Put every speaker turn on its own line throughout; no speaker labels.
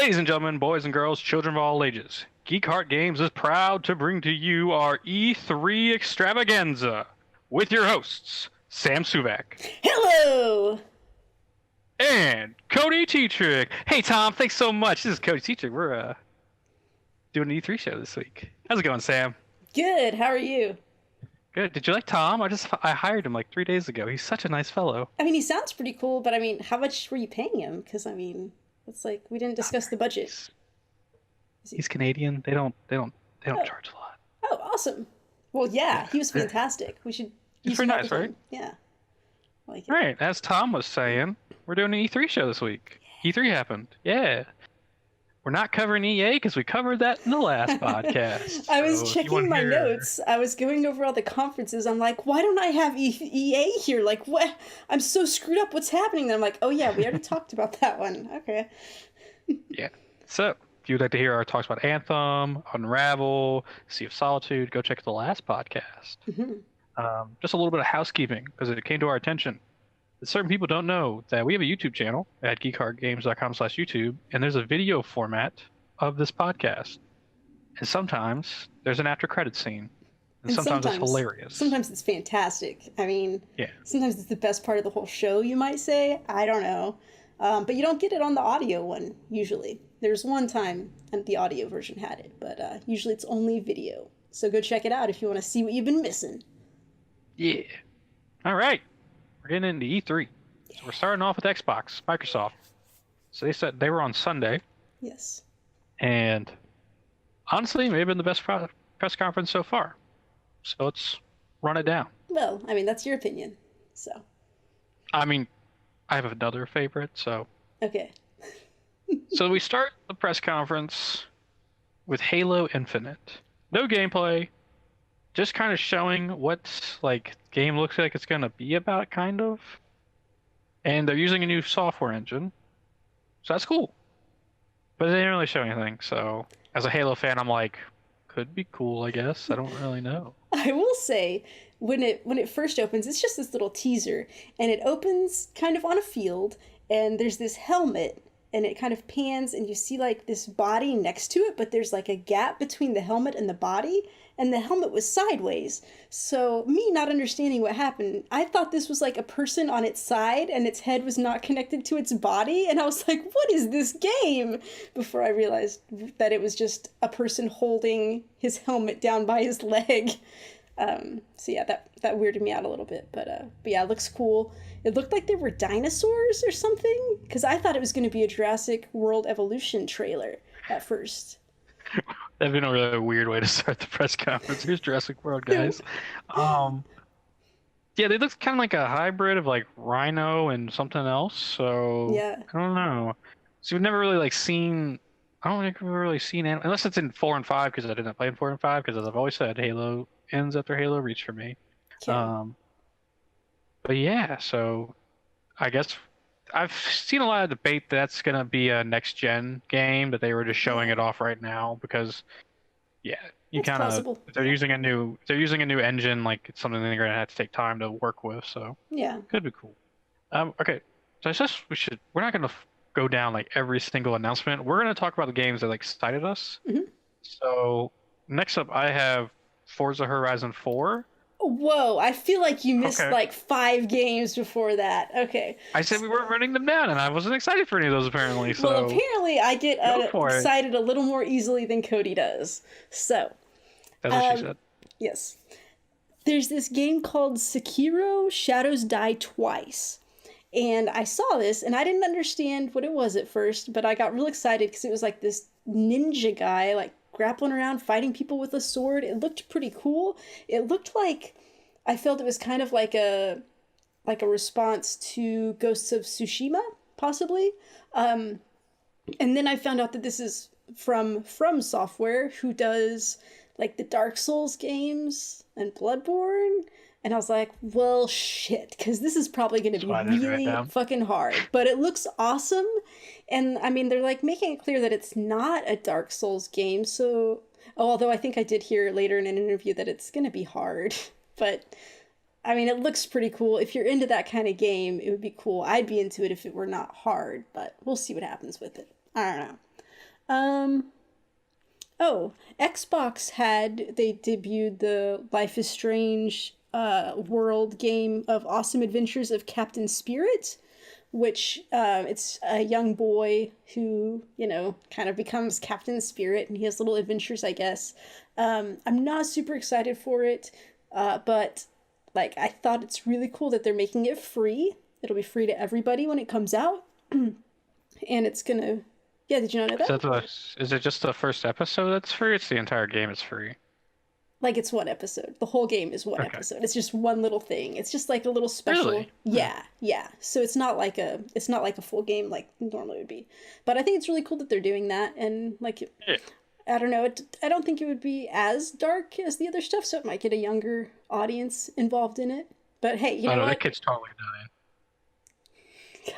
Ladies and gentlemen, boys and girls, children of all ages, Geek Heart Games is proud to bring to you our E3 Extravaganza with your hosts, Sam Suvak
Hello!
and Cody Teatrick. Hey Tom, thanks so much. This is Cody Teatrick. We're doing an E3 show this week. How's it going, Sam?
Good, how are you?
Good. Did you like Tom? I hired him like 3 days ago. He's such a nice fellow.
I mean, he sounds pretty cool, but I mean, how much were you paying him? Because, I mean, it's like, we didn't discuss the budget.
He's Canadian. They don't
Oh.
charge a lot.
Oh, awesome. Well, yeah, he was fantastic. We should
He's
use
pretty
him all
nice,
the
right?
time. Yeah. I like it.
All right, as Tom was saying, we're doing an E3 show this week. E3 happened. Yeah. We're not covering EA because we covered that in the last podcast.
I was
So if you
checking
wanna
my
hear-
notes. I was going over all the conferences. I'm like, why don't I have EA here? Like, what? I'm so screwed up. What's happening? Then I'm like, oh yeah, we already talked about that one. Okay.
Yeah. So, if you'd like to hear our talks about Anthem, Unravel, Sea of Solitude, go check the last podcast. Just a little bit of housekeeping because it came to our attention that certain people don't know that we have a YouTube channel at geekheartgames.com/YouTube, and there's a video format of this podcast. And sometimes there's an after credit scene, and sometimes it's hilarious.
Sometimes it's fantastic. I mean,
Yeah.
sometimes it's the best part of the whole show, you might say. I don't know. But you don't get it on the audio one, usually. There's one time and the audio version had it, but usually it's only video. So go check it out if you want to see what you've been missing.
Yeah. All right. We're getting into E3. So we're starting off with Xbox, Microsoft. So they said they were on Sunday,
Yes.
and honestly, may have been the best press conference so far. So let's run it down.
Well, I mean, that's your opinion. So,
I mean, I have another favorite, so.
okay.
So we start the press conference with Halo Infinite. No gameplay, just kind of showing what like game looks like it's gonna be about, kind of. And they're using a new software engine, so that's cool. But they didn't really show anything. So as a Halo fan, I'm like, could be cool, I guess. I don't really know.
I will say, when it first opens, it's just this little teaser, and it opens kind of on a field, and there's this helmet, and it kind of pans, and you see like this body next to it, but there's like a gap between the helmet and the body, and the helmet was sideways. So me not understanding what happened, I thought this was like a person on its side, and its head was not connected to its body, and I was like, what is this game? Before I realized that it was just a person holding his helmet down by his leg. So yeah, that weirded me out a little bit, but yeah, it looks cool. It looked like there were dinosaurs or something, because I thought it was going to be a Jurassic World Evolution trailer at first.
That'd been a really weird way to start the press conference. Here's Jurassic World, guys. Yeah, they look kind of like a hybrid of like Rhino and something else. So
Yeah.
I don't know. So we've never really like seen. I don't think we've really seen unless it's in 4 and 5, because I didn't play in 4 and 5, because as I've always said, Halo ends after Halo Reach for me.
Yeah.
But yeah, so I guess I've seen a lot of debate that's gonna be a next gen game, but they were just showing it off right now because, yeah, you
It's
kind of
possible.
they're using a new engine, like it's something they're gonna have to take time to work with, so
Yeah.
could be cool. Okay, so I guess we're not gonna go down like every single announcement. We're gonna talk about the games that like excited us.
Mhm.
So next up, I have Forza Horizon 4.
Whoa, I feel like you missed
Okay.
like 5 games before that. Okay.
I said we weren't running them down, and I wasn't excited for any of those apparently. So
Well, apparently I get
Go for it.
excited a little more easily than Cody does. So,
that's what she
um,
said.
yes. There's this game called Sekiro Shadows Die Twice. And I saw this, and I didn't understand what it was at first, but I got real excited because it was like this ninja guy, like grappling around, fighting people with a sword. It looked pretty cool. It looked like, I felt it was kind of like a response to Ghosts of Tsushima, possibly. And then I found out that this is from Software, who does like the Dark Souls games and Bloodborne. And I was like, well, shit, because this is probably going to be
why I didn't write
really
down.
fucking hard. But it looks awesome. And I mean, they're like making it clear that it's not a Dark Souls game. So, although I think I did hear later in an interview that it's going to be hard. But I mean, it looks pretty cool. If you're into that kind of game, it would be cool. I'd be into it if it were not hard, but we'll see what happens with it. I don't know. Um, oh, Xbox they debuted the Life is Strange world game of Awesome Adventures of Captain Spirit, which it's a young boy who, kind of becomes Captain Spirit and he has little adventures, I guess. I'm not super excited for it, but like I thought it's really cool that they're making it free. It'll be free to everybody when it comes out. And it's gonna, yeah, did you not know that?
Is it just the first episode that's free? It's the entire game is free.
Like it's one episode. The whole game is one
Okay.
episode. It's just one little thing. It's just like a little special.
Really?
Yeah, yeah. So it's not like a full game like normally would be. But I think it's really cool that they're doing that, and like
Yeah.
I don't know, I don't think it would be as dark as the other stuff, so it might get a younger audience involved in it. But hey, you know
Oh no,
what?
that kid's totally dying.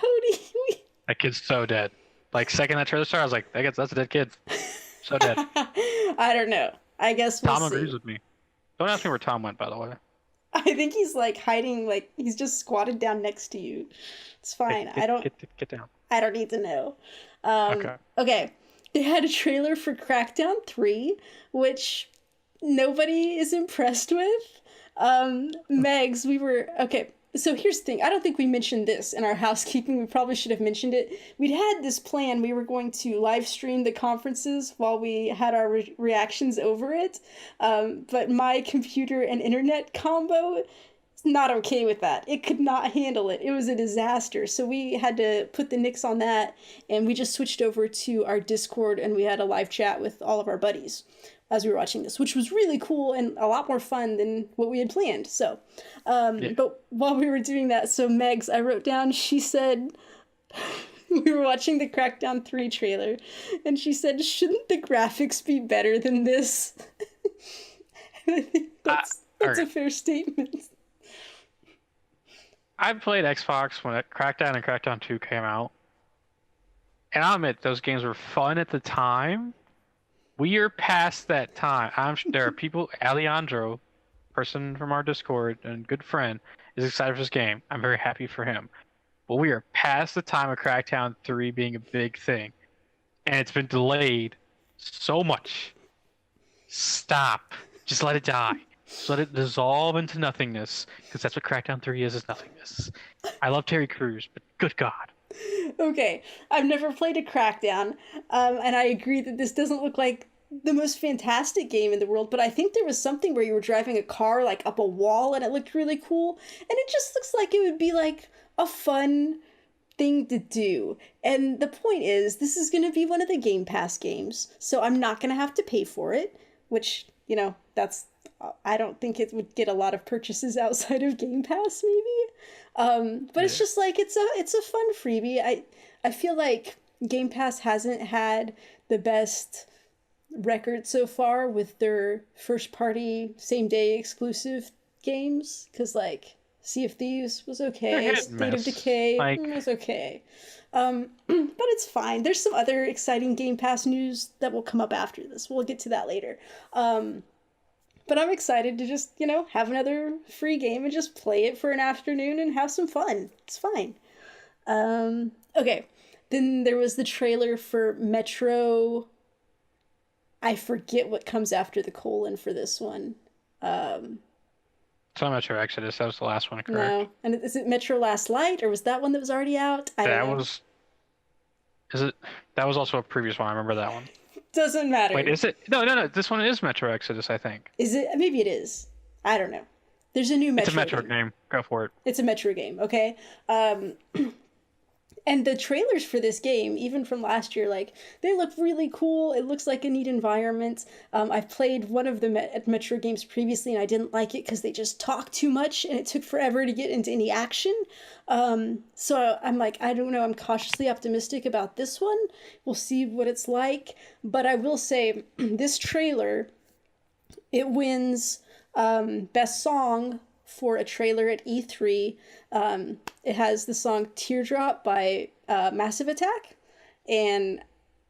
Cody,
That kid's so dead. Like second that trailer started, I was like, that's a dead kid. So dead.
I don't know. I guess we'll
Tom
see.
agrees with me. Don't ask me where Tom went, by the way.
I think he's like hiding, like he's just squatted down next to you. It's fine.
Get down.
I don't need to know.
Okay.
Okay. They had a trailer for Crackdown 3, which nobody is impressed with. Megs, okay. So here's the thing. I don't think we mentioned this in our housekeeping. We probably should have mentioned it. We'd had this plan. We were going to live stream the conferences while we had our reactions over it. But my computer and internet combo is not okay with that. It could not handle it. It was a disaster. So we had to put the nix on that, and we just switched over to our Discord, and we had a live chat with all of our buddies as we were watching this, which was really cool and a lot more fun than what we had planned. So,
Yeah.
but while we were doing that, so Megs, I wrote down, she said, we were watching the Crackdown 3 trailer, and she said, shouldn't the graphics be better than this? And I think that's
alright.
a fair statement.
I played Xbox when Crackdown and Crackdown 2 came out. And I'll admit, those games were fun at the time. We are past that time. There are people, Alejandro, person from our Discord and good friend, is excited for this game. I'm very happy for him. But we are past the time of Crackdown 3 being a big thing. And it's been delayed so much. Stop. Just let it die. Just let it dissolve into nothingness. Because that's what Crackdown 3 is nothingness. I love Terry Crews, but good God.
Okay, I've never played a Crackdown, and I agree that this doesn't look like the most fantastic game in the world, but I think there was something where you were driving a car like up a wall and it looked really cool, and it just looks like it would be like a fun thing to do. And the point is, this is going to be one of the Game Pass games, so I'm not going to have to pay for it, which, I don't think it would get a lot of purchases outside of Game Pass, maybe. But it's just like it's a fun freebie. I feel like Game Pass hasn't had the best record so far with their first party same day exclusive games, because like Sea of Thieves was okay, State of Decay was okay, but it's fine. There's some other exciting Game Pass news that will come up after this. We'll get to that later. But I'm excited to just, have another free game and just play it for an afternoon and have some fun. It's fine. Okay. Then there was the trailer for Metro. I forget what comes after the colon for this one.
It's not Metro Exodus. That was the last one, correct?
No. And is it Metro Last Light, or was that one that was already out? I don't know.
That was also a previous one. I remember that one.
Doesn't matter.
Wait, is it? No. This one is Metro Exodus, I think.
Is it? Maybe it is. I don't know. There's a new Metro.
It's a Metro game. Go for it.
It's a Metro game, okay? And the trailers for this game, even from last year, like, they look really cool. It looks like a neat environment. I've played one of the Metro games previously, and I didn't like it because they just talk too much, and it took forever to get into any action. So I'm like, I don't know. I'm cautiously optimistic about this one. We'll see what it's like. But I will say, this trailer, it wins Best Song for a trailer at E3. It has the song Teardrop by Massive Attack, and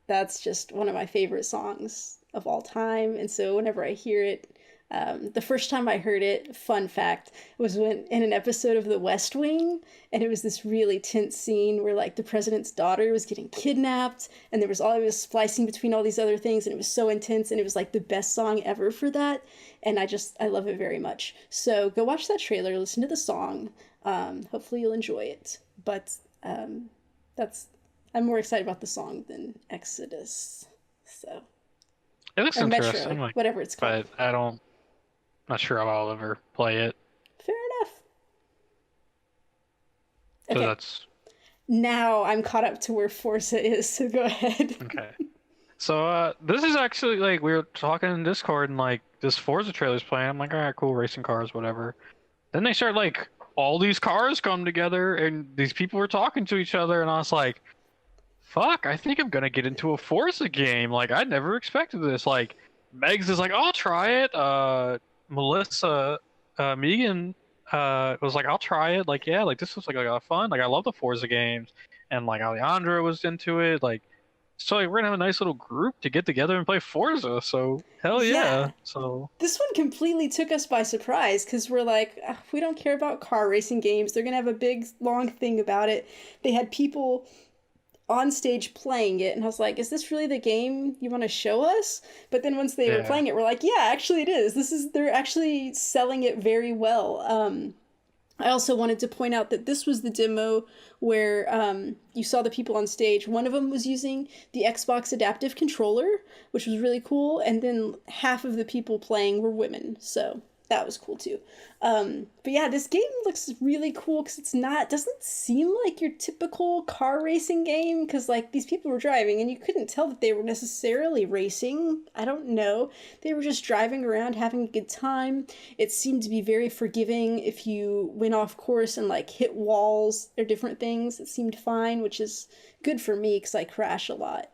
that's just one of my favorite songs of all time. And so whenever I hear it, The first time I heard it, fun fact, was when in an episode of The West Wing, and it was this really tense scene where like the president's daughter was getting kidnapped, and there was all it was splicing between all these other things, and it was so intense, and it was like the best song ever for that, and I love it very much. So go watch that trailer, listen to the song. Hopefully you'll enjoy it. But that's I'm more excited about the song than Exodus. So
It looks
or
interesting,
Metro,
like,
whatever it's called.
but I don't. Not sure how I'll ever play it.
Fair enough.
So
Okay.
that's
Now I'm caught up to where Forza is, so go ahead.
okay. So this is actually like we were talking in Discord and like this Forza trailer's playing. I'm like, all right, cool, racing cars, whatever. Then they start like all these cars come together and these people were talking to each other and I was like, fuck, I think I'm gonna get into a Forza game. Like I never expected this. Like Megs is like, I'll try it. Melissa, Megan, was like, I'll try it. Like, yeah, like this was like a lot of fun. Like I love the Forza games, and like Alejandra was into it. Like, so like, we're gonna have a nice little group to get together and play Forza. So hell yeah.
Yeah.
So
This one completely took us by surprise because we're like, "Ugh, we don't care about car racing games. They're going to have a big, long thing about it." They had people on stage playing it, and I was like, is this really the game you want to show us? But then once they were
yeah,
playing it, we're like, yeah, actually it is. They're actually selling it very well. I also wanted to point out that this was the demo where you saw the people on stage. One of them was using the Xbox Adaptive Controller, which was really cool, and then half of the people playing were women, so that was cool too. But yeah, this game looks really cool because doesn't seem like your typical car racing game because like these people were driving and you couldn't tell that they were necessarily racing. I don't know. They were just driving around having a good time. It seemed to be very forgiving if you went off course and like hit walls or different things. It seemed fine, which is good for me because I crash a lot.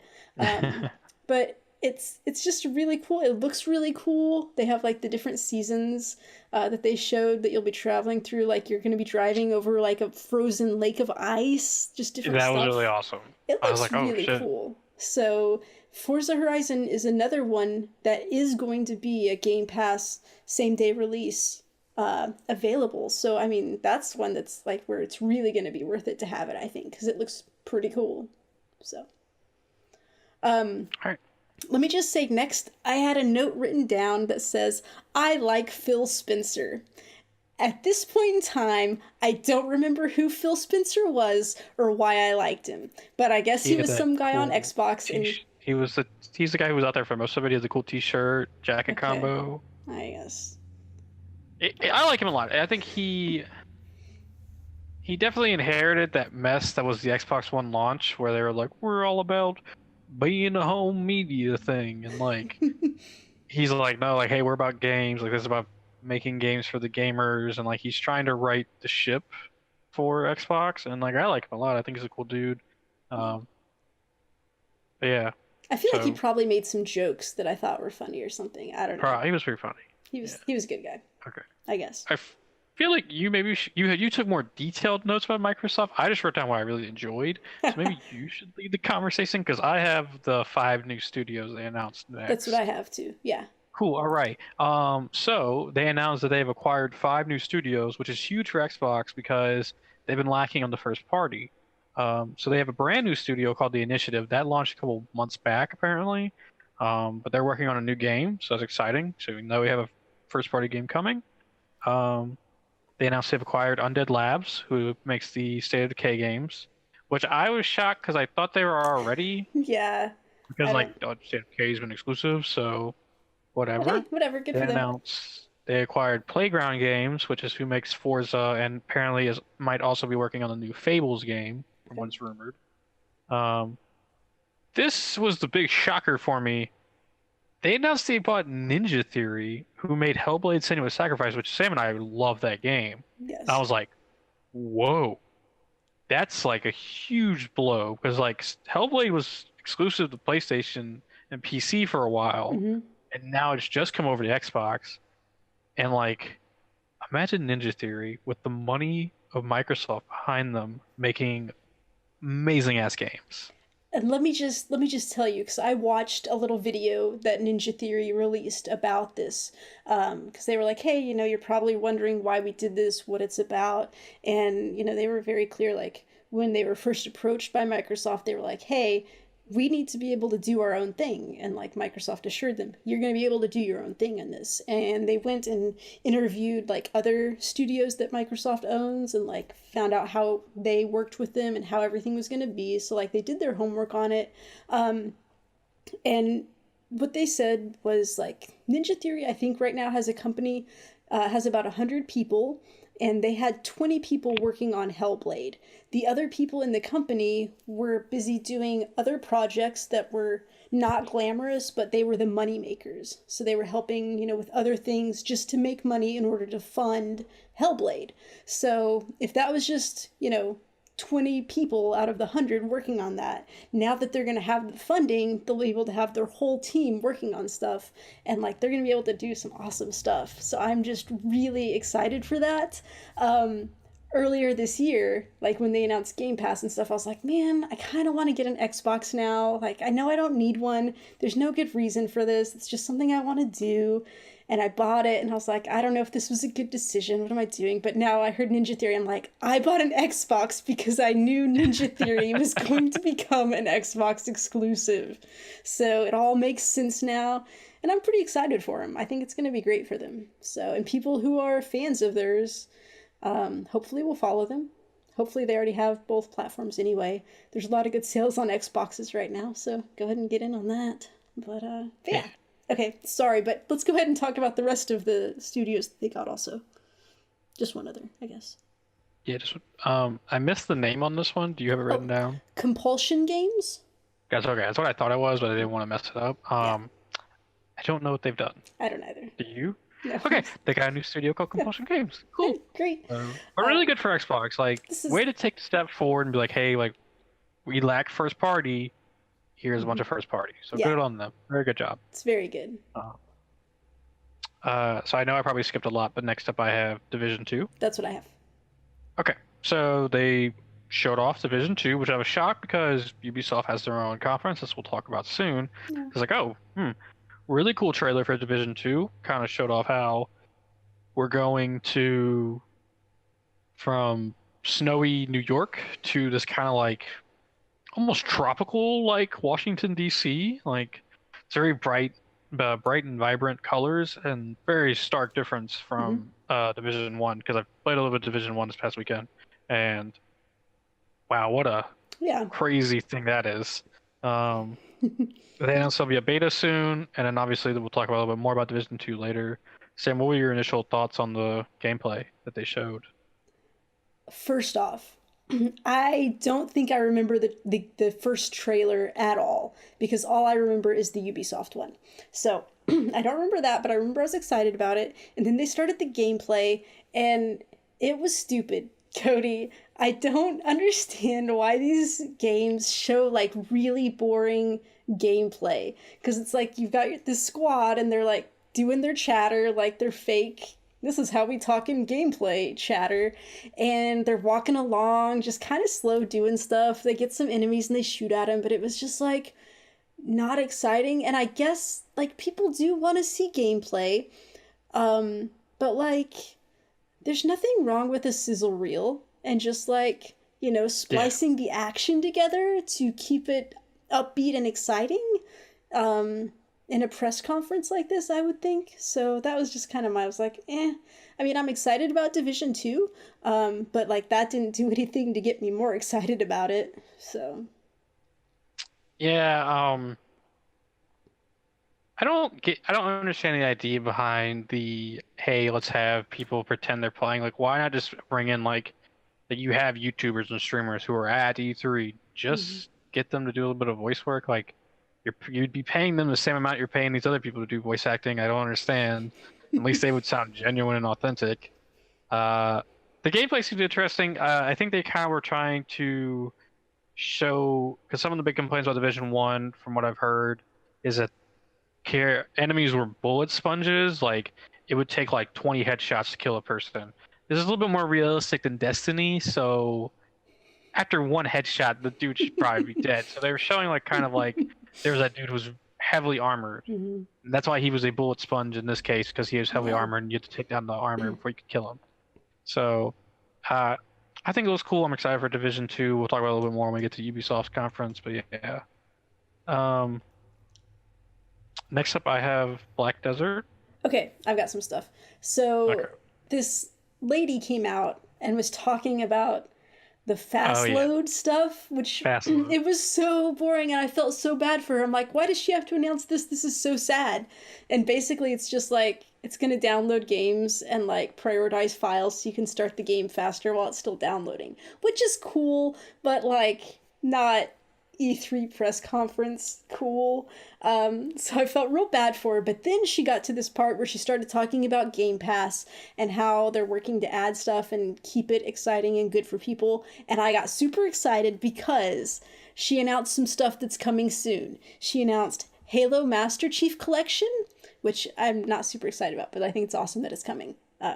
But it's just really cool. It looks really cool. They have like the different seasons that they showed that you'll be traveling through. Like you're going to be driving over like a frozen lake of ice, just different
that was
stuff.
really awesome.
It
I was
looks
like, oh
really
shit.
cool. So Forza Horizon is another one that is going to be a Game Pass same day release available. So I mean that's one that's like where it's really going to be worth it to have it. I think because it looks pretty cool. So.
All right.
Let me just say next, I had a note written down that says, I like Phil Spencer. At this point in time, I don't remember who Phil Spencer was or why I liked him. But I guess he
He had
was
that
some guy on
cool
Xbox. And
he's the guy who was out there for most of it. He has a cool T-shirt, jacket
okay,
combo.
I guess.
I like him a lot. I think he definitely inherited that mess that was the Xbox One launch, where they were like, we're all about being a home media thing, and like he's like, no, like, hey, we're about games. Like this is about making games for the gamers, and like he's trying to right the ship for Xbox, and like I like him a lot. I think he's a cool dude. But yeah,
I feel like he
so
probably made some jokes that I thought were funny or something. I don't know.
he was pretty funny. Yeah.
He was a good guy,
Okay.
I guess.
Feel like you maybe you took more detailed notes about Microsoft. I just wrote down what I really enjoyed, so maybe you should lead the conversation because I have the 5 new studios they announced next.
That's what I have too. Yeah.
Cool. All right. So they announced that they've acquired 5 new studios, which is huge for Xbox because they've been lacking on the first party. So they have a brand new studio called The Initiative that launched a couple months back, apparently. But they're working on a new game, so that's exciting. So we know we have a first party game coming. They announced they've acquired Undead Labs, who makes the State of Decay games, which I was shocked because I thought they were already.
Yeah.
Because like State of Decay has been exclusive, so whatever.
Well, hey, whatever. Good
They
for them.
announced they acquired Playground Games, which is who makes Forza, and apparently might also be working on the new Fables game, from what's rumored. This was the big shocker for me. They announced they bought Ninja Theory, who made Hellblade: Senua's Sacrifice, which Sam and I love that game.
Yes.
And I was like, whoa, that's like a huge blow because like Hellblade was exclusive to PlayStation and PC for a while, and now it's just come over to Xbox. And like, imagine Ninja Theory with the money of Microsoft behind them making amazing ass games.
And let me just tell you, because I watched a little video that Ninja Theory released about this, because they were like, hey, you're probably wondering why we did this, what it's about. And they were very clear, like when they were first approached by Microsoft, they were like, hey, we need to be able to do our own thing. And like Microsoft assured them, you're going to be able to do your own thing in this. And they went and interviewed like other studios that Microsoft owns and like found out how they worked with them and how everything was going to be. So like they did their homework on it. And what they said was like Ninja Theory, I think right now has a company, has about 100 people, and they had 20 people working on Hellblade. The other people in the company were busy doing other projects that were not glamorous, but they were the money makers. So they were helping, with other things just to make money in order to fund Hellblade. So if that was just, 20 people out of the 100 working on that, now that they're going to have the funding, they'll be able to have their whole team working on stuff, and like they're going to be able to do some awesome stuff. So I'm just really excited for that. Earlier this year, like when they announced Game Pass and stuff, I was like, man, I kind of want to get an Xbox now. Like, I know I don't need one. There's no good reason for this. It's just something I want to do. And I bought it, and I was like, I don't know if this was a good decision. What am I doing? But now I heard Ninja Theory. I'm like, I bought an Xbox because I knew Ninja Theory was going to become an Xbox exclusive. So it all makes sense now. And I'm pretty excited for them. I think it's going to be great for them. So, and people who are fans of theirs, hopefully will follow them. Hopefully they already have both platforms anyway. There's a lot of good sales on Xboxes right now, so go ahead and get in on that. But yeah. Okay, sorry, but let's go ahead and talk about the rest of the studios that they got also. Just one other, I guess.
Yeah, just I missed the name on this one. Do you have it written down?
Compulsion Games?
That's okay. That's what I thought it was, but I didn't want to mess it up.
Yeah.
I don't know what they've done.
I don't either.
Do you?
No.
Okay, they got a new studio called Compulsion Games. Cool.
Great.
But really good for Xbox. Like, way to take a step forward and be like, hey, like, we lack first party. Here's a bunch of first party. So good on them. Very good job.
It's very good.
So I know I probably skipped a lot, but next up I have Division 2.
That's what I have.
Okay, so they showed off Division 2, which I was shocked because Ubisoft has their own conference, as we'll talk about soon.
Yeah.
It's like, really cool trailer for Division 2. Kind of showed off how we're going from snowy New York to this kind of like almost tropical like Washington D.C. Like it's very bright and vibrant colors and very stark difference from Division 1, because I played a little bit of Division 1 this past weekend, and wow, what a crazy thing that is. They announced there'll be a beta soon, and then obviously we'll talk a little bit more about Division 2 later. Sam, what were your initial thoughts on the gameplay that they showed?
First off, I don't think I remember the first trailer at all, because all I remember is the Ubisoft one. So I don't remember that, but I remember I was excited about it. And then they started the gameplay, and it was stupid. Cody, I don't understand why these games show like really boring gameplay, because it's like you've got this squad and they're like doing their chatter like they're fake. This is how we talk in gameplay chatter, and they're walking along just kind of slow doing stuff. They get some enemies and they shoot at them, but it was just like not exciting. And I guess like people do want to see gameplay, but like there's nothing wrong with a sizzle reel and just like, splicing the action together to keep it upbeat and exciting in a press conference like this, I would think. So that was just kind of I was like, I mean, I'm excited about Division 2, but like that didn't do anything to get me more excited about it. So
yeah, I don't understand the idea behind the, hey, let's have people pretend they're playing. Like, why not just bring in like that you have YouTubers and streamers who are at E3, just get them to do a little bit of voice work. Like, you'd be paying them the same amount you're paying these other people to do voice acting. I don't understand. At least they would sound genuine and authentic. The gameplay seemed interesting. I think they kind of were trying to show, because some of the big complaints about Division 1, from what I've heard, is that enemies were bullet sponges. Like, it would take like 20 headshots to kill a person. This is a little bit more realistic than Destiny, so after one headshot, the dude should probably be dead. So they were showing like kind of like there was that dude who was heavily armored.
Mm-hmm.
And that's why he was a bullet sponge in this case, because he was heavily
Yeah.
armored and you had to take down the armor before you could kill him. So I think it was cool. I'm excited for Division 2. We'll talk about it a little bit more when we get to Ubisoft's conference, but yeah. Next up I have Black Desert.
Okay, I've got some stuff. So
Okay.
this lady came out and was talking about the fast
yeah.
load stuff, which
Fast load.
it was so boring and I felt so bad for her. I'm like, why does she have to announce this? This is so sad. And basically it's just like it's going to download games and like prioritize files so you can start the game faster while it's still downloading, which is cool, but like not E3 press conference cool. So I felt real bad for her, but then she got to this part where she started talking about Game Pass and how they're working to add stuff and keep it exciting and good for people, and I got super excited because she announced some stuff that's coming soon. She announced Halo Master Chief Collection, which I'm not super excited about, but I think it's awesome that it's coming.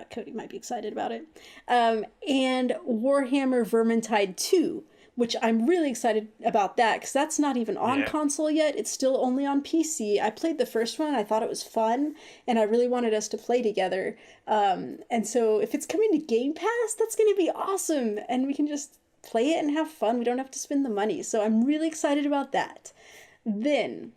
Cody might be excited about it. And Warhammer Vermintide 2, which I'm really excited about that because that's not even on console yet. It's still only on PC. I played the first one. I thought it was fun, and I really wanted us to play together. And so if it's coming to Game Pass, that's going to be awesome, and we can just play it and have fun. We don't have to spend the money. So I'm really excited about that. Then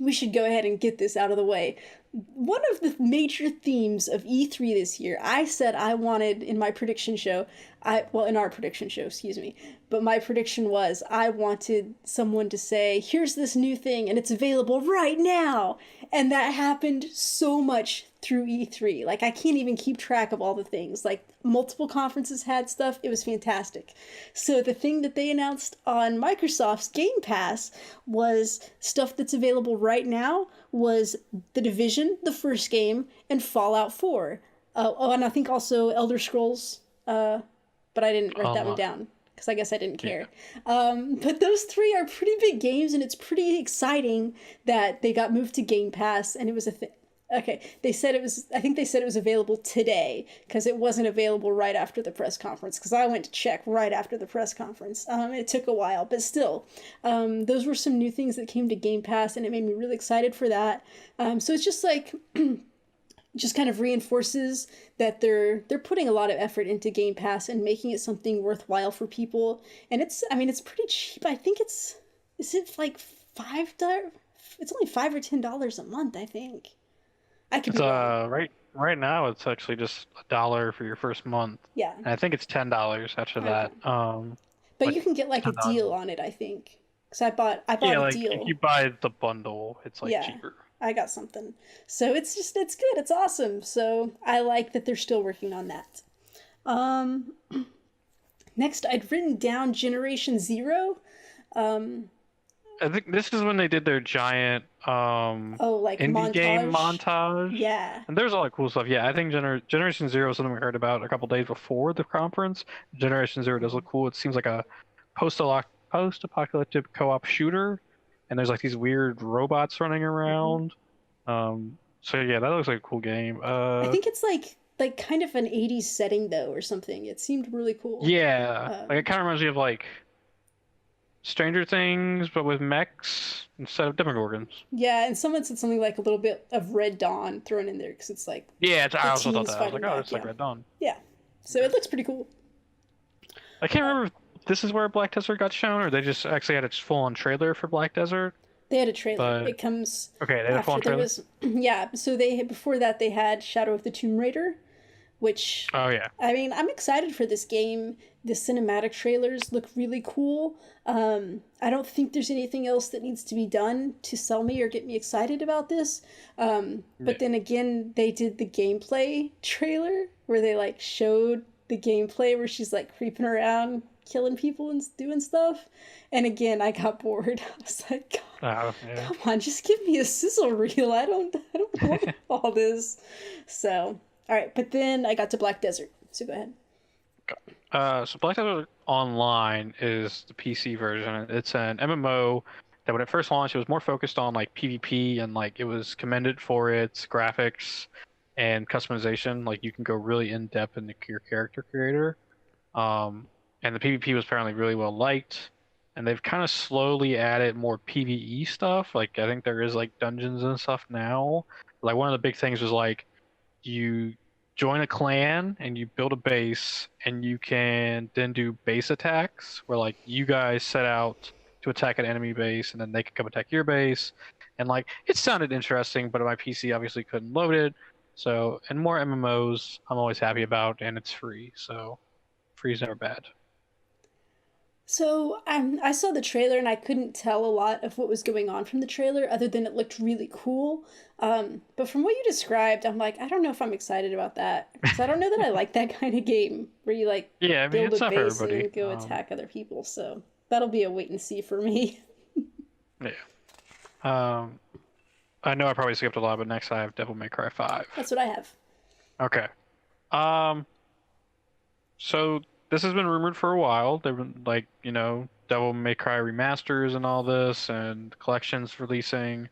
we should go ahead and get this out of the way. One of the major themes of E3 this year, I said I wanted in my prediction show, in our prediction show, excuse me, but my prediction was I wanted someone to say, here's this new thing and it's available right now. And that happened so much through E3. Like, I can't even keep track of all the things. Like, multiple conferences had stuff. It was fantastic. So the thing that they announced on Microsoft's Game Pass was stuff that's available right now was The Division, the first game, and Fallout 4. And I think also Elder Scrolls, but I didn't write that one down because I guess I didn't care. But those three are pretty big games, and it's pretty exciting that they got moved to Game Pass, and it was a thing. Okay, I think they said it was available today because it wasn't available right after the press conference because I went to check right after the press conference. It took a while, but still, those were some new things that came to Game Pass, and it made me really excited for that. So it's just like, just kind of reinforces that they're putting a lot of effort into Game Pass and making it something worthwhile for people. And it's pretty cheap. I think is it like $5? It's only $5 or $10 a month, I think. I could be wrong.
Right now it's actually just $1 for your first month.
Yeah.
And I think it's $10 after that.
But you can get like a deal on it, I think. Because I bought a deal.
If you buy the bundle, it's like cheaper.
I got something. So it's good. It's awesome. So I like that they're still working on that. Next, I'd written down Generation Zero.
I think this is when they did their giant
like
indie game montage.
Yeah.
And there's all that cool stuff. Yeah, I think Generation Zero is something we heard about a couple days before the conference. Generation Zero does look cool. It seems like a post-apocalyptic co-op shooter, and there's like these weird robots running around. So yeah, that looks like a cool game.
I think it's like kind of an 80s setting though or something. It seemed really cool.
Yeah. Like it kind of reminds me of like Stranger Things, but with mechs instead of Demogorgons.
Yeah, and someone said something like a little bit of Red Dawn thrown in there because it's like
I also thought that. I was like, oh, it's like Red Dawn.
Yeah, so it looks pretty cool.
I can't remember if this is where Black Desert got shown, or they just actually had its full-on trailer for Black Desert.
They had a trailer. It comes.
Okay, they had a full-on trailer.
So before that they had Shadow of the Tomb Raider, which.
Oh yeah.
I mean, I'm excited for this game. The cinematic trailers look really cool. I don't think there's anything else that needs to be done to sell me or get me excited about this. But then again, they did the gameplay trailer where they like showed the gameplay where she's like creeping around, killing people and doing stuff. And again, I got bored. I was like, God, come on, just give me a sizzle reel. I don't want all this. So, all right. But then I got to Black Desert. So go ahead.
So Black Desert Online is the PC version. It's an MMO that when it first launched, it was more focused on like PvP, and like it was commended for its graphics and customization. Like you can go really in depth into your character creator. and the PvP was apparently really well liked. And they've kind of slowly added more PvE stuff. Like I think there is like dungeons and stuff now. Like one of the big things was like you join a clan and you build a base and you can then do base attacks where like you guys set out to attack an enemy base and then they can come attack your base. And like it sounded interesting, but my PC obviously couldn't load it. So, and more MMOs I'm always happy about, and it's free. So free is never bad.
So I saw the trailer and I couldn't tell a lot of what was going on from the trailer other than it looked really cool. But from what you described, I'm like, I don't know if I'm excited about that because I don't know that I like that kind of game where you like
Yeah, I mean
build
it's
a
not for
base and
everybody.
then go attack other people. So that'll be a wait and see for me.
Yeah. Um, I know I probably skipped a lot, but next I have Devil May Cry 5.
That's what I have.
Okay. Um, so this has been rumored for a while. There've been like, Devil May Cry remasters and all this and collections releasing.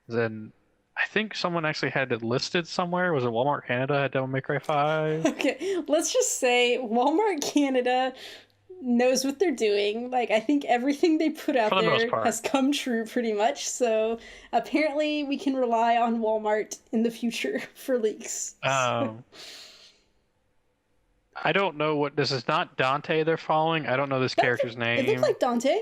Then I think someone actually had it listed somewhere. Was it Walmart Canada had Devil May Cry 5?
Okay, let's just say Walmart Canada knows what they're doing. Like, I think everything they put out
For the most
there
part.
has come true pretty much. So apparently we can rely on Walmart in the future for leaks.
Um, I don't know what this is. Not Dante they're following. I don't know this character's
It looked
name.
like Dante.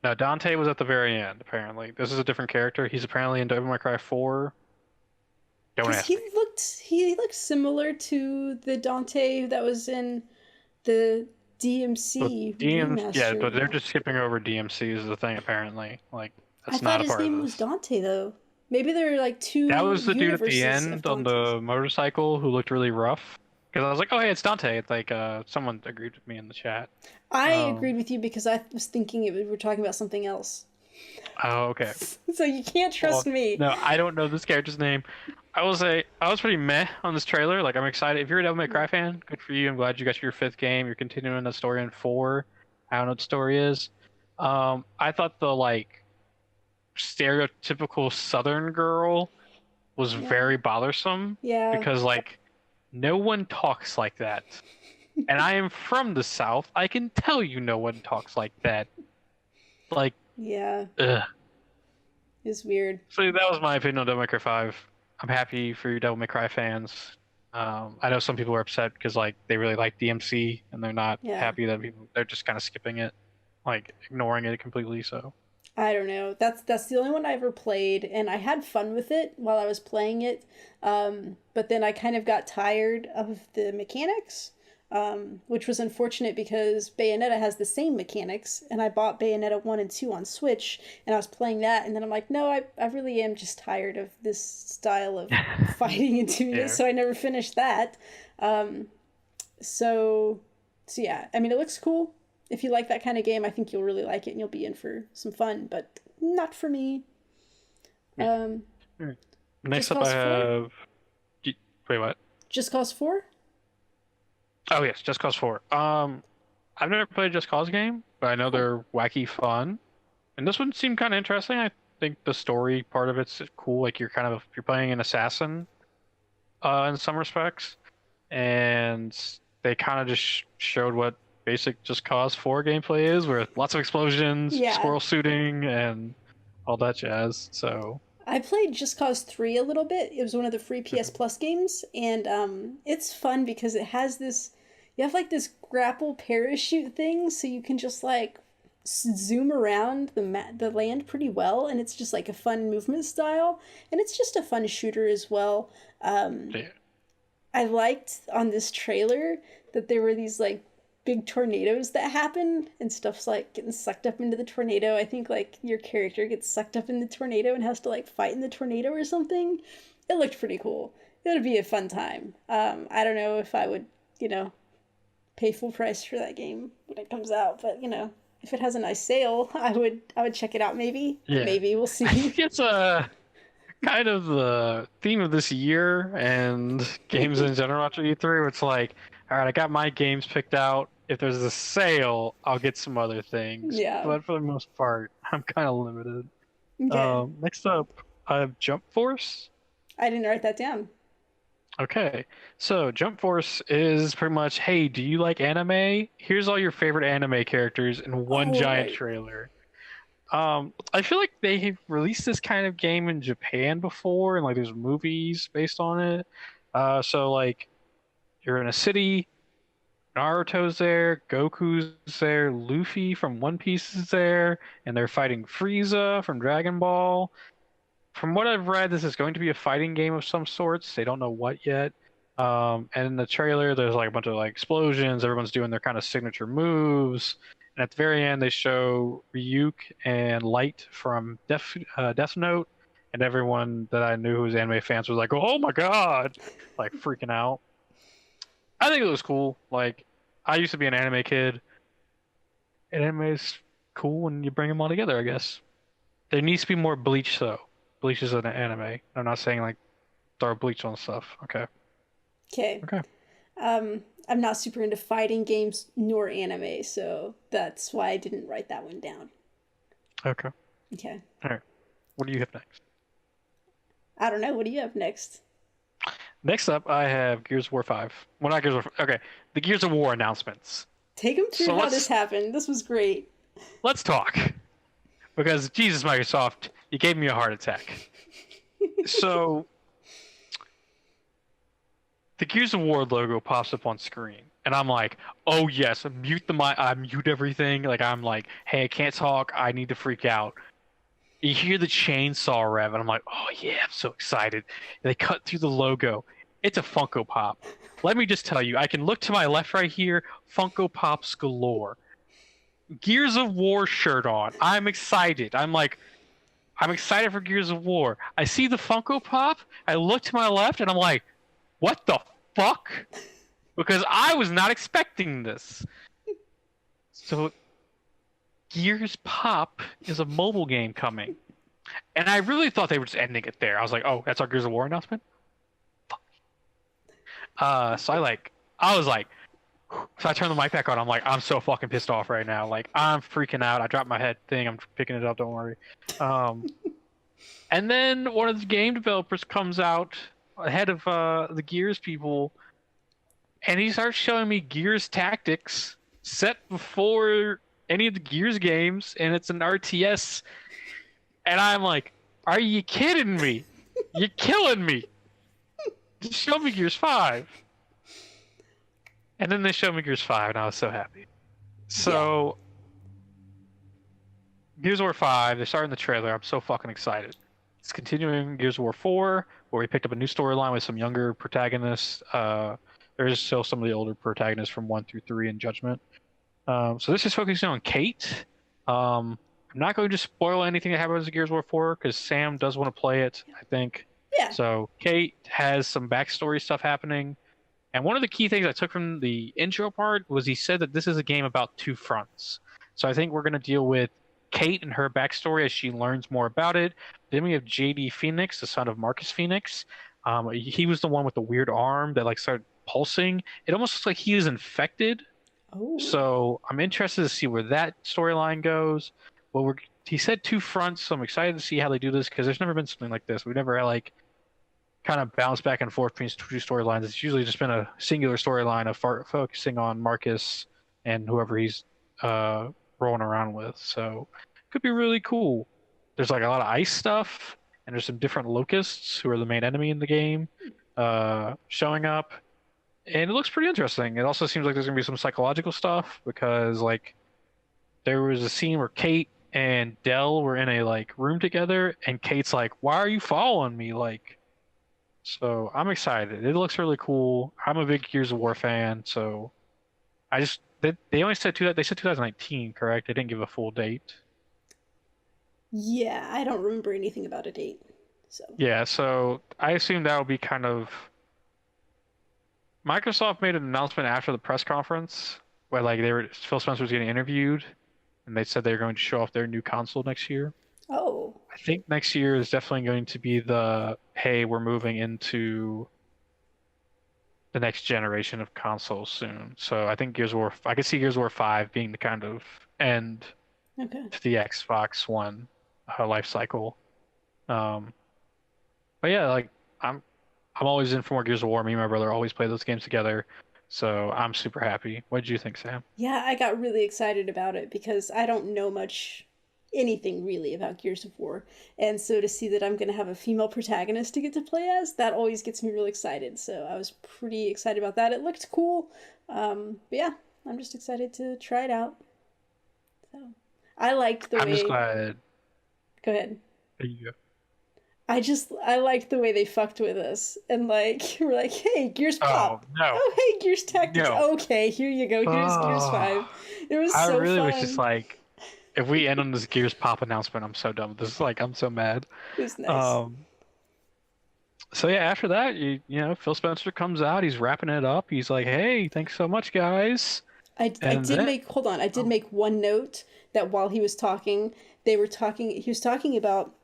No, Dante was at the very end, apparently. This is a different character. He's apparently in Devil May Cry 4. Don't
Because
ask
he
me.
looked similar to the Dante that was in the DMC
Yeah,
remaster.
but they're just skipping over DMC is the thing, apparently. Like,
I
that's
thought
not a
his
part of
name was
this.
Dante though. Maybe there are like
That
two
was the dude at the
universes of
end on
Dantes.
the motorcycle who looked really rough. Because I was like, oh, hey, it's Dante. It's like, someone agreed with me in the chat.
I
Um,
agreed with you because I was thinking we were talking about something else.
oh, okay.
So you can't
Well,
trust me.
no, I don't know this character's name. I will say I was pretty meh on this trailer. Like I'm excited. If you're a Devil May Cry fan, good for you. I'm glad you got your fifth game. You're continuing the story in 4. I don't know what the story is. I thought the like stereotypical Southern girl was
Yeah.
very bothersome
Yeah.
because like no one talks like that. And I am from the South. I can tell you no one talks like that. Like,
Yeah.
ugh.
It's weird.
So that was my opinion on Devil May Cry 5. I'm happy for you Devil May Cry fans. I know some people are upset because like they really like DMC and they're not
Yeah.
happy that they're just kind of skipping it, like ignoring it completely. So
I don't know. That's the only one I ever played, and I had fun with it while I was playing it. But then I kind of got tired of the mechanics, which was unfortunate because Bayonetta has the same mechanics, and I bought Bayonetta 1 and 2 on Switch, and I was playing that, and then I'm like, no, I really am just tired of this style of fighting and doing
yeah,
it, so I never finished that. So, so yeah, I mean, it looks cool. If you like that kind of game, I think you'll really like it and you'll be in for some fun, but not for me. Um,
Alright. Next
Just
up I
Cause 4?
have. Wait, what?
Just Cause 4?
Oh yes, Just Cause 4. I've never played a Just Cause game, but I know they're wacky fun, and this one seemed kind of interesting. I think the story part of it's cool. Like you're playing an assassin, in some respects, and they kind of just showed what basic Just Cause 4 gameplay is, where lots of explosions,
Yeah.
squirrel shooting, and all that jazz. So
I played Just Cause 3 a little bit. It was one of the free PS Plus games, and it's fun because it has this. You have like this grapple parachute thing, so you can just like zoom around the land pretty well, and it's just like a fun movement style, and it's just a fun shooter as well.
yeah,
I liked on this trailer that there were these like big tornadoes that happen and stuff's like getting sucked up into the tornado. I think like your character gets sucked up in the tornado and has to like fight in the tornado or something. It looked pretty cool. It would be a fun time. I don't know if I would, pay full price for that game when it comes out, but if it has a nice sale, I would check it out maybe.
yeah.
Maybe we'll
I
see.
think it's a kind of the theme of this year and games in general after E3, where it's like, all right, I got my games picked out. If there's a sale, I'll get some other things.
Yeah.
But for the most part, I'm kind of limited.
Okay.
Next up, I have Jump Force.
I didn't write that down.
Okay, so Jump Force is pretty much, hey, do you like anime? Here's all your favorite anime characters in one
Oh,
giant
right.
trailer. I feel like they have released this kind of game in Japan before, and like there's movies based on it. So like you're in a city, Naruto's there, Goku's there, Luffy from One Piece is there, and they're fighting Frieza from Dragon Ball. From what I've read, this is going to be a fighting game of some sorts. They don't know what yet. And in the trailer, there's like a bunch of like explosions. Everyone's doing their kind of signature moves. And at the very end, they show Ryuk and Light from Death Note. And everyone that I knew who was anime fans was like, "Oh my god!" Like freaking out. I think it was cool. Like, I used to be an anime kid. And anime is cool when you bring them all together, I guess. There needs to be more Bleach, though. Bleach is an anime. I'm not saying like throw Bleach on stuff. Okay.
Okay.
Okay.
I'm not super into fighting games nor anime, so that's why I didn't write that one down.
Okay.
Okay.
All right. What do you have next?
I don't know. What do you have next?
Next up, I have Gears of War 5. Well, not Gears of War. Okay. The Gears of War announcements.
Take them through
So
how this happened. This was great.
let's talk. Because Jesus, Microsoft, you gave me a heart attack. So the Gears of War logo pops up on screen, and I'm like, oh yes, mute the mic, I mute everything. Like I'm like, hey, I can't talk. I need to freak out. You hear the chainsaw rev, and I'm like, oh yeah, I'm so excited. And they cut through the logo. It's a Funko Pop. Let me just tell you, I can look to my left right here, Funko Pops galore. Gears of War shirt on. I'm excited. I'm excited for Gears of War. I see the Funko Pop. I look to my left, and I'm like, what the fuck? Because I was not expecting this. So Gears Pop is a mobile game coming. And I really thought they were just ending it there. I was like, oh, that's our Gears of War announcement? Fuck. I was like, so I turned the mic back on. I'm like, I'm so fucking pissed off right now. Like, I'm freaking out. I dropped my head thing. I'm picking it up. Don't worry. Um, and then one of the game developers comes out ahead of the Gears people, and he starts showing me Gears Tactics set before any of the Gears games, and it's an RTS. And I'm like, are you kidding me? You're killing me. Just show me Gears 5. And then they showed me Gears 5, and I was so happy. So, Gears of War 5, they started in the trailer. I'm so fucking excited. It's continuing Gears of War 4, where we picked up a new storyline with some younger protagonists. There's still some of the older protagonists from 1 through 3 in Judgment. So this is focusing on Kate. I'm not going to spoil anything that happens in Gears of War 4, because Sam does want to play it, I think.
Yeah.
So Kate has some backstory stuff happening. And one of the key things I took from the intro part was he said that this is a game about two fronts. So I think we're going to deal with Kate and her backstory as she learns more about it. Then we have JD Phoenix, the son of Marcus Phoenix. He was the one with the weird arm that like started pulsing. It almost looks like he is infected.
Oh.
So I'm interested to see where that storyline goes. Well, he said two fronts, so I'm excited to see how they do this because there's never been something like this. We've never had like kind of bounce back and forth between two storylines. It's usually just been a singular storyline of focusing on Marcus and whoever he's rolling around with. So it could be really cool. There's like a lot of ice stuff, and there's some different locusts who are the main enemy in the game showing up, and it looks pretty interesting. It also seems like there's gonna be some psychological stuff because like there was a scene where Kate and Dell were in a like room together, and Kate's like, "Why are you following me?" Like. So I'm excited. It looks really cool. I'm a big Gears of War fan, so they only said they said 2019, correct? They didn't give a full date.
Yeah, I don't remember anything about a date. So.
Yeah, so I assume that will be kind of Microsoft made an announcement after the press conference where like Phil Spencer was getting interviewed and they said they were going to show off their new console next year.
Oh.
I think next year is definitely going to be hey, we're moving into the next generation of consoles soon. So I think I could see Gears of War 5 being the kind of end to the Xbox One life cycle. But yeah, like I'm I'm always in for more Gears of War. Me and my brother always play those games together, so I'm super happy. What did you think, Sam?
Yeah, I got really excited about it because I don't know much anything really about Gears of War. And so to see that I'm going to have a female protagonist to get to play as, that always gets me really excited. So I was pretty excited about that. It looked cool. But yeah, I'm just excited to try it out. So I liked the
I'm just
way.
glad.
Go ahead.
There you go.
I liked the way they fucked with us and like we're like, hey, Gears
Oh
Pop.
no,
Oh, hey, Gears Tactics.
no.
Okay, here you go. Here's Gears
Oh,
5. It was
I
so
really was just
fun.
like, if we end on this Gears Pop announcement, I'm so done with this. Like, I'm so mad.
It was nice.
Um, so yeah, after that, you know, Phil Spencer comes out. He's wrapping it up. He's like, "Hey, thanks so much, guys."
I
And
did
then,
make hold on. I did
oh,
make one note that while he was talking, they were talking. He was talking about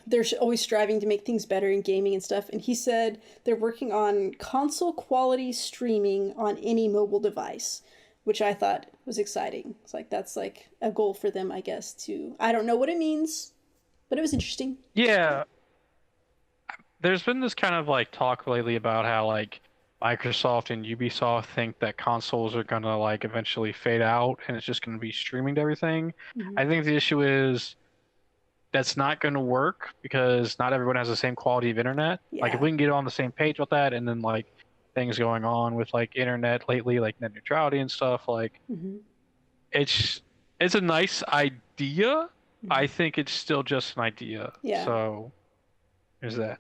they're always striving to make things better in gaming and stuff. And he said they're working on console quality streaming on any mobile device, which I thought was exciting. It's like that's like a goal for them, I guess. To I don't know what it means, but it was interesting.
yeah, there's been this kind of like talk lately about how like Microsoft and Ubisoft think that consoles are gonna like eventually fade out and it's just gonna be streaming to everything.
Mm-hmm.
I think the issue is that's not going to work because not everyone has the same quality of internet. Like if
Yeah.
we can get on the same page with that, and then like things going on with like internet lately, like net neutrality and stuff, like
Mm-hmm.
it's it's a nice idea.
Mm-hmm.
I think it's still just an idea.
Yeah.
So there's that.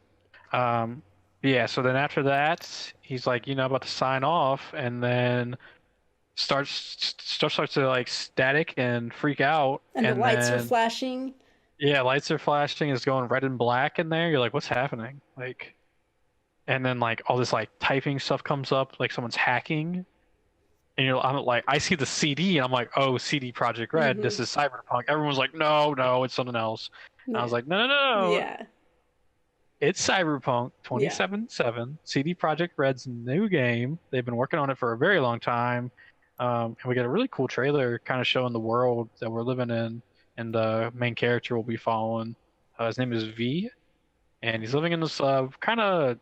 Um, yeah. So then after that, he's like, about to sign off, and then starts to like static and freak out,
And the
and
lights are
then
flashing.
yeah, lights are flashing. It's going red and black in there. You're like, what's happening? Like, and then like all this like typing stuff comes up, like someone's hacking, and I'm like, I see the CD, and I'm like, oh, CD Project Red.
Mm-hmm.
This is Cyberpunk. Everyone's like, no, no, it's something else. And I
Yeah.
was like, no, no, no,
Yeah.
it's Cyberpunk
Yeah.
2077. CD Project Red's new game. They've been working on it for a very long time. And we got a really cool trailer, kind of showing the world that we're living in, and the main character we'll be following. His name is V, and he's living in this kind of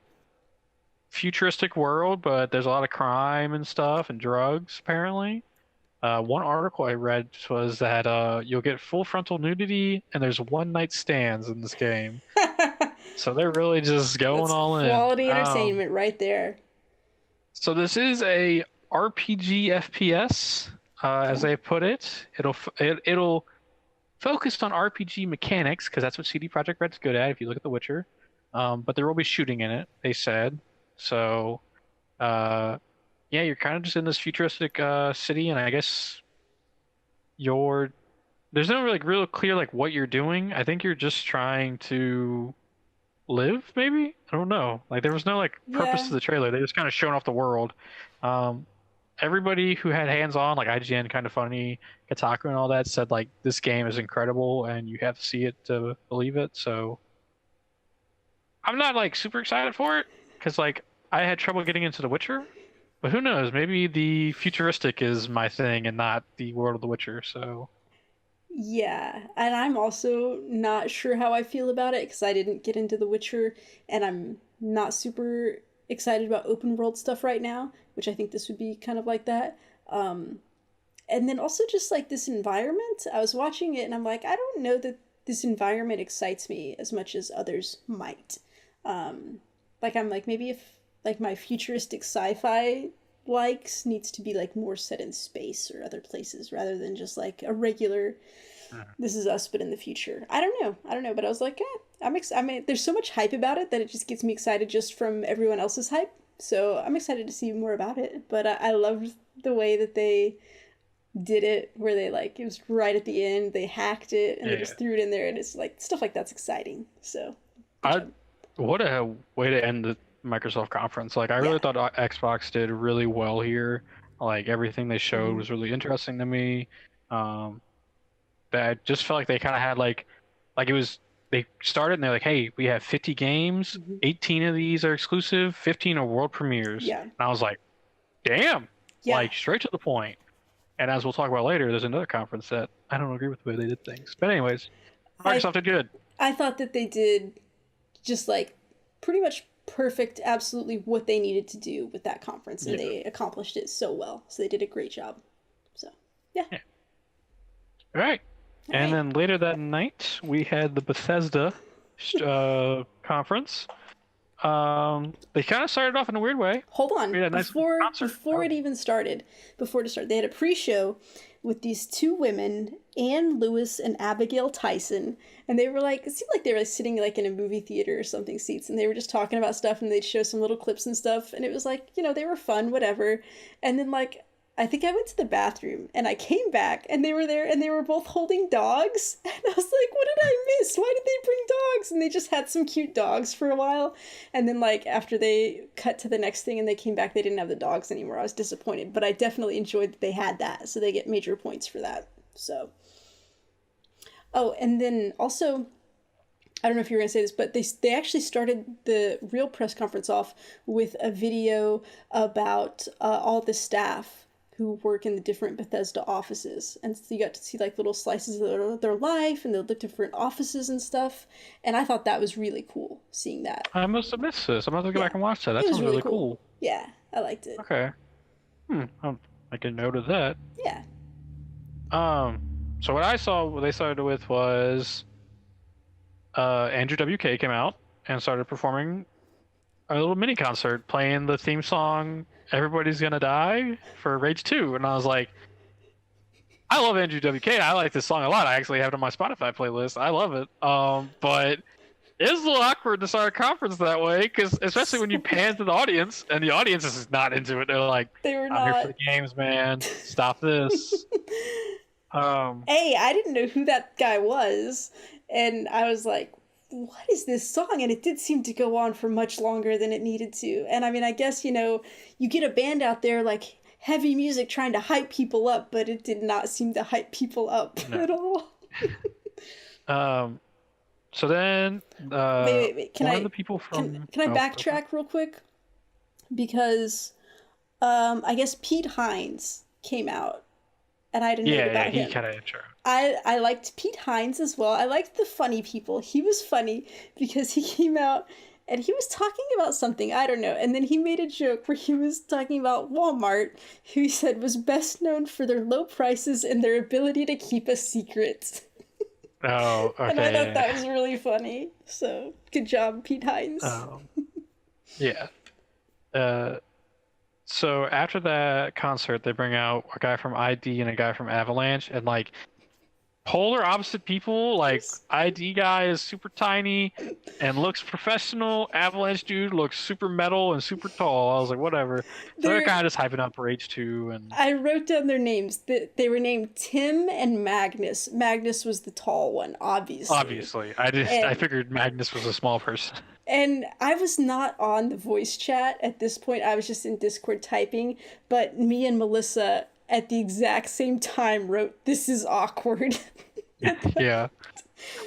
futuristic world, but there's a lot of crime and stuff and drugs apparently. One article I read was that you'll get full frontal nudity and there's one night stands in this game. So they're really just going
That's
all in.
quality entertainment right there.
So this is a RPG FPS, as
Okay.
they put it. It'll focus on RPG mechanics because that's what CD Projekt Red's good at. If you look at The Witcher, but there will be shooting in it. They said so. Uh, yeah, you're kind of just in this futuristic city, and I guess you're there's no like real clear like what you're doing. I think you're just trying to live, maybe? I don't know. Like there was no like purpose
Yeah.
to the trailer. They just kind of showing off the world. Um, Everybody who had hands on, like IGN, Kind of Funny, Kotaku, and all that, said like this game is incredible and you have to see it to believe it. So I'm not like super excited for it because like I had trouble getting into The Witcher, but who knows? Maybe the futuristic is my thing and not the world of The Witcher. So
Yeah, and I'm also not sure how I feel about it because I didn't get into The Witcher, and I'm not super excited about open world stuff right now, which I think this would be kind of like that. Um, and then also just like this environment, I was watching it and I'm like, I don't know that this environment excites me as much as others might. Like I'm like maybe if like my futuristic sci-fi likes needs to be like more set in space or other places rather than just like a regular this is us but in the future. I don't know, but I was like I mean there's so much hype about it that it just gets me excited just from everyone else's hype, so I'm excited to see more about it. But I loved the way that they did it where they like it was right at the end they hacked it and they
yeah,
just threw it in there, and it's like stuff like that's exciting, so good
I
job.
what a way to end the Microsoft conference. Like I really
Yeah.
thought Xbox did really well here. Like everything they showed
Mm-hmm.
was really interesting to me. Um, that just felt like they kind of had like it was they started and they're like, hey, we have 50 games,
Mm-hmm.
18 of these are exclusive, 15 are world premieres.
Yeah.
And I was like, damn,
Yeah.
like straight to the point. And as we'll talk about later, there's another conference that I don't agree with the way they did things. But anyways,
I
Microsoft did good.
I thought that they did just like pretty much perfect, absolutely what they needed to do with that conference, and
Yeah.
they accomplished it so well. So they did a great job. So yeah.
All right.
All
And
right.
then later that night, we had the Bethesda conference. They kind of started off in a weird way.
Hold on.
We had a nice concert.
Before it even started, they had a pre-show with these two women, Anne Lewis and Abigail Tyson, and they were like, it seemed like they were sitting like in a movie theater or something seats, and they were just talking about stuff, and they'd show some little clips and stuff, and it was like, they were fun, whatever. And then like I think I went to the bathroom and I came back and they were there and they were both holding dogs. And I was like, what did I miss? Why did they bring dogs? And they just had some cute dogs for a while. And then like after they cut to the next thing and they came back, they didn't have the dogs anymore. I was disappointed, but I definitely enjoyed that they had that. So they get major points for that. So, oh, and then also, I don't know if you were going to say this, but they actually started the real press conference off with a video about all the staff who work in the different Bethesda offices. And so you got to see like little slices of their life and the different offices and stuff. And I thought that was really cool, seeing that.
I must have missed this. I'm about to go back and watch that. That sounds really cool.
Yeah, I liked it.
Okay. I'll make a note of that.
Yeah.
So what I saw, what they started with was Andrew WK came out and started performing a little mini concert playing the theme song Everybody's Gonna Die for Rage 2. And I was like, I love Andrew WK. I like this song a lot. I actually have it on my Spotify playlist. I love it. But it was a little awkward to start a conference that way, because especially when you pan to the audience and the audience is not into it. They're like, I'm here for the games, man. Stop this.
Hey, I didn't know who that guy was. And I was like, what is this song? And it did seem to go on for much longer than it needed to. And I mean, I guess, you get a band out there like heavy music trying to hype people up, but it did not seem to hype people up at all.
So then
wait.
Can I
backtrack real quick? Because I guess Pete Hines came out. And I didn't know about him.
Yeah, he kind of intro.
I liked Pete Hines as well. I liked the funny people. He was funny because he came out and he was talking about something, I don't know. And then he made a joke where he was talking about Walmart, who he said was best known for their low prices and their ability to keep a secret.
Oh, okay.
And I thought that was really funny. So, good job, Pete Hines.
Yeah. So after that concert, they bring out a guy from ID and a guy from Avalanche, and like polar opposite people. Like ID guy is super tiny and looks professional. Avalanche dude looks super metal and super tall. I was like, whatever. So they're kind of just hyping up Rage 2. And
I wrote down their names. They were named Tim and Magnus. Magnus was the tall one, obviously.
I figured Magnus was a small person.
And I was not on the voice chat at this point. I was just in Discord typing. But me and Melissa at the exact same time wrote, "This is awkward."
Yeah.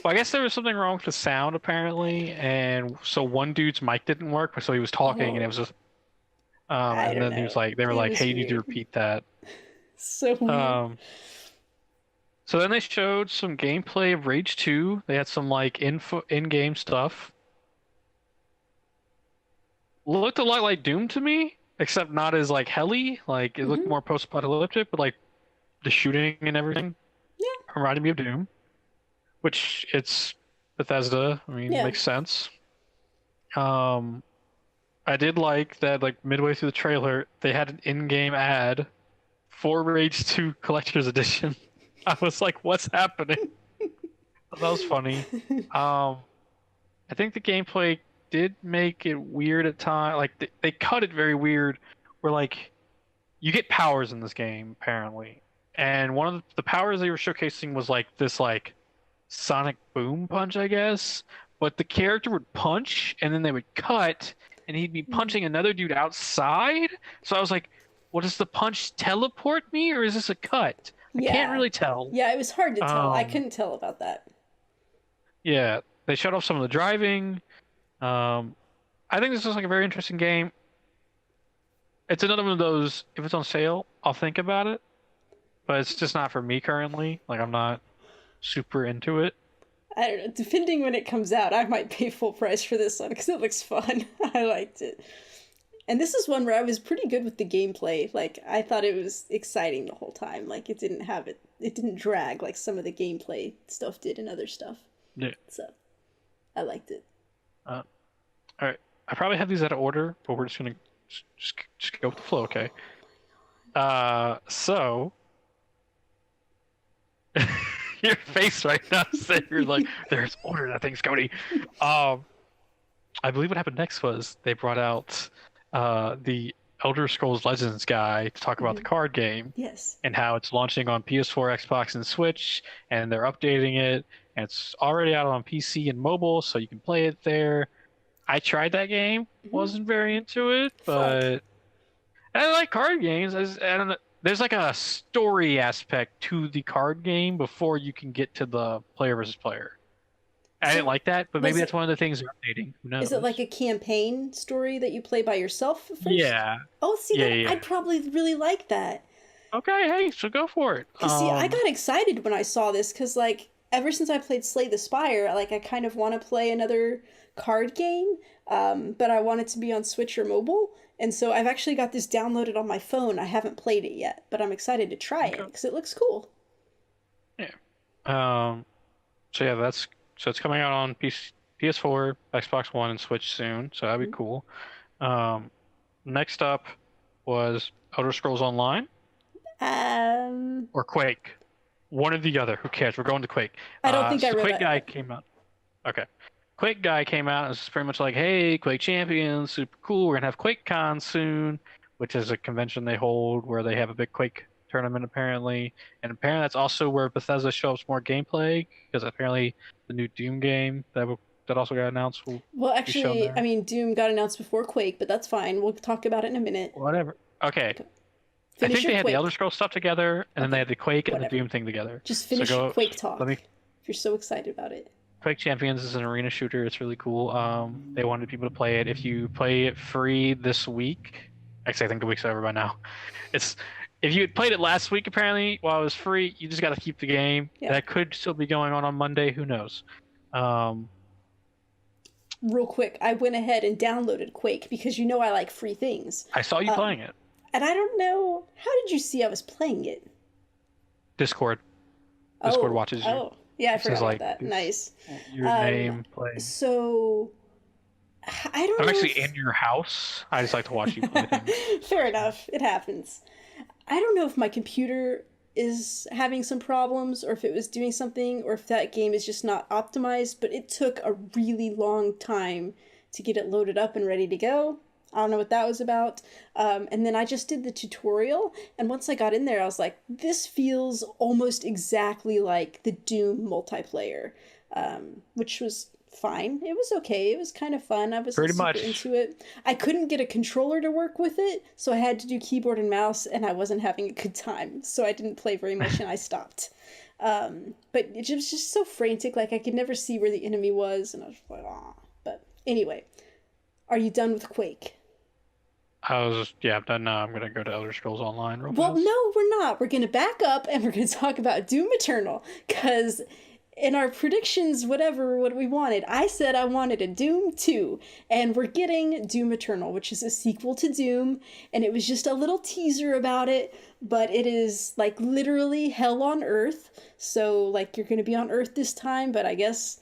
Well, I guess there was something wrong with the sound apparently, and so one dude's mic didn't work, so he was talking, and it was just, and then he was like, they were like, "Hey, you need to repeat that."
So weird.
So then they showed some gameplay of Rage 2. They had some like in-game stuff. Looked a lot like Doom to me, except not as like helly. Like it looked more post-apocalyptic, but like the shooting and everything reminded me of Doom, which it's Bethesda. I mean, it makes sense. I did like that. Like midway through the trailer, they had an in-game ad for Rage 2 Collector's Edition. I was like, "What's happening?" That was funny. I think the gameplay did make it weird at times. Like they cut it very weird, where like you get powers in this game apparently, and one of the powers they were showcasing was like this like sonic boom punch, I guess. But the character would punch, and then they would cut, and he'd be punching another dude outside. So I was like, "Well, does the punch teleport me, or is this a cut?" I can't really tell.
Yeah, it was hard to tell. I couldn't tell about that.
Yeah, they shut off some of the driving. I think this is like a very interesting game. It's another one of those, if it's on sale, I'll think about it. But it's just not for me currently. Like, I'm not super into it.
I don't know. Depending when it comes out, I might pay full price for this one because it looks fun. I liked it. And this is one where I was pretty good with the gameplay. Like, I thought it was exciting the whole time. Like, it didn't drag like some of the gameplay stuff did in other stuff.
Yeah.
So, I liked it.
All right. I probably have these out of order, but we're just gonna just go with the flow, okay? So your face right now said you're like, there's order to things, Cody. I believe what happened next was they brought out the Elder Scrolls Legends guy to talk about the card game.
Yes.
And how it's launching on PS4, Xbox, and Switch, and they're updating it, and it's already out on PC and mobile, so you can play it there. I tried that game, wasn't very into it, but I like card games. I don't know. There's like a story aspect to the card game before you can get to the player versus player. I didn't like that, but maybe that's one of the things they're updating. Who knows?
Is it like a campaign story that you play by yourself first?
Yeah.
Oh, see, I'd probably really like that.
Okay, hey, so go for it.
See, I got excited when I saw this because, like, ever since I played Slay the Spire, like, I kind of want to play another card game, but I want it to be on Switch or mobile. And so I've actually got this downloaded on my phone. I haven't played it yet, but I'm excited to try it because it looks cool.
Yeah. So yeah, so it's coming out on PS4, Xbox One, and Switch soon. So that'd be cool. Next up was Elder Scrolls Online. Or Quake. One or the other. Who cares? We're going to Quake.
I don't think I read
Quake
that.
guy came out. Okay. Quake guy came out and it's pretty much like, hey, Quake Champions, super cool. We're gonna have QuakeCon soon, which is a convention they hold where they have a big Quake tournament apparently. And apparently that's also where Bethesda shows more gameplay because apparently the new Doom game that also got announced
Well, actually, I mean, Doom got announced before Quake, but that's fine. We'll talk about it in a minute.
Whatever. Okay. I think they had the Elder Scrolls stuff together, and then they had the Quake and the Doom thing together.
Just finish Quake talk. If you're so excited about it.
Quake Champions is an arena shooter. It's really cool. They wanted people to play it. If you play it free this week, actually I think the week's over by now. If you had played it last week, apparently while it was free, you just got to keep the game. Yeah. That could still be going on Monday. Who knows?
Real quick, I went ahead and downloaded Quake because you know I like free things.
I saw you playing it.
And I don't know, how did you see I was playing it?
Discord watches you.
Oh, yeah, I forgot about that. Nice.
Your name, play.
So, I don't know.
I'm actually in your house. I just like to watch you play things.
Fair enough. It happens. I don't know if my computer is having some problems or if it was doing something or if that game is just not optimized, but it took a really long time to get it loaded up and ready to go. I don't know what that was about. And then I just did the tutorial. And once I got in there, I was like, this feels almost exactly like the Doom multiplayer, which was fine. It was okay. It was kind of fun. I was
pretty
super
much
into it. I couldn't get a controller to work with it, so I had to do keyboard and mouse, and I wasn't having a good time. So I didn't play very much, and I stopped. But it was just so frantic. Like, I could never see where the enemy was, and I was like, ah. But anyway, are you done with Quake?
I'm done now. I'm going to go to Elder Scrolls Online real
Well,
fast.
no, we're not. We're going to back up and we're going to talk about Doom Eternal. Because in our predictions, what we wanted, I said I wanted a Doom 2. And we're getting Doom Eternal, which is a sequel to Doom. And it was just a little teaser about it. But it is, like, literally hell on Earth. So, like, you're going to be on Earth this time. But I guess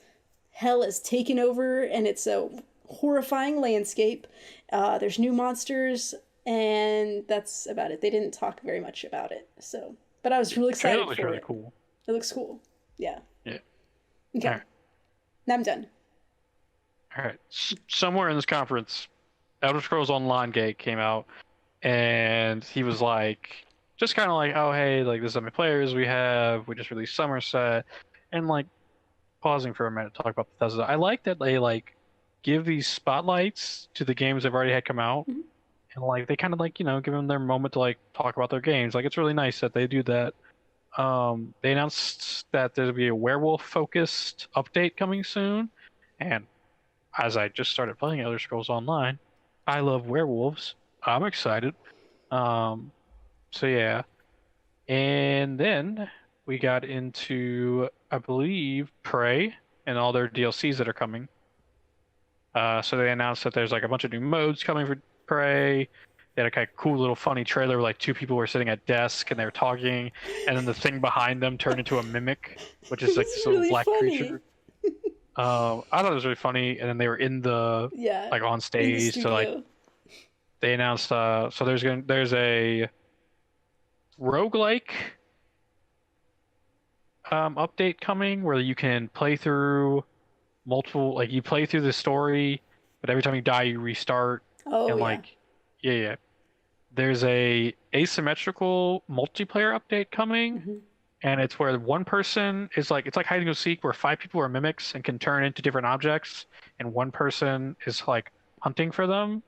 hell is taken over and it's a horrifying landscape. There's new monsters, and that's about it. They didn't talk very much about it, so. But I was really excited for it. It looks really
cool.
It looks cool. Yeah.
Yeah.
Okay. All right. Now I'm done.
All right. Somewhere in this conference, Elder Scrolls Online Gate came out, and he was like, just kind of like, oh, hey, like, this is how many players we have. We just released Somerset. And, like, pausing for a minute to talk about Bethesda. I like that they, like, give these spotlights to the games they've already had come out, and like they kind of like, you know, give them their moment to like talk about their games. Like, it's really nice that they do that. They announced that there'll be a werewolf focused update coming soon, and as I just started playing Elder Scrolls Online, I love werewolves. I'm excited. So yeah, and then we got into, I believe, Prey and all their DLCs that are coming. So they announced that there's like a bunch of new modes coming for Prey. They had a kind of cool little funny trailer where like two people were sitting at desk and they were talking, and then the thing behind them turned into a mimic, which is like this little
really
black
funny.
creature. I thought it was really funny, and then they were in the like on stage, so like they announced so there's a roguelike update coming where you can play through multiple, like you play through the story, but every time you die you restart. And like yeah. There's a asymmetrical multiplayer update coming, and it's where one person is like, it's like hide and go seek where 5 people are mimics and can turn into different objects, and one person is like hunting for them.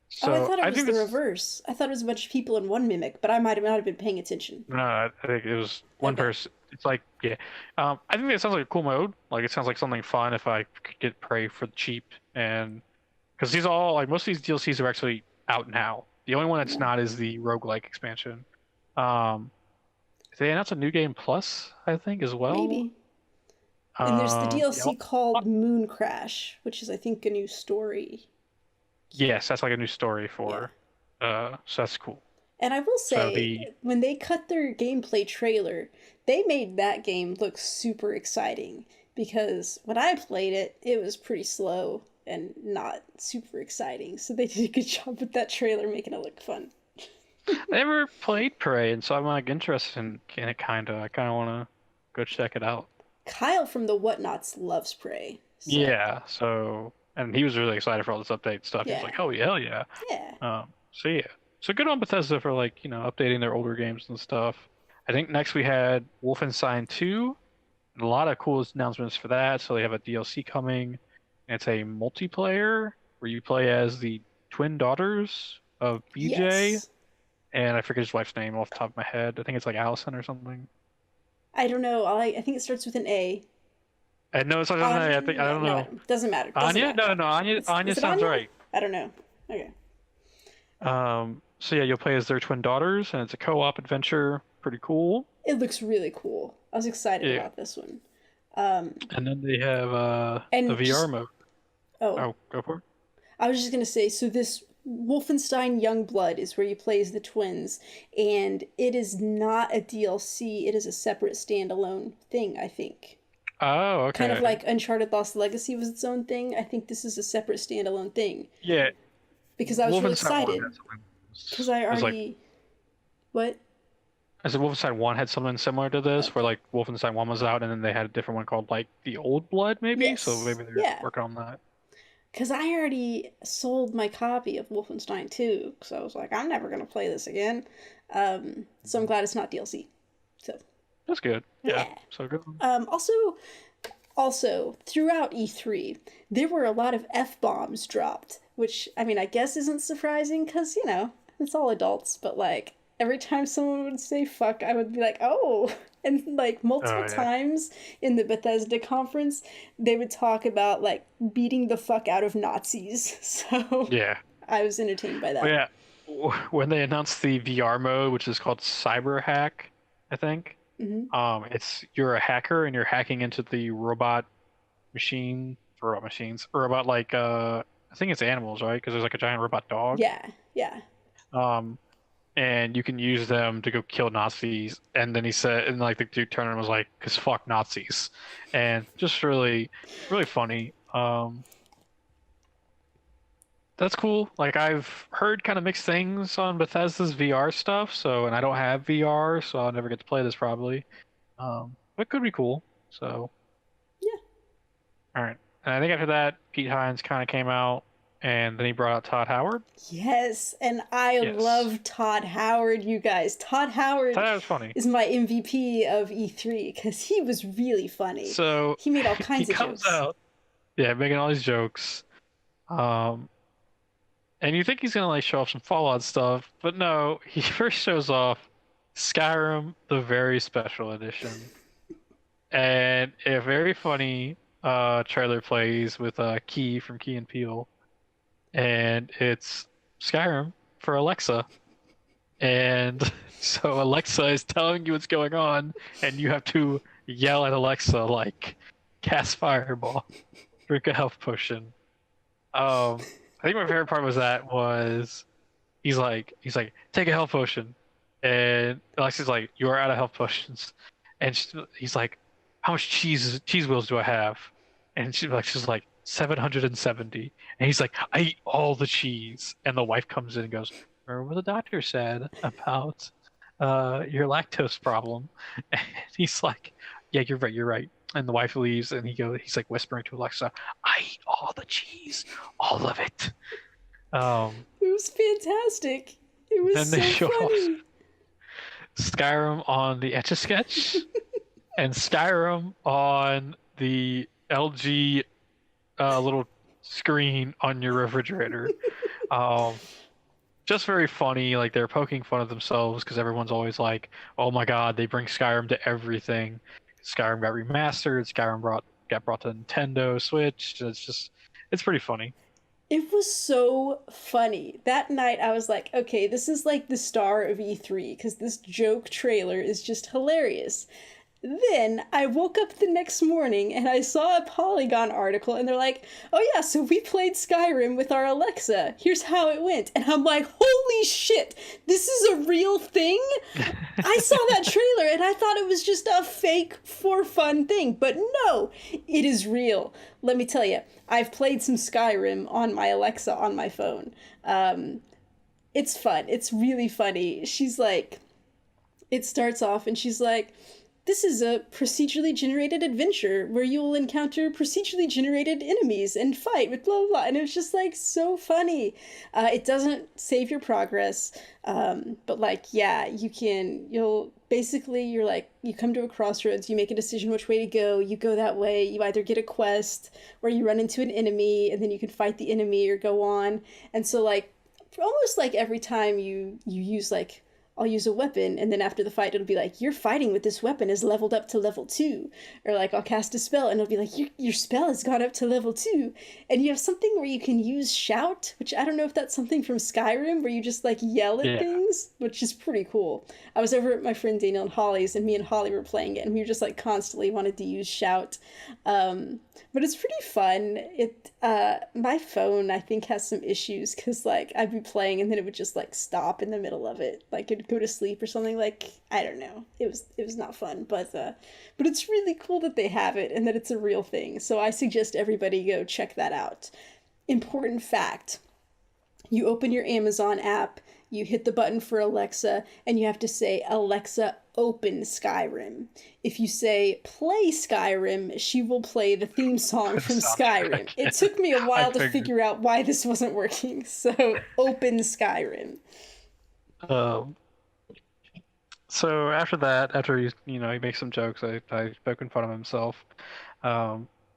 So
I thought it was the reverse. I thought it was a bunch of people in one mimic, but I might not have been paying attention.
No, I think it was one person. It's like, yeah. I think it sounds like a cool mode. Like, it sounds like something fun if I could get Prey for the cheap. And because these all, like, most of these DLCs are actually out now. The only one that's not is the roguelike expansion. They announced a new game plus, I think, as well.
Maybe. And there's the DLC called Moon Crash, which is, I think, a new story.
Yes, that's like a new story for, so that's cool.
And I will say, when they cut their gameplay trailer, they made that game look super exciting. Because when I played it, it was pretty slow and not super exciting. So they did a good job with that trailer, making it look fun.
I never played Prey, and so I'm like interested in it, kind of. I kind of want to go check it out.
Kyle from the Whatnots loves Prey.
So. Yeah, so... And he was really excited for all this update stuff. He was like, oh, hell yeah.
Yeah.
So good on Bethesda for, like, updating their older games and stuff. I think next we had Wolfenstein 2. And a lot of cool announcements for that. So they have a DLC coming. And it's a multiplayer where you play as the twin daughters of BJ.
Yes.
And I forget his wife's name off the top of my head. I think it's like Allison or something.
I don't know. I think it starts with an A.
No, it's not Anya. I don't know.
Doesn't matter.
Anya? No. Anya sounds right.
I don't know. Okay.
So yeah, you'll play as their twin daughters, and it's a co-op adventure. Pretty cool.
It looks really cool. I was excited about this one.
And then they have the VR mode. Oh, go for it.
I was just gonna say, so this Wolfenstein Youngblood is where you play as the twins, and it is not a DLC. It is a separate standalone thing, I think.
Oh, okay.
Kind of like Uncharted Lost Legacy was its own thing. I think this is a separate standalone thing.
Yeah.
Because I was really excited. Because I already... What?
I said Wolfenstein 1 had something similar to this, where like Wolfenstein 1 was out, and then they had a different one called like The Old Blood, maybe?
Yes.
So maybe they're working on that.
Because I already sold my copy of Wolfenstein 2, so I was like, I'm never going to play this again. So I'm glad it's not DLC. So...
That's good. Yeah. So good.
Also, throughout E3, there were a lot of F-bombs dropped, which, I mean, I guess isn't surprising because, it's all adults, but, like, every time someone would say fuck, I would be like, oh! And, like, multiple times in the Bethesda conference, they would talk about, like, beating the fuck out of Nazis. So, I was entertained by that.
Well, yeah. When they announced the VR mode, which is called Cyber Hack, I think, it's you're a hacker and you're hacking into the robot machines, like I think it's animals, right? Because there's like a giant robot dog.
Yeah.
And you can use them to go kill Nazis. And then he said, and like the dude turned and was like, "Cause fuck Nazis," and just really, really funny. That's cool. Like, I've heard kind of mixed things on Bethesda's VR stuff, and I don't have VR, so I'll never get to play this probably. But it could be cool. So
yeah.
All right. And I think after that, Pete Hines kind of came out, and then he brought out Todd Howard.
Yes, and I love Todd Howard, you guys. Todd Howard
was funny.
Is my MVP of E3 because he was really funny.
So
he made all kinds of jokes.
Out, making all these jokes. And you think he's going to like show off some Fallout stuff, but no, he first shows off Skyrim, the very special edition. And a very funny trailer plays with Key from Key and Peele. And it's Skyrim for Alexa. And so Alexa is telling you what's going on, and you have to yell at Alexa like, cast fireball, drink a health potion. I think my favorite part was he's like take a health potion, and Alexia's like you are out of health potions, and he's like how much cheese wheels do I have? And she's like 770, and he's like I eat all the cheese, and the wife comes in and goes, remember what the doctor said about your lactose problem? And he's like, yeah, you're right. And the wife leaves, and he's like whispering to Alexa, I eat all the cheese, all of it.
It was fantastic. It was
Then
so
they showed off
funny.
Skyrim on the Etch-a-Sketch and Skyrim on the LG little screen on your refrigerator. Um, just very funny. Like they're poking fun of themselves because everyone's always like, "Oh my God, they bring Skyrim to everything." Skyrim got remastered. Got brought to Nintendo Switch. It's pretty funny.
It was so funny. That night I was like, okay, this is like the star of E3 because this joke trailer is just hilarious. Then I woke up the next morning and I saw a Polygon article and they're like, oh yeah, so we played Skyrim with our Alexa. Here's how it went. And I'm like, holy shit, this is a real thing? I saw that trailer and I thought it was just a fake for fun thing. But no, it is real. Let me tell you, I've played some Skyrim on my Alexa on my phone. It's fun. It's really funny. She's like, it starts off and she's like, this is a procedurally generated adventure where you will encounter procedurally generated enemies and fight with blah, blah, blah. And it was just like so funny. It doesn't save your progress. But like, yeah, you're like, you come to a crossroads, you make a decision which way to go. You go that way. You either get a quest or you run into an enemy and then you can fight the enemy or go on. And so like, almost like every time you use like, I'll use a weapon, and then after the fight, it'll be like, your fighting with this weapon is leveled up to level 2. Or like, I'll cast a spell, and it'll be like, your spell has gone up to level 2. And you have something where you can use shout, which I don't know if that's something from Skyrim, where you just like yell at things, which is pretty cool. I was over at my friend Daniel and Holly's, and me and Holly were playing it, and we were just like constantly wanted to use shout. But it's pretty fun. My phone, I think, has some issues, because like, I'd be playing, and then it would just like stop in the middle of it. Like, it'd go to sleep or something. Like, I don't know, it was not fun, but it's really cool that they have it and that it's a real thing, so I suggest everybody go check that out. Important fact: you open your Amazon app, you hit the button for Alexa, and you have to say, Alexa, open Skyrim. If you say play Skyrim, she will play the theme song from Skyrim. It took me a while to figure out why this wasn't working, so open Skyrim.
So after that, after he makes some jokes, I poking fun of himself.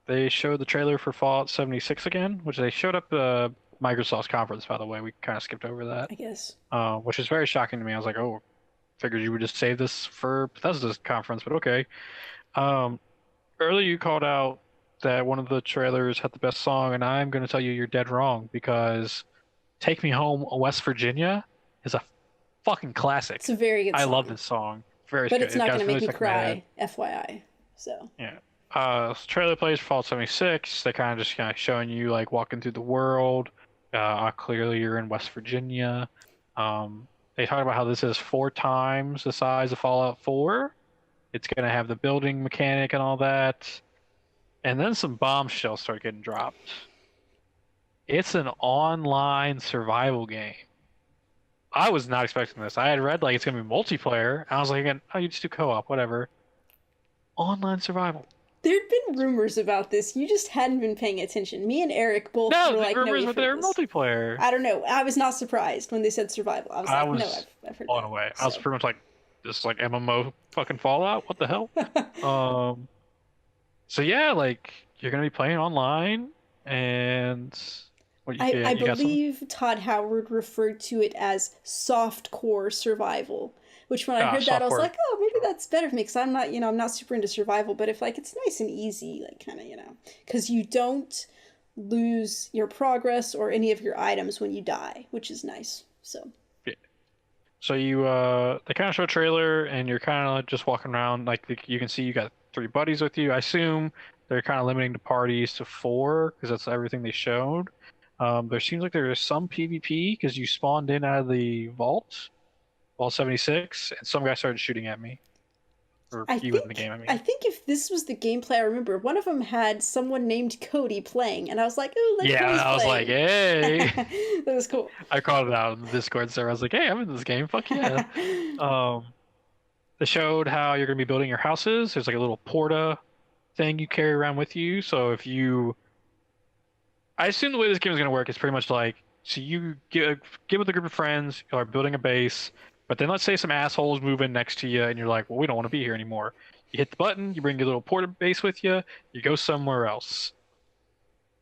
They showed the trailer for Fallout 76 again, which they showed up Microsoft's conference, by the way. We kind of skipped over that.
I guess.
Which is very shocking to me. I was like, oh, figured you would just save this for Bethesda's conference, but okay. Earlier you called out that one of the trailers had the best song, and I'm going to tell you you're dead wrong, because Take Me Home, West Virginia is a fucking classic.
It's a very good song.
I love this song. Very
but
good.
It's not going to make me cry, FYI. So.
Yeah. Trailer plays for Fallout 76. They kind of showing you like walking through the world. Clearly you're in West Virginia. They talk about how this is 4 times the size of Fallout 4. It's going to have the building mechanic and all that. And then some bombshells start getting dropped. It's an online survival game. I was not expecting this. I had read like it's going to be multiplayer. I was like, oh, you just do co-op, whatever. Online survival.
There'd been rumors about this. You just hadn't been paying attention. Me and Eric both were like,
rumors were there multiplayer.
I don't know. I was not surprised when they said survival. I was like, no, I've heard
blown away. So. I was pretty much like, this is like MMO fucking Fallout? What the hell? So yeah, like, you're going to be playing online, and...
I believe Todd Howard referred to it as softcore survival, which when I heard that, I was like, oh, maybe that's better for me, because I'm not super into survival, but if like it's nice and easy, like kind of, because you don't lose your progress or any of your items when you die, which is nice. So
yeah. So they kind of show a trailer, and you're kind of just walking around, like you can see you got 3 buddies with you. I assume they're kind of limiting the parties to 4 because that's everything they showed. There seems like there is some PvP because you spawned in out of the Vault 76, and some guy started shooting at me. Or
I
he was in the
think
game, I
I
mean.
think if this was the gameplay I remember, one of them had someone named Cody playing, and I was like, "Oh, look,
Yeah,
Cody's
I was like,
playing."
hey.
That was cool.
I called it out in the Discord server. I was like, hey, I'm in this game. Fuck yeah. Um, they showed how you're going to be building your houses. There's like a little porta thing you carry around with you. So if you, I assume the way this game is going to work is pretty much like, so you get with a group of friends, you are building a base, but then let's say some assholes move in next to you, and you're like, well, we don't want to be here anymore. You hit the button, you bring your little porta base with you, you go somewhere else.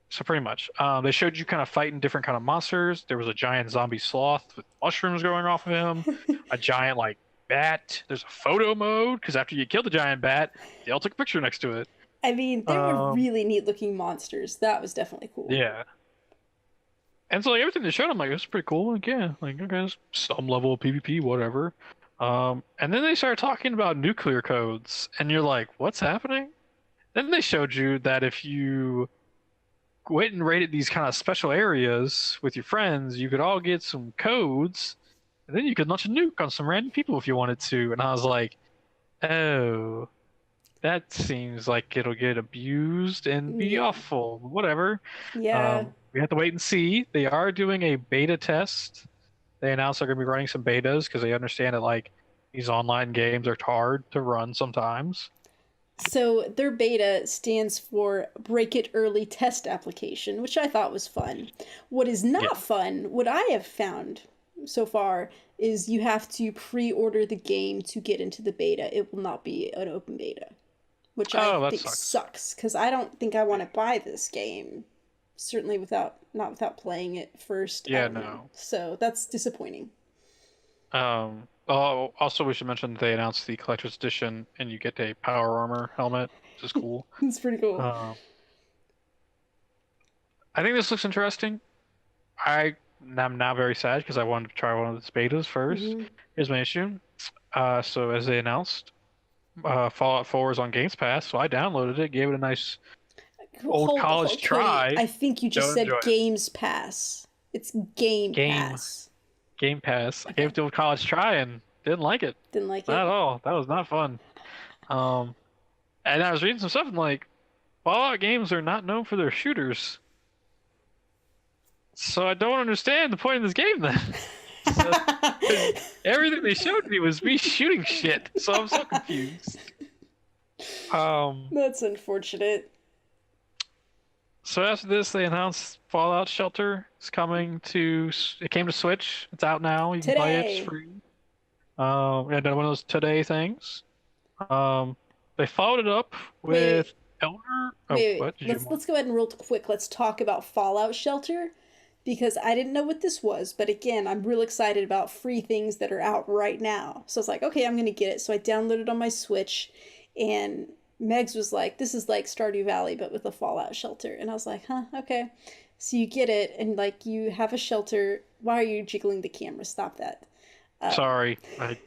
So pretty much, they showed you kind of fighting different kind of monsters. There was a giant zombie sloth with mushrooms going off of him, a giant like bat. There's a photo mode because after you kill the giant bat, they all took a picture next to it.
I mean, they were
Um,
really neat looking monsters. That was definitely cool.
yeah, and so like everything they showed, I'm like, it's pretty cool. Like yeah, like okay, it's some level of PvP, whatever. And then they started talking about nuclear codes, and you're like, what's happening? Then they showed you that if you went and raided these kind of special areas with your friends, you could all get some codes, and then you could launch a nuke on some random people if you wanted to. And I was like, oh, that seems like it'll get abused and be
Yeah.
awful. Whatever.
Yeah.
We have to wait and see. They are doing a beta test. They announced they're going to be running some betas because they understand that like these online games are hard to run sometimes.
So their beta stands for Break It Early Test Application, which I thought was fun. What is
Yeah.
not fun, what I have found so far, is you have to pre-order the game to get into the beta. It will not be an open beta, which I
Oh, that
think
sucks.
sucks because I don't think I want to buy this game. Certainly without playing it first. I
Yeah,
don't know.
no.
So that's disappointing.
Oh, also we should mention they announced the collector's edition, and you get a power armor helmet, which is cool.
It's pretty cool.
Um, I think this looks interesting. I'm now very sad because I wanted to try one of the betas first.
Hmm.
Here's my issue. So as they announced, Fallout 4 is on Games Pass, so I downloaded it, gave it a nice old college
Cody,
try.
I think you just
Don't enjoy
said
it.
Games Pass. It's Game
Game
Pass.
Game Pass. I gave
Okay.
it to a college try and didn't like it.
Didn't like
Not at
it.
all. That was not fun. Um, and I was reading some stuff and like Fallout games are not known for their shooters. So I don't understand the point of this game then. So, 'cause everything they showed me was me shooting shit. So I'm so confused. Um,
That's unfortunate.
so after this, they announced Fallout Shelter is coming to. It came to Switch. It's out now. You can play it. It's
Today.
free. Another one of those today things. They followed it up
Wait,
with Elder. Oh,
wait.
what did you want?
Let's go ahead and real quick. Let's talk about Fallout Shelter because I didn't know what this was, but again, I'm real excited about free things that are out right now. So it's like, okay, I'm gonna get it. So I downloaded it on my Switch, and Megs was like, "This is like Stardew Valley, but with a Fallout Shelter," and I was like, "Huh, okay." So you get it, and like you have a shelter. Why are you jiggling the camera? Stop that.
Sorry, I was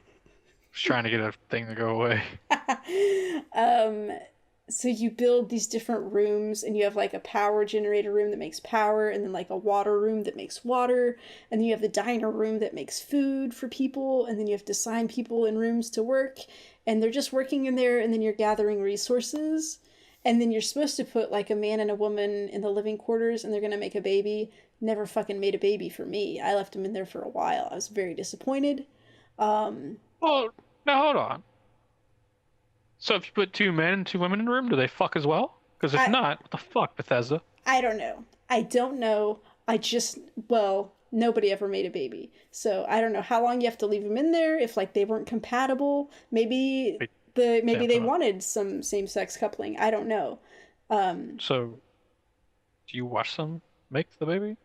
trying to get a thing to go away.
um, so you build these different rooms and you have like a power generator room that makes power and then like a water room that makes water and then you have the diner room that makes food for people and then you have to assign people in rooms to work and they're just working in there and then you're gathering resources and then you're supposed to put like a man and a woman in the living quarters and they're going to make a baby. Never fucking made a baby for me. I left him in there for a while. I was very disappointed. um
Well, now hold on. So if you put 2 men and 2 women in a room, do they fuck as well? Because if
I
not, what the fuck, Bethesda?
I don't know. I don't know. I just, well, nobody ever made a baby. So I don't know how long you have to leave them in there if like they weren't compatible.
Wait,
Maybe
Sam,
they
come on.
wanted some same-sex coupling. I don't know. Um
So, do you watch them make the baby?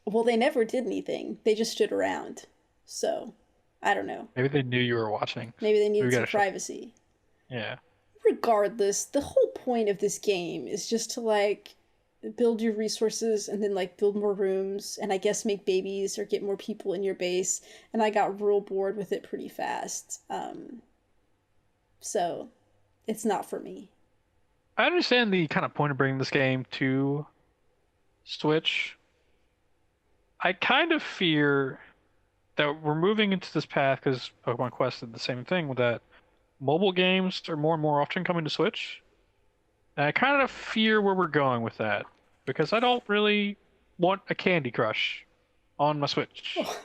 well, they never did anything. They just stood around. So, I don't know.
Maybe they knew you were watching.
Maybe they
We
needed some
gotta shut.
privacy.
Yeah.
Regardless, the whole point of this game is just to like build your resources and then like build more rooms and I guess make babies or get more people in your base. And I got real bored with it pretty fast. So it's not for me.
I understand the kind of point of bringing this game to Switch. I kind of fear that we're moving into this path because Pokemon Quest did the same thing with that mobile games are more and more often coming to Switch. And I kind of fear where we're going with that because I don't really want a Candy Crush on my Switch.
Oh,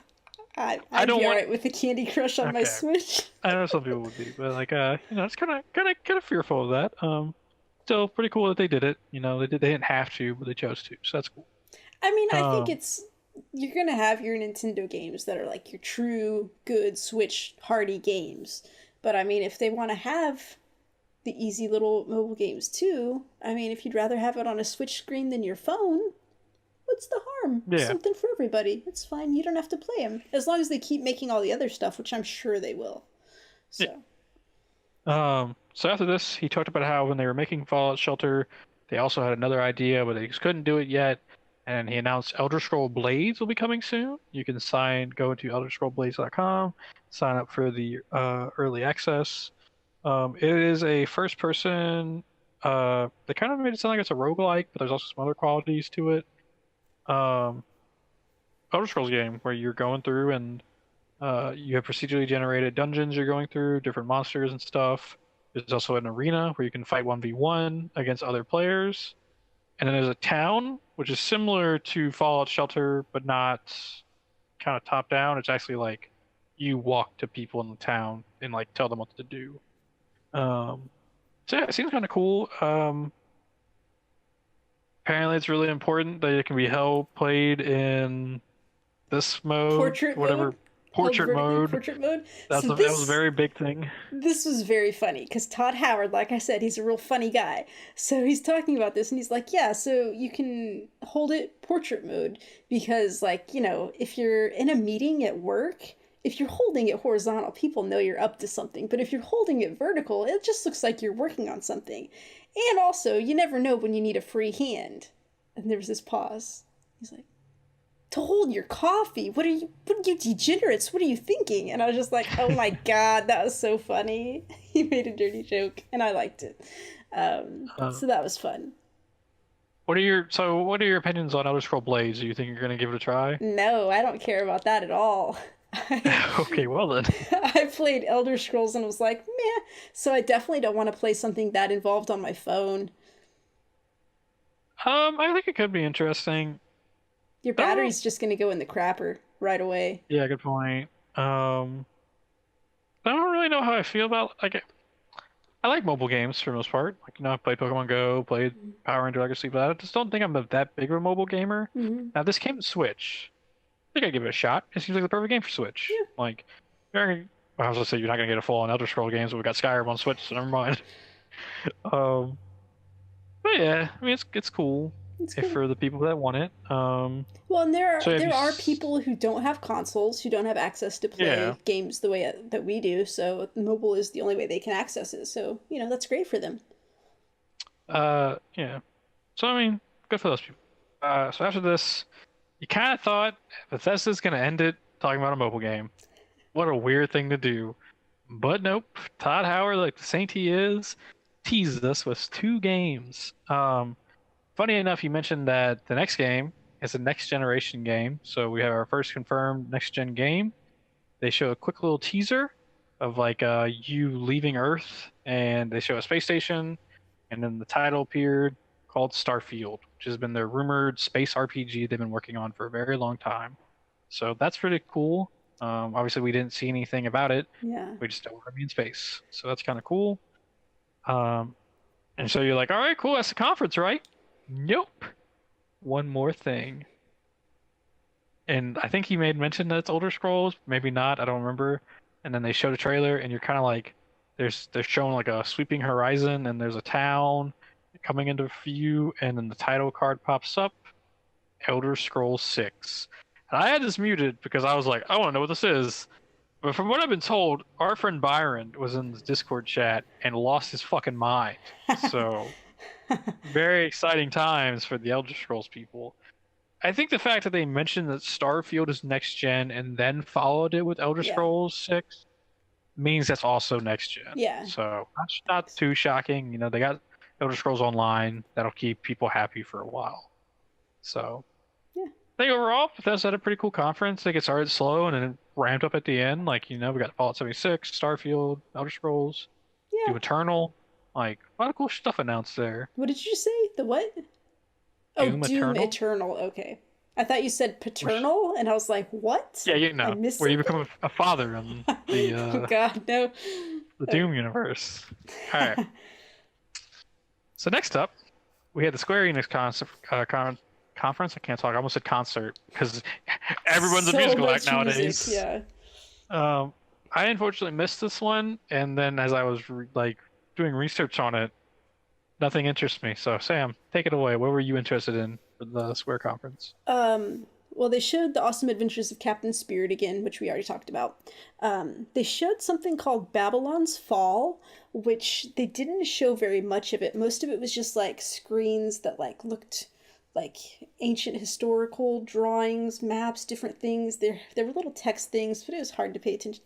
I
I'd
don't
be
want.
alright with the Candy Crush on my
Okay,
Switch.
I know some people would be, but like, it's kind of fearful of that. Still pretty cool that they did it. They didn't have to, but they chose to, so that's cool.
I mean, I think
Um,
it's you're gonna have your Nintendo games that are like your true good Switch hardy games. But I mean, if they want to have the easy little mobile games too, I mean, if you'd rather have it on a Switch screen than your phone, what's the harm?
yeah,
Something for everybody. It's fine. You don't have to play them as long as they keep making all the other stuff, which I'm sure they will.
yeah.
So,
So after this, he talked about how when they were making Fallout Shelter, they also had another idea, but they just couldn't do it yet. And he announced Elder Scroll Blades will be coming soon. You can go to elderscrollblades.com, sign up for the early access. It is a first person. They kind of made it sound like it's a roguelike, but there's also some other qualities to it. Um, Elder Scrolls game where you're going through and you have procedurally generated dungeons you're going through, different monsters and stuff. There's also an arena where you can fight 1v1 against other players. And then there's a town, which is similar to Fallout Shelter, but not kind of top down. It's actually like you walk to people in the town and like tell them what to do. So yeah, it seems kind of cool. Apparently it's really important that it can be played in this mode,
portrait mode,
whatever
held
portrait
vertically,
mode.
portrait mode. So
That was a
this
very big thing.
this was very funny because Todd Howard, like I said, he's a real funny guy. So he's talking about this and he's like, yeah, so you can hold it portrait mode because, like, if you're in a meeting at work, if you're holding it horizontal, people know you're up to something. But if you're holding it vertical, it just looks like you're working on something. And also, you never know when you need a free hand. And there was this pause. He's like, to hold your coffee. What are you degenerates? What are you thinking? And I was just like, oh my god, that was so funny. He made a dirty joke and I liked it.
Uh,
So that was fun.
what are your opinions on Elder Scroll Blades? Do you think you're gonna give it a try?
No, I don't care about that at all. I,
Okay, well then.
I played Elder Scrolls and was like, meh. So I definitely don't want to play something that involved on my phone.
I think it could be interesting.
Your
I don't know.
battery's just going to go in the crapper right away.
Yeah, good point. I don't really know how I feel about like I like mobile games for the most part. Like I played Pokemon Go, played Power Ranger Legacy, but I just don't think I'm that big of a mobile gamer.
Mm-hmm.
Now this came to Switch. I think I'd give it a shot. It seems like the perfect game for Switch.
Yeah.
Like, you're gonna, well, I was gonna say you're not gonna get a full on Elder Scroll games, but we got Skyrim on Switch, so never mind. Um, but yeah, I mean it's cool
It's
if
cool.
for the people that want it.
Well, and there
So
are
have you?
there are people who don't have consoles who don't have access to
Yeah.
play games the way that we do. So mobile is the only way they can access it. So that's great for them.
Yeah. So I mean, good for those people. So after this, you kind of thought Bethesda's gonna end it talking about a mobile game. What a weird thing to do. But nope. Todd Howard, like the saint he is, teased us with two games. Funny enough, you mentioned that the next game is a next generation game. So we have our first confirmed next gen game. They show a quick little teaser of like you leaving Earth, and they show a space station, and then the title appeared called Starfield, which has been their rumored space RPG they've been working on for a very long time. So that's pretty cool. Obviously, we didn't see anything about it.
Yeah.
We just don't want to be in space. So that's kind of cool. Um, and so you're like, all right, cool. That's the conference, right? Nope. One more thing. And I think he made mention that it's Elder Scrolls, maybe not. I don't remember. And then they showed a trailer, and you're kind of like, they're showing like a sweeping horizon, and there's a town coming into view, and then the title card pops up, Elder Scrolls 6. And I had this muted because I was like, I want to know what this is. But from what I've been told, our friend Byron was in the Discord chat and lost his fucking mind. So, very exciting times for the Elder Scrolls people. I think the fact that they mentioned that Starfield is next gen and then followed it with Elder
Yeah.
Scrolls 6 means that's also next gen.
Yeah.
So, that's not too shocking. They got Elder Scrolls Online that'll keep people happy for a while. So,
Yeah.
I think overall, Bethesda had a pretty cool conference. Like it started slow and then it ramped up at the end. Like, we got Fallout 76, Starfield, Elder Scrolls,
Yeah.
Doom Eternal. Like, a lot of cool stuff announced there.
What did you say? The what? Oh,
Doom
Doom
Eternal?
Eternal. Okay. I thought you said
Which,
paternal, and I was like, what?
yeah,
I missed
where you
something?
become a father in the
Oh, God, no.
Doom universe. All right. So next up, we had the Square Enix conference. I can't talk. I almost said concert because everyone's a
So
musical
much
act nowadays.
music, yeah.
I unfortunately missed this one, and then as I was doing research on it, nothing interests me. So Sam, take it away. What were you interested in for the Square conference?
Well, they showed the awesome adventures of Captain Spirit again, which we already talked about. They showed something called Babylon's Fall, which they didn't show very much of it. Most of it was just like screens that like looked like ancient historical drawings, maps, different things. There were little text things, but it was hard to pay attention.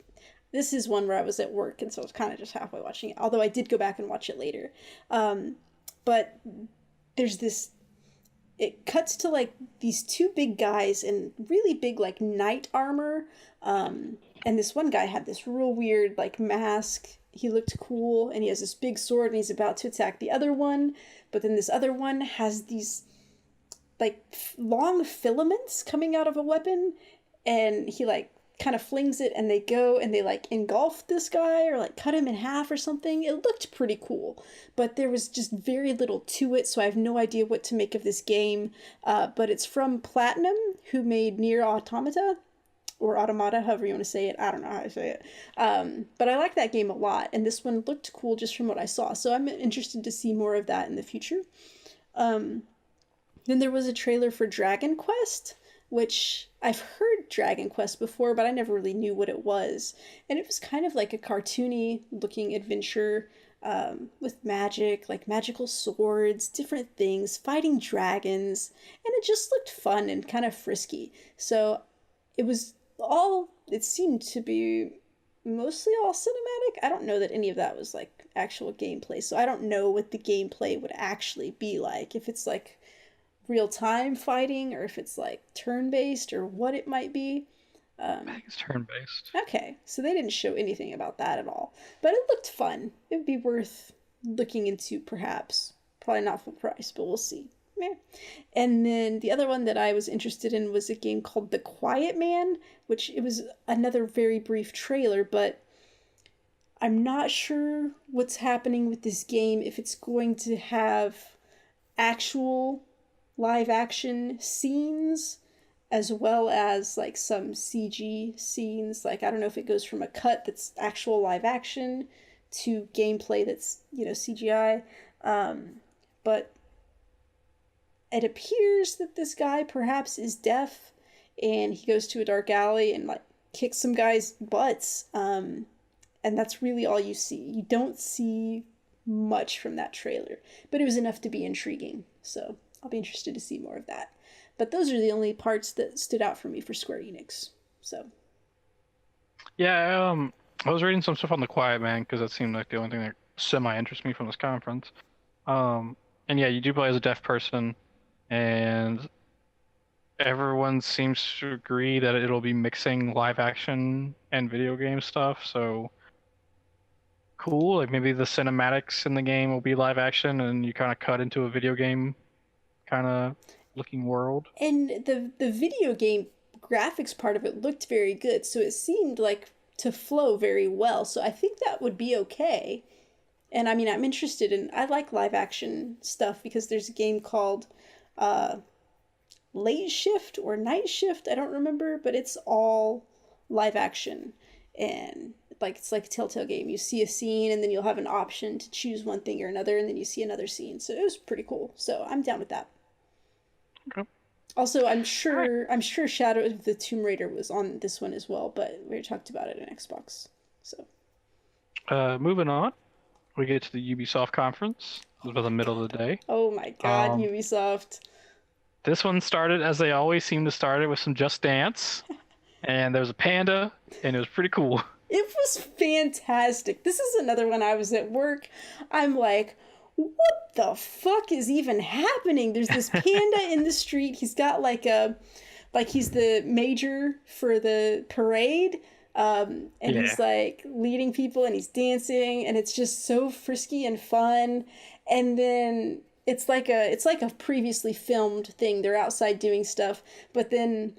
This is one where I was at work, and so I was kind of just halfway watching it. Although I did go back and watch it later. But there's this, it cuts to like these two big guys in really big like knight armor, and this one guy had this real weird like mask. He looked cool, and he has this big sword, and he's about to attack the other one, but then this other one has these like long filaments coming out of a weapon, and he like kind of flings it, and they go and they like engulf this guy or like cut him in half or something. It looked pretty cool, but there was just very little to it, so I have no idea what to make of this game. But it's from Platinum, who made Nier Automata, or Automata, however you want to say it. I don't know how to say it. But I like that game a lot, and this one looked cool just from what I saw, so I'm interested to see more of that in the future. Then there was a trailer for Dragon Quest, which I've heard Dragon Quest before, but I never really knew what it was. And it was kind of like a cartoony looking adventure, with magic, like magical swords, different things, fighting dragons, and it just looked fun and kind of frisky. So it seemed to be mostly all cinematic. I don't know that any of that was like actual gameplay, so I don't know what the gameplay would actually be like. If it's like real-time fighting, or if it's like turn-based, or what it might be.
I think it's turn-based.
Okay, so they didn't show anything about that at all, but it looked fun. It would be worth looking into, perhaps. Probably not full price, but we'll see. Meh. And then the other one that I was interested in was a game called The Quiet Man, which it was another very brief trailer, but I'm not sure what's happening with this game, if it's going to have actual live action scenes as well as like some CG scenes. Like, I don't know if it goes from a cut that's actual live action to gameplay that's, CGI. But it appears that this guy perhaps is deaf, and he goes to a dark alley and like kicks some guys' butts. And that's really all you see. You don't see much from that trailer, but it was enough to be intriguing. So I'll be interested to see more of that. But those are the only parts that stood out for me for Square Enix. So.
Yeah, I was reading some stuff on The Quiet Man because that seemed like the only thing that semi-interests me from this conference. And yeah, you do play as a deaf person, and everyone seems to agree that it'll be mixing live action and video game stuff. So cool. Like maybe the cinematics in the game will be live action, and you kind of cut into a video game kind of looking world.
And the video game graphics part of it looked very good, so it seemed like to flow very well. So I think that would be okay. And I mean, I'm interested in, I like live action stuff because there's a game called Late Shift or Night Shift, I don't remember, but it's all live action. And like it's like a Telltale game. You see a scene, and then you'll have an option to choose one thing or another, and then you see another scene. So it was pretty cool. So I'm down with that.
Okay.
Also, I'm sure Shadow of the Tomb Raider was on this one as well, but we already talked about it in Xbox. So
moving on, we get to the Ubisoft conference. It was about the middle of the day.
Oh my god, Ubisoft.
This one started as they always seem to start it, with some Just Dance. And there was a panda, and it was pretty cool.
It was fantastic. This is another one. I was at work. I'm like, what the fuck is even happening? There's this panda in the street. He's got like he's the major for the parade. And
Yeah.
he's like leading people and he's dancing and it's just so frisky and fun. And then it's like a previously filmed thing. They're outside doing stuff, but then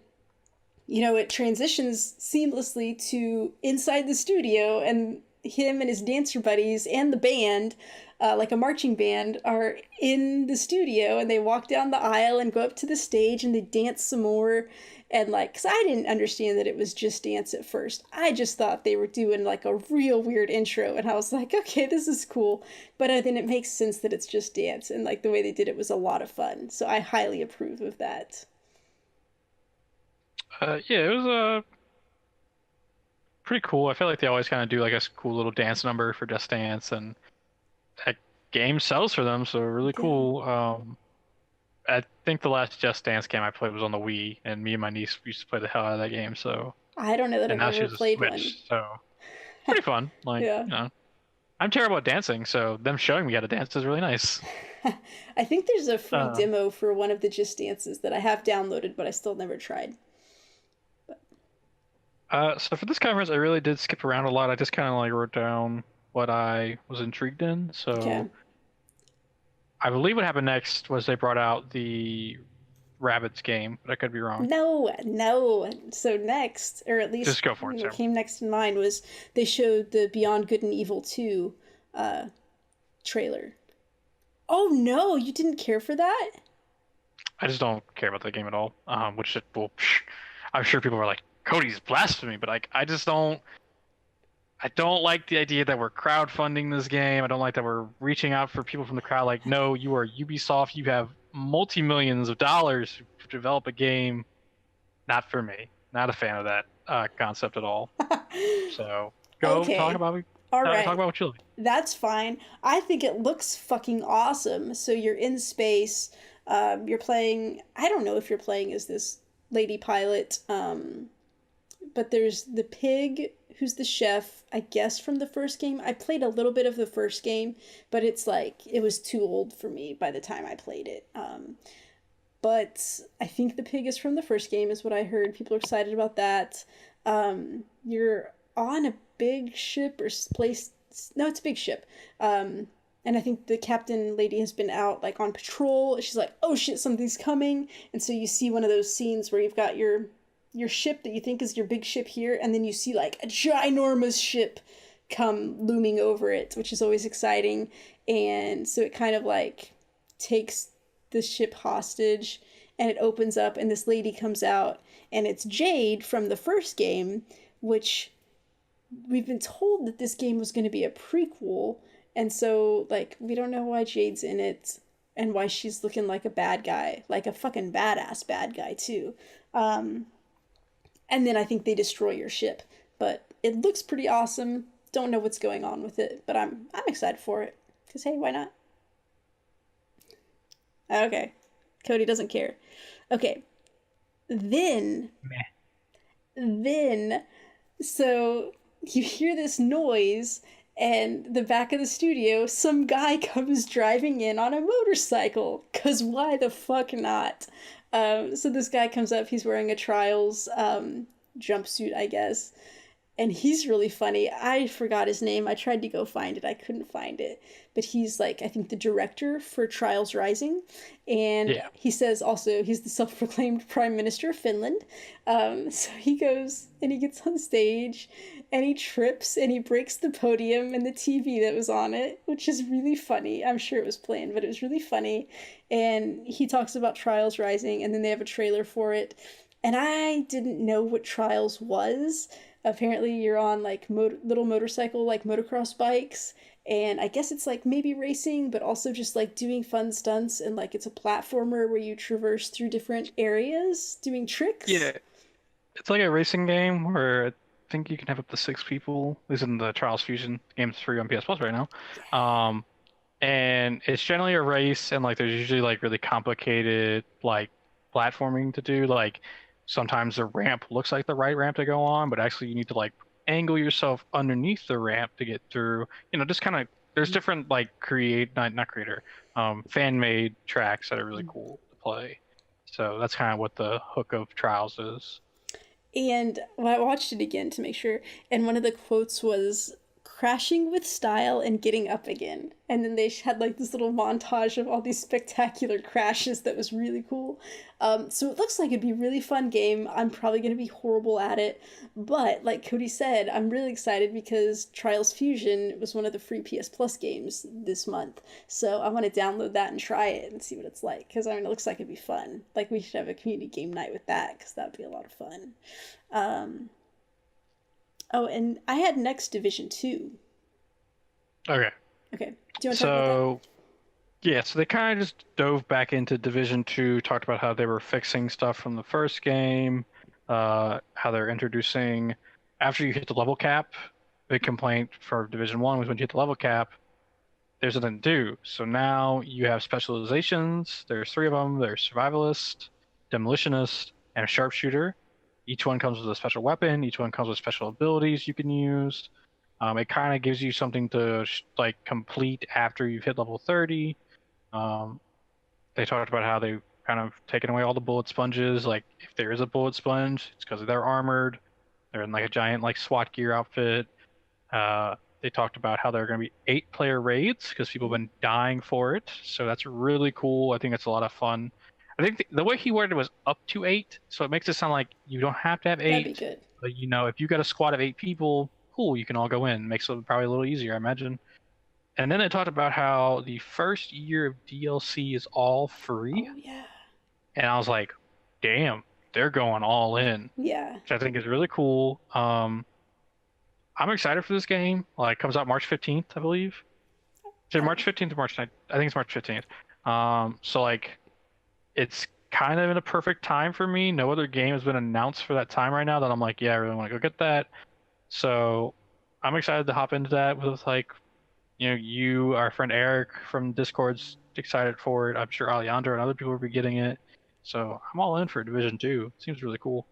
it transitions seamlessly to inside the studio, and him and his dancer buddies and the band, like a marching band, are in the studio, and they walk down the aisle and go up to the stage and they dance some more. And like, because I didn't understand that it was just dance at first. I just thought they were doing like a real weird intro, and I was like, okay, this is cool. But then it makes sense that it's just dance, and like the way they did it was a lot of fun. So I highly approve of that.
Yeah, it was pretty cool. I feel like they always kind of do like a cool little dance number for Just Dance, and that game sells for them, so really
Yeah.
cool. I think the last Just Dance game I played was on the Wii, and me and my niece used to play the hell out of that game. So,
I don't know that
and
I've
now she
ever
has a
played one.
Switch, so pretty fun. Like,
Yeah.
I'm terrible at dancing, so them showing me how to dance is really nice.
I think there's a free
Uh,
demo for one of the Just Dances that I have downloaded, but I still never tried.
so for this conference, I really did skip around a lot. I just kind of like wrote down what I was intrigued in.
Okay.
So I believe what happened next was they brought out the Rabbids game, but I could be wrong.
No, no. So next, or at least
Just go for it,
what
sir.
came next in mind was they showed the Beyond Good and Evil 2 uh, trailer. Oh no, you didn't care for that?
I just don't care about the game at all. Which it will, I'm sure people are like, Cody's blasphemy, but like, I just don't. I don't like the idea that we're crowdfunding this game. I don't like that we're reaching out for people from the crowd. Like, no, you are Ubisoft. You have multi-millions of dollars to develop a game. Not for me. Not a fan of that concept at all. So go talk
Okay.
about
All
talk
right.
about what you like.
That's fine. I think it looks fucking awesome. So you're in space. You're playing. I don't know if you're playing as this lady pilot. But there's the pig who's the chef, I guess, from the first game. I played a little bit of the first game, but it's like it was too old for me by the time I played it. But I think the pig is from the first game, is what I heard. People are excited about that. You're on a big ship or place. No, it's a big ship. And I think the captain lady has been out like on patrol. She's like, "Oh shit, something's coming!" And so you see one of those scenes where you've got your ship that you think is your big ship here, and then you see like a ginormous ship come looming over it, which is always exciting. And so it kind of like takes the ship hostage, and it opens up and this lady comes out, and it's Jade from the first game, which we've been told that this game was going to be a prequel. And so like we don't know why Jade's in it and why she's looking like a bad guy, like a fucking badass bad guy too. um and then I think they destroy your ship. But it looks pretty awesome. Don't know what's going on with it, but I'm excited for it. Cause hey, why not? Okay, Cody doesn't care. Okay, then
Meh.
then so you hear this noise, and the back of the studio, some guy comes driving in on a motorcycle. Cause why the fuck not? So this guy comes up. He's wearing a Trials jumpsuit, I guess, and he's really funny. I forgot his name. I tried to go find it. I couldn't find it. But he's like, I think the director for Trials Rising. And
Yeah.
he says also he's the self-proclaimed Prime Minister of Finland. So he goes and he gets on stage and he trips and he breaks the podium and the TV that was on it, which is really funny. I'm sure it was planned, but it was really funny. And he talks about Trials Rising, and then they have a trailer for it. And I didn't know what Trials was. Apparently you're on like little motorcycle, like motocross bikes, and I guess it's like maybe racing, but also just like doing fun stunts, and like it's a platformer where you traverse through different areas doing tricks.
Yeah. It's like a racing game where I think you can have up to 6 people. At least in the Trials Fusion game's free on PS Plus right now. Um, and it's generally a race, and like there's usually like really complicated like platforming to do. Like sometimes the ramp looks like the right ramp to go on, but actually you need to like angle yourself underneath the ramp to get through. Just kind of there's different like not creator, fan made tracks that are really cool to play. So that's kind of what the hook of Trials is.
And well, I watched it again to make sure, and one of the quotes was crashing with style and getting up again. And then they had like this little montage of all these spectacular crashes that was really cool. So it looks like it'd be a really fun game. I'm probably going to be horrible at it. But like Cody said, I'm really excited because Trials Fusion was one of the free PS Plus games this month. So I want to download that and try it and see what it's like. Because I mean, it looks like it'd be fun. Like we should have a community game night with that because that'd be a lot of fun. Oh, and I had next Division 2.
Okay.
Okay. Do you want to talk about
that? Yeah, so they kind of just dove back into Division 2, talked about how they were fixing stuff from the first game, how they're introducing, after you hit the level cap, big complaint for Division 1 was when you hit the level cap, there's nothing to do. So now you have specializations, there's 3 of them, there's Survivalist, Demolitionist, and a Sharpshooter. Each one comes with a special weapon. Each one comes with special abilities you can use. It kind of gives you something to like complete after you've hit level 30. They talked about how they kind of taken away all the bullet sponges. Like if there is a bullet sponge, it's because they're armored. They're in like a giant like SWAT gear outfit. They talked about how there are going to be 8-player raids because people have been dying for it. So that's really cool. I think it's a lot of fun. I think the way he worded it was up to 8, so it makes it sound like you don't have to have 8.
That'd be good.
But you know, if you got a squad of 8 people, cool, you can all go in. Makes it probably a little easier, I imagine. And then they talked about how the first year of DLC is all free.
Oh yeah.
And I was like, damn, they're going all in.
Yeah.
Which I think is really cool. I'm excited for this game. Like, comes out March 15th, I believe. Is it March 15th or March 9th? I think it's March 15th. So like, it's kind of in a perfect time for me. No other game has been announced for that time right now that I'm like, yeah, I really want to go get that. So I'm excited to hop into that with like, you know, you, our friend Eric from Discord's excited for it. I'm sure Alejandro and other people will be getting it. So I'm all in for Division 2. It seems really cool.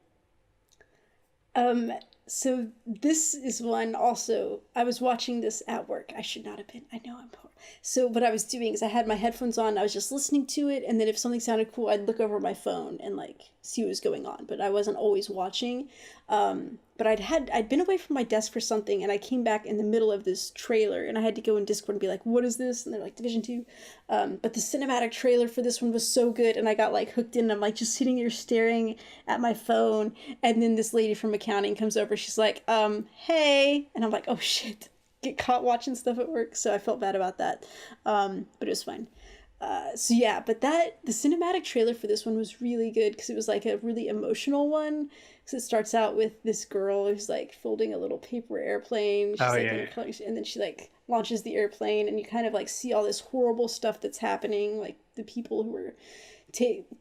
So this is one also, I was watching this at work. I should not have been. I know I'm poor. So what I was doing is I had my headphones on. I was just listening to it. And then if something sounded cool, I'd look over my phone and like see what was going on. But I wasn't always watching. But I'd been away from my desk for something, and I came back in the middle of this trailer, and I had to go in Discord and be like, what is this? And they're like, Division 2. But the cinematic trailer for this one was so good, and I got like hooked in, and I'm like just sitting here staring at my phone, and then this lady from accounting comes over, she's like, hey, and I'm like, oh shit, get caught watching stuff at work, so I felt bad about that, but it was fine. So yeah, but the cinematic trailer for this one was really good because it was like a really emotional one. Because it starts out with this girl who's like folding a little paper airplane. She's and then she like launches the airplane, and you kind of like see all this horrible stuff that's happening, like the people who are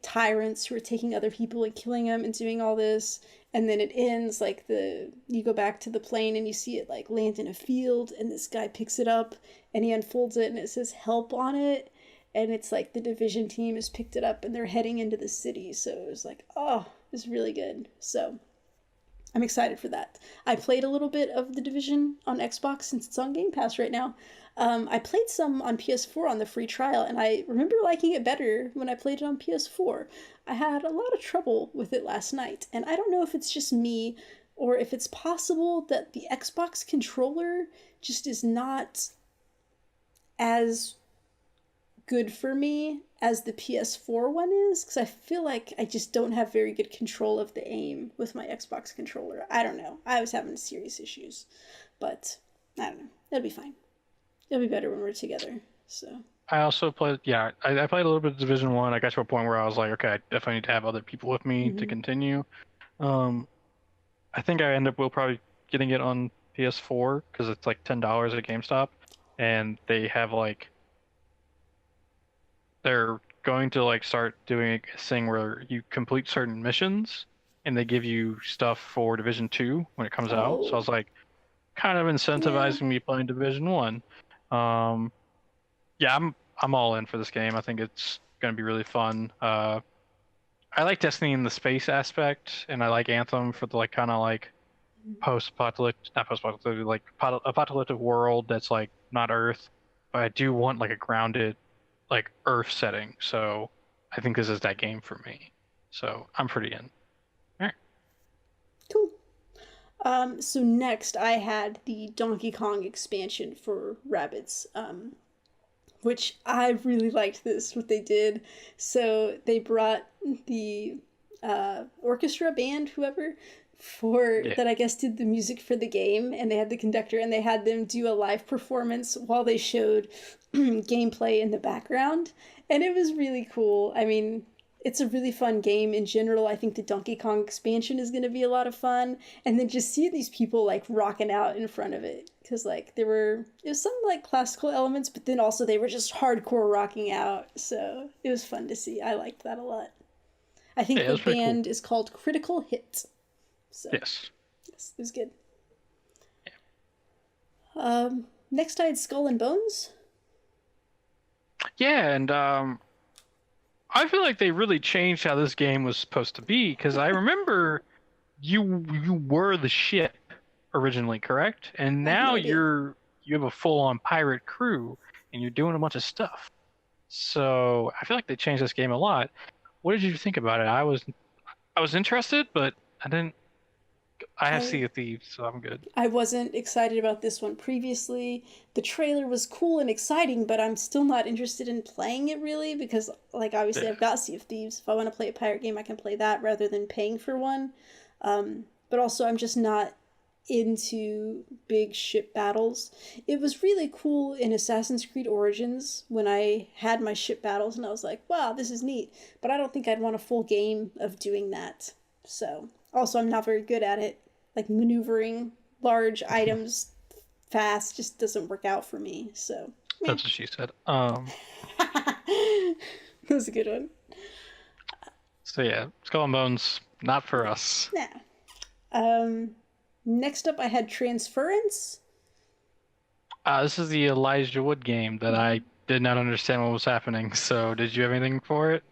tyrants who are taking other people and killing them and doing all this. And then it ends like you go back to the plane and you see it like land in a field, and this guy picks it up and he unfolds it and it says help on it. And it's like the Division team has picked it up and they're heading into the city. So it was like, oh, it's really good. So I'm excited for that. I played a little bit of the Division on Xbox since it's on Game Pass right now. I played some on PS4 on the free trial, and I remember liking it better when I played it on PS4. I had a lot of trouble with it last night, and I don't know if it's just me or if it's possible that the Xbox controller just is not as good for me as the PS4 one is, because I feel like I just don't have very good control of the aim with my Xbox controller. I don't know. I was having serious issues, but I don't know. It'll be fine. It'll be better when we're together. So
I also played, yeah, I played a little bit of Division 1. I got to a point where I was like, okay, I definitely need to have other people with me to continue. I think we'll probably getting it on PS4 because it's like $10 at GameStop, and they have like, they're going to like start doing a thing where you complete certain missions and they give you stuff for Division 2 when it comes out. So I was like, kind of incentivizing me playing Division 1. Yeah, I'm all in for this game. I think it's going to be really fun. I like Destiny in the space aspect, and I like Anthem for the like kind of like not post-apocalyptic, like apocalyptic world that's like not Earth. but I do want like a grounded, like Earth setting. So I think this is that game for me. So I'm pretty in. All right.
Cool. So next I had the Donkey Kong expansion for Rabbids, which I really liked this, what they did. So they brought the orchestra band, whoever, for
Yeah.
that I guess did the music for the game, and they had the conductor, and they had them do a live performance while they showed gameplay in the background, and it was really cool. I mean, it's a really fun game in general. I think the Donkey Kong expansion is going to be a lot of fun, and then just see these people like rocking out in front of it, because like it was some like classical elements, but then also they were just hardcore rocking out, so it was fun to see. I liked that a lot. I think
Yeah, it
the
was pretty cool.
band is called Critical Hit. So,
Yes.
yes, it was good. Next I had Skull and Bones.
Yeah, and I feel like they really changed how this game was supposed to be because I remember you were the ship originally, correct? And
I have no
now
idea.
you have a full-on pirate crew and you're doing a bunch of stuff. So I feel like they changed this game a lot. What did you think about it? I was interested, but I didn't. I have
I
Sea of Thieves, so I'm good.
I wasn't excited about this one previously. The trailer was cool and exciting, but I'm still not interested in playing it really because, like, obviously
Yeah,
I've got Sea of Thieves. If I want to play a pirate game, I can play that rather than paying for one. But also, I'm just not into big ship battles. It was really cool in Assassin's Creed Origins when I had my ship battles and I was like, wow, this is neat. But I don't think I'd want a full game of doing that. So, also, I'm not very good at it. Like, maneuvering large items fast just doesn't work out for me. So, meh.
that's what she said.
That was a good one.
So yeah, Skull and Bones, not for us.
Nah. Um, Next up, I had Transference.
This is the Elijah Wood game that I did not understand what was happening. So, did you have anything for it?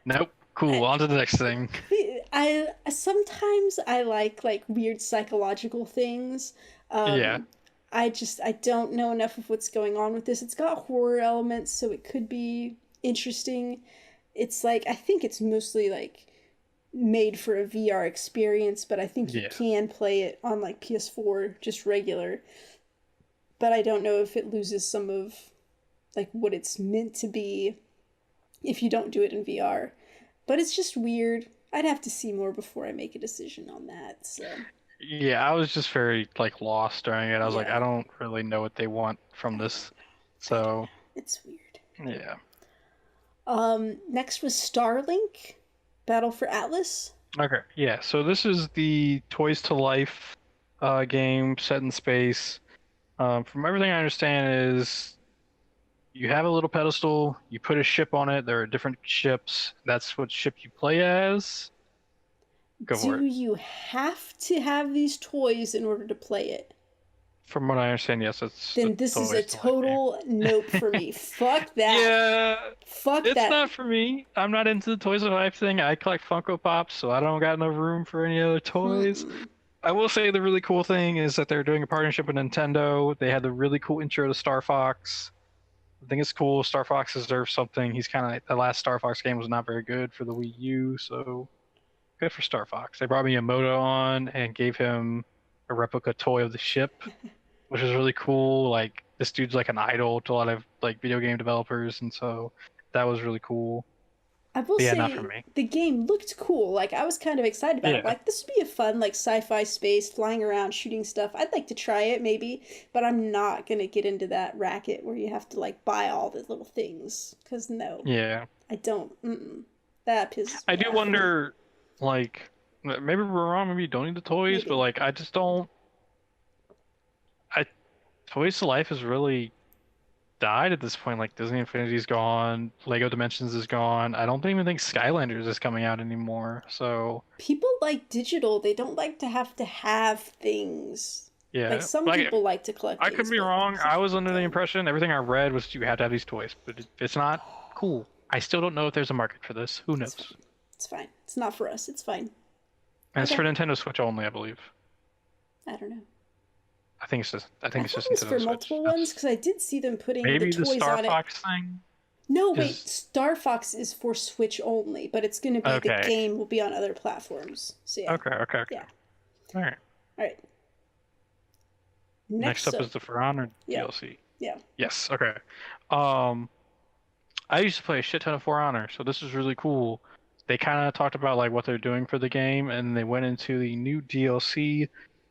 Nope. Cool.
I,
On to the next thing.
I sometimes I like weird psychological things.
Yeah.
Um, I don't know enough of what's going on with this. It's got horror elements, so it could be interesting. It's like I think it's mostly like made for a VR experience, but I think you
Yeah.
can play it on like PS4 just regular. But I don't know if it loses some of like what it's meant to be if you don't do it in VR. But it's just weird. I'd have to see more before I make a decision on that. So,
Yeah, I was just very like lost during it. I was like,
yeah,
I don't really know what they want from this.
I don't
So,
know. It's weird.
yeah.
Next was Starlink, Battle for Atlas.
Okay. Yeah. So this is the Toys to Life game set in space. From everything I understand is you have a little pedestal, you put a ship on it, there are different ships. That's what ship you play as. Go for
Do
it.
you have to have these toys in order to play it?
From what I understand, yes, it's the
Then this is a
Toys to Life
total nope for
game.
me. Fuck that.
Yeah,
Fuck
it's
that.
not for me. I'm not into the Toys to Life thing. I collect Funko Pops, so I don't got enough room for any other toys.
Mm-mm.
I will say the really cool thing is that they're doing a partnership with Nintendo. They had the really cool intro to Star Fox. I think it's cool. Star Fox deserves something. He's kind of the last Star Fox game was not very good for the Wii U, so good for Star Fox. They brought Miyamoto on and gave him a replica toy of the ship, which is really cool. Like this dude's like an idol to a lot of like video game developers, and so that was really cool.
I will
But yeah, not for
say
me.
the game looked cool. Like I was kind of excited about it.
Yeah,
Like this would be a fun like sci-fi space, flying around, shooting stuff. I'd like to try it maybe, but I'm not gonna get into that racket where you have to like buy all the little things. Cause no,
yeah.
I don't. That pisses
I
me
do
off.
wonder, like, maybe we're wrong. Maybe you don't need the toys, but
Maybe.
like, I just don't. I Toys to Life has really died at this point. Like Disney Infinity's gone, Lego Dimensions is gone. I don't even think Skylanders is coming out anymore. So
People like digital. They don't like to have things. Like
yeah,
some
like
people like to collect
I could
things,
be
but
wrong. I was
digital's
under the
dumb.
impression everything I read was you had to have these toys, but it's not cool. I still don't know if there's a market for this. Who
It's
knows?
fine. It's fine. It's not for us. It's fine.
And it's
Okay.
for Nintendo Switch only, I believe.
I don't know.
I think
I
it's
thought
just
it was
Nintendo
for
Switch.
multiple ones because I did see them putting the
Maybe the
toys
Star
on it.
Fox thing
No, wait,
is
Star Fox is for Switch only, but it's going to be the
okay.
game will be on other platforms. So yeah,
Okay.
yeah.
All right.
All right.
Next
Next
up
up,
is the For Honor
yeah,
DLC.
yeah.
Yes. Okay. Um, I used to play a shit ton of For Honor, so this is really cool. They kind of talked about like what they're doing for the game, and they went into the new DLC.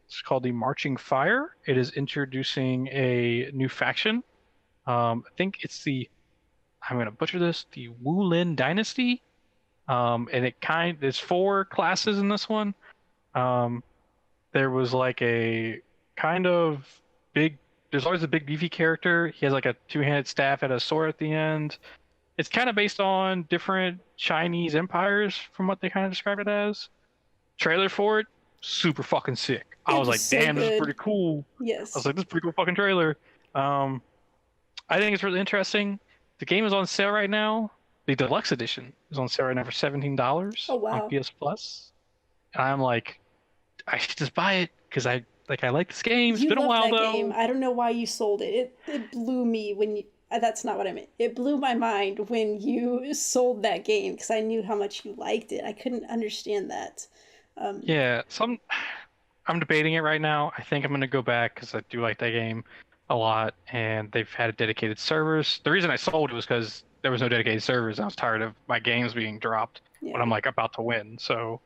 It's called the Marching Fire. It is introducing a new faction. I think it's the I'm gonna butcher this, the Wulin Dynasty. And there's four classes in this one. Um, there was like a kind of big. There's always a big beefy character. He has like a two-handed staff and a sword at the end. It's kind of based on different Chinese empires, from what they kind of describe it as. Trailer for it, super fucking sick. I
It
was
was
like,
so
damn, this is
good.
pretty cool. I was
Yes.
like, this is a pretty cool fucking trailer. Um, I think it's really interesting. The game is on sale right now. The deluxe edition is on sale right now for
Oh
$17 on
wow.
PS Plus. And I'm like, I should just buy it because I like this game. It's
You
been a
love
while
that game.
though.
I don't know why you sold it. It blew me when you. That's not what I meant. It blew my mind when you sold that game because I knew how much you liked it. I couldn't understand that. Um,
Yeah, I'm debating it right now. I think I'm gonna go back because I do like that game a lot, and they've had dedicated servers. The reason I sold it was because there was no dedicated servers. I was tired of my games being dropped when
yeah.
I'm like about to win. So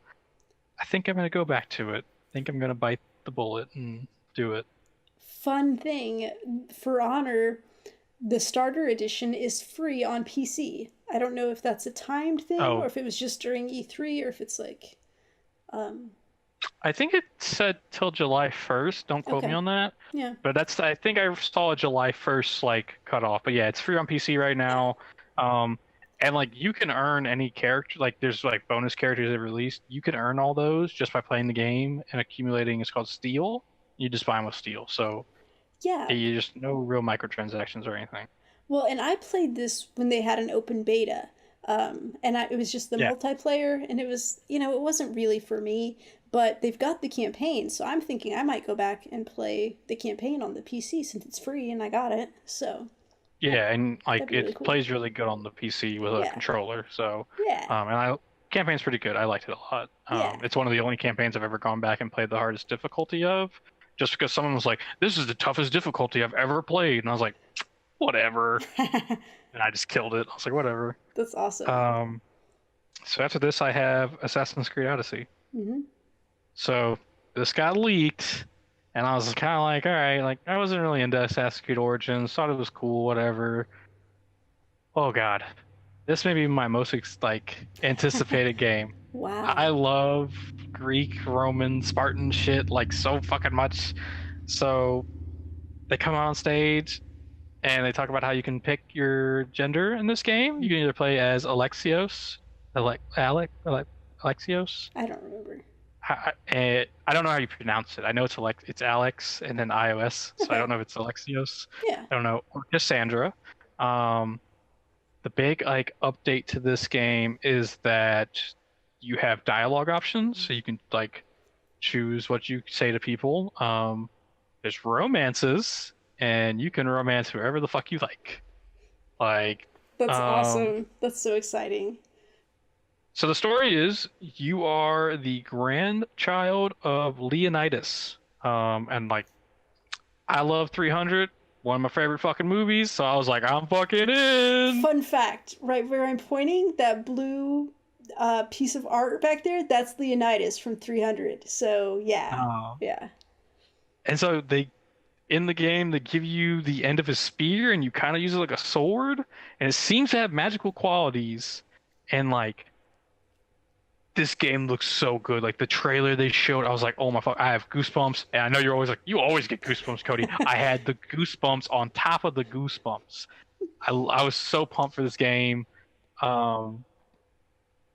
I think I'm gonna go back to it. I think I'm gonna bite the bullet and do it.
Fun thing for Honor, the starter edition is free on PC. I don't know if that's a timed thing or
Oh,
if it was just during E3 or if it's like, um,
I think it said till July 1st. Don't quote me
okay.
on that.
Yeah.
But I think I saw a July 1st like cutoff. But yeah, it's free on PC right
Yeah.
now. Um, and like you can earn any character, like there's like bonus characters they released. You can earn all those just by playing the game and accumulating. It's called Steel. You just buy them with Steel. So
Yeah.
you just no real microtransactions or anything.
Well, and I played this when they had an open beta. It was just the
Yeah.
multiplayer, and it was, it wasn't really for me, but they've got the campaign, so I'm thinking I might go back and play the campaign on the PC since it's free and I got it. So
Yeah, and
that'd
like
be really
it
cool.
plays really good on the PC with a
Yeah.
controller. So,
Yeah.
and I campaign's pretty good. I liked it a lot.
Yeah.
It's one of the only campaigns I've ever gone back and played the hardest difficulty of, just because someone was like, "This is the toughest difficulty I've ever played," and I was like, "Whatever," and I just killed it. I was like, "Whatever."
That's awesome.
Um, so after this, I have Assassin's Creed Odyssey.
Hmm.
So this got leaked, and I was kind of like, "All right," like I wasn't really into Assassin's Creed Origins. Thought it was cool, whatever. Oh God, this may be my most anticipated game. I
Wow.
love Greek, Roman, Spartan shit like so fucking much. So they come on stage and they talk about how you can pick your gender in this game. You can either play as Alexios, Alexios.
I don't remember.
I don't know how you pronounce it. I know it's Alex and then iOS, so I
Okay.
don't know if it's Alexios.
Yeah.
I don't know, or Cassandra. Um, the big like update to this game is that you have dialogue options, so you can like choose what you say to people. There's romances, and you can romance whoever the fuck you like. Like,
That's
um,
awesome. That's so exciting.
so the story is you are the grandchild of Leonidas. And like I love 300, one of my favorite fucking movies, so I was like, I'm fucking in.
Fun fact, right where I'm pointing, that blue piece of art back there, that's Leonidas from 300. So, yeah.
Oh.
Yeah.
And so in the game they give you the end of his spear and you kind of use it like a sword and it seems to have magical qualities and like this game looks so good. Like the trailer they showed, I was like, oh my fuck, I have goosebumps. And I know you're always like, you always get goosebumps, Cody. I had the goosebumps on top of the goosebumps. I was so pumped for this game. Um,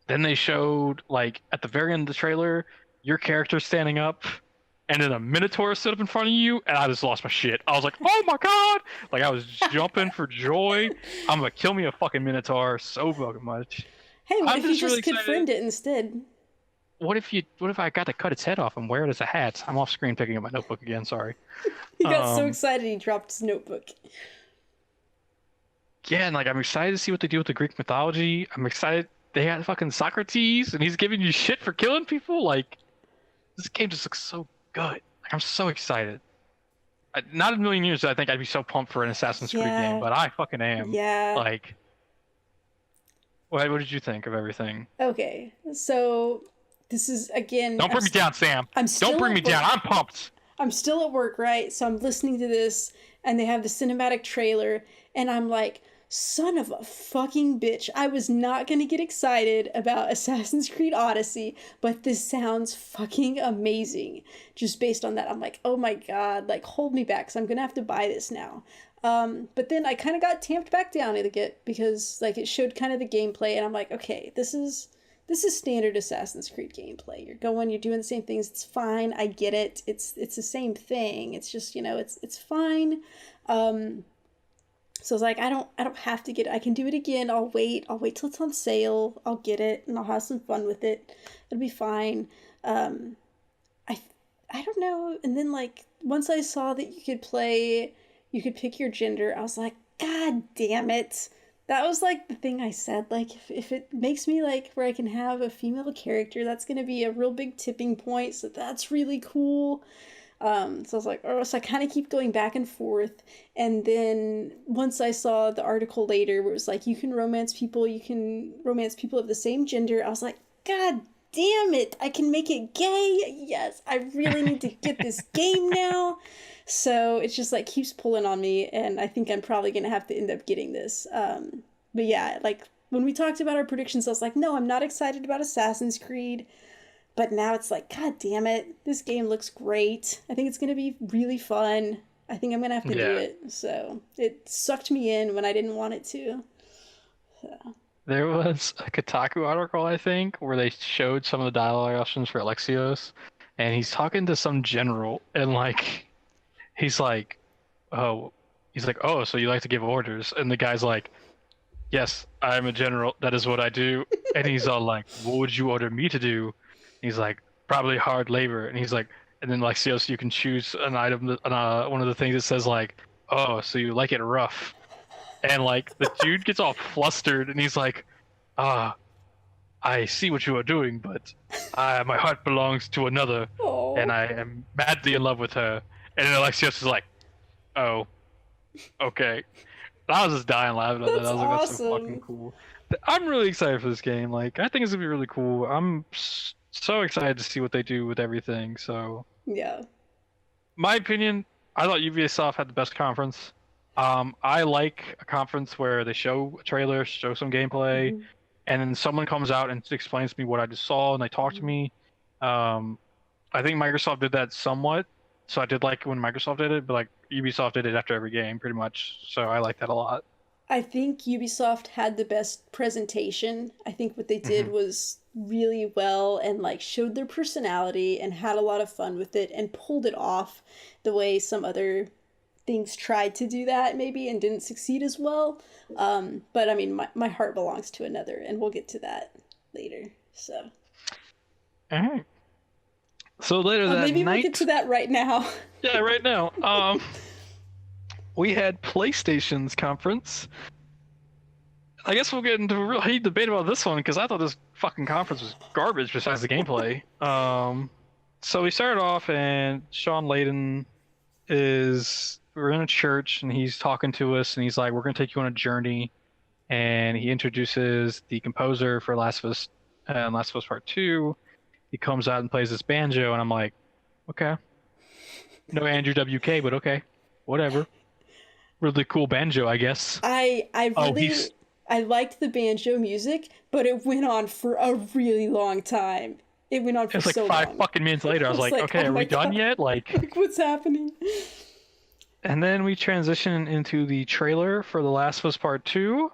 then they showed like at the very end of the trailer, your character standing up, and then a Minotaur stood up in front of you, and I just lost my shit. I was like, oh my god! Like I was jumping for joy. I'm gonna kill me a fucking Minotaur so fucking much.
Hey, what
I'm
if you
just really
just could
excited.
friend it instead?
what if I got to cut its head off and wear it as a hat? I'm off screen picking up my notebook again. Sorry.
He got so excited he dropped his notebook.
Yeah, and like I'm excited to see what they do with the Greek mythology. I'm excited they got fucking Socrates and he's giving you shit for killing people. Like this game just looks so good. Like I'm so excited. Not in a million years I think I'd be so pumped for an Assassin's Creed game, but I fucking am.
Yeah.
Like, what did you think of everything?
Okay, so this is again.
Don't bring me down, Sam. Don't bring me down. I'm pumped.
I'm still at work, right? So I'm listening to this, and they have the cinematic trailer, and I'm like, son of a fucking bitch. I was not going to get excited about Assassin's Creed Odyssey, but this sounds fucking amazing. Just based on that, I'm like, oh my god, like, hold me back, because I'm going to have to buy this now. But then I kind of got tamped back down a bit, because, like, it showed kind of the gameplay, and I'm like, okay, this is standard Assassin's Creed gameplay. You're doing the same things. It's fine. I get it. It's the same thing. It's just, it's fine. So I was like, I don't have to get it. I can do it again. I'll wait till it's on sale. I'll get it and I'll have some fun with it. It'll be fine. I don't know. And then like once I saw that you could pick your gender, I was like, God damn it. That was like the thing I said. Like if it makes me like where I can have a female character, that's gonna be a real big tipping point. So that's really cool. So I was like, oh, so I kind of keep going back and forth. And then once I saw the article later where it was like, you can romance people of the same gender, I was like, God damn it, I can make it gay. Yes, I really need to get this game now. So it's just like keeps pulling on me. And I think I'm probably going to have to end up getting this. But yeah, like when we talked about our predictions, I was like, no, I'm not excited about Assassin's Creed. But now it's like, God damn it, this game looks great. I think it's going to be really fun. I think I'm going to have to do it. So it sucked me in when I didn't want it to. So.
There was a Kotaku article, I think, where they showed some of the dialogue options for Alexios. And he's talking to some general. And like, he's like, oh, so you like to give orders? And the guy's like, yes, I'm a general. That is what I do. And he's all like, what would you order me to do? He's like, probably hard labor. And he's like, and then like, so you can choose an item, one of the things that says like, oh, so you like it rough. And like, the dude gets all flustered and he's like, I see what you are doing, but my heart belongs to another.
Aww.
And I am madly in love with her. And then Alexios is like, oh, okay. I was just dying laughing at that. I was like, that's so fucking cool. I'm really excited for this game. Like, I think it's gonna be really cool. I'm so excited to see what they do with everything. So
yeah,
my opinion, I thought Ubisoft had the best conference. I like a conference where they show a trailer, show some gameplay, and then someone comes out and explains to me what I just saw, and they talk to me. I think Microsoft did that somewhat, so I did like when Microsoft did it, but like Ubisoft did it after every game, pretty much. So I like that a lot.
I think Ubisoft had the best presentation. I think what they did was really well and like showed their personality and had a lot of fun with it and pulled it off the way some other things tried to do that maybe and didn't succeed as well. But I mean, my heart belongs to another, and we'll get to that later. So.
All right. So later that
maybe
night.
We'll get to that right now.
Yeah, right now. We had PlayStation's conference. I guess we'll get into a real heated debate about this one because I thought this fucking conference was garbage besides the gameplay. So we started off and Sean Layden we're in a church and he's talking to us and he's like, we're going to take you on a journey. And he introduces the composer for Last of Us and Last of Us Part 2. He comes out and plays this banjo and I'm like, okay. No Andrew WK, but okay. Whatever. Really cool banjo, I guess.
I liked the banjo music, but it went on for a really long time. It went on for so long.
It was like 5 fucking minutes later. I was like, okay, are we done yet?
Like, what's happening?
And then we transition into the trailer for The Last of Us Part 2.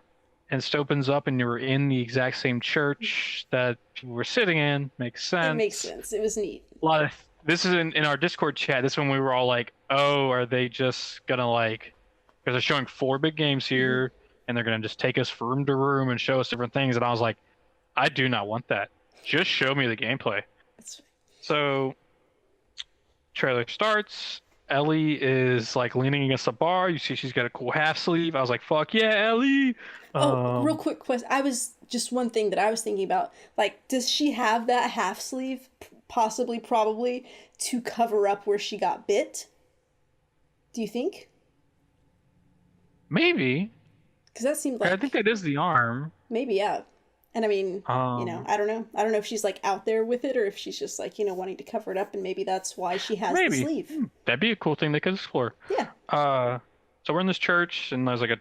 And it opens up and you're in the exact same church that people were sitting in. Makes sense.
It makes sense. It was neat.
This is in our Discord chat. This one we were all like, oh, are they just gonna like... Because they're showing 4 big games here, and they're going to just take us from room to room and show us different things. And I was like, I do not want that. Just show me the gameplay. So trailer starts. Ellie is like leaning against a bar. You see she's got a cool half sleeve. I was like, "Fuck yeah, Ellie!"
Oh, real
Um,
quick question. I was just one thing that I was thinking about. Like, does she have that half sleeve, possibly, probably, to cover up where she got bit? Do you think?
maybe.
Because that seemed
I think
like
that is the arm.
maybe, yeah. And I mean,
Um,
I don't know. I don't know if she's like out there with it or if she's just like, wanting to cover it up and maybe that's why she has the
maybe.
sleeve.
That'd be a cool thing they could explore.
Yeah.
Uh, so we're in this church and there's like a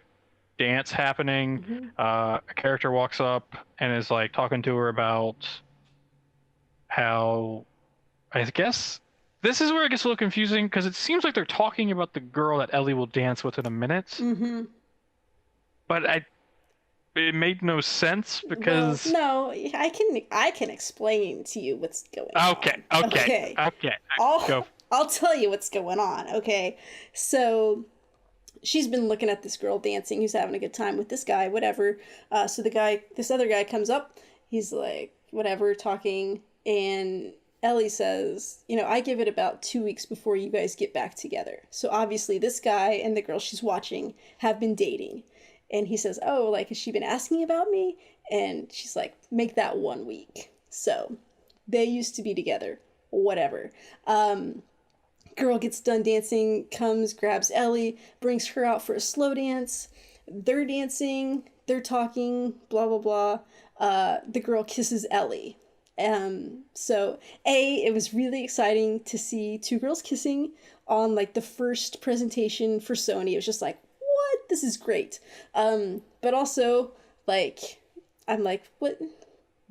dance happening.
Hmm.
A character walks up and is like talking to her about how I guess this is where it gets a little confusing because it seems like they're talking about the girl that Ellie will dance with in a minute,
Hmm.
but it made no sense
Well,
because
no, I can explain to you what's going
okay,
on.
okay,
Okay.
okay,
I'll
go.
I'll tell you what's going on, okay? So she's been looking at this girl dancing who's having a good time with this guy, whatever. So this other guy comes up. He's like, whatever, talking. And Ellie says, I give it about 2 weeks before you guys get back together. So obviously, this guy and the girl she's watching have been dating. And he says, oh, like, has she been asking about me? And she's like, make that 1 week. So they used to be together, whatever. Girl gets done dancing, comes, grabs Ellie, brings her out for a slow dance. They're dancing, they're talking, blah, blah, blah. The girl kisses Ellie. So it was really exciting to see two girls kissing on like the first presentation for Sony. It was just like, what? This is great. But also, like, I'm like, what?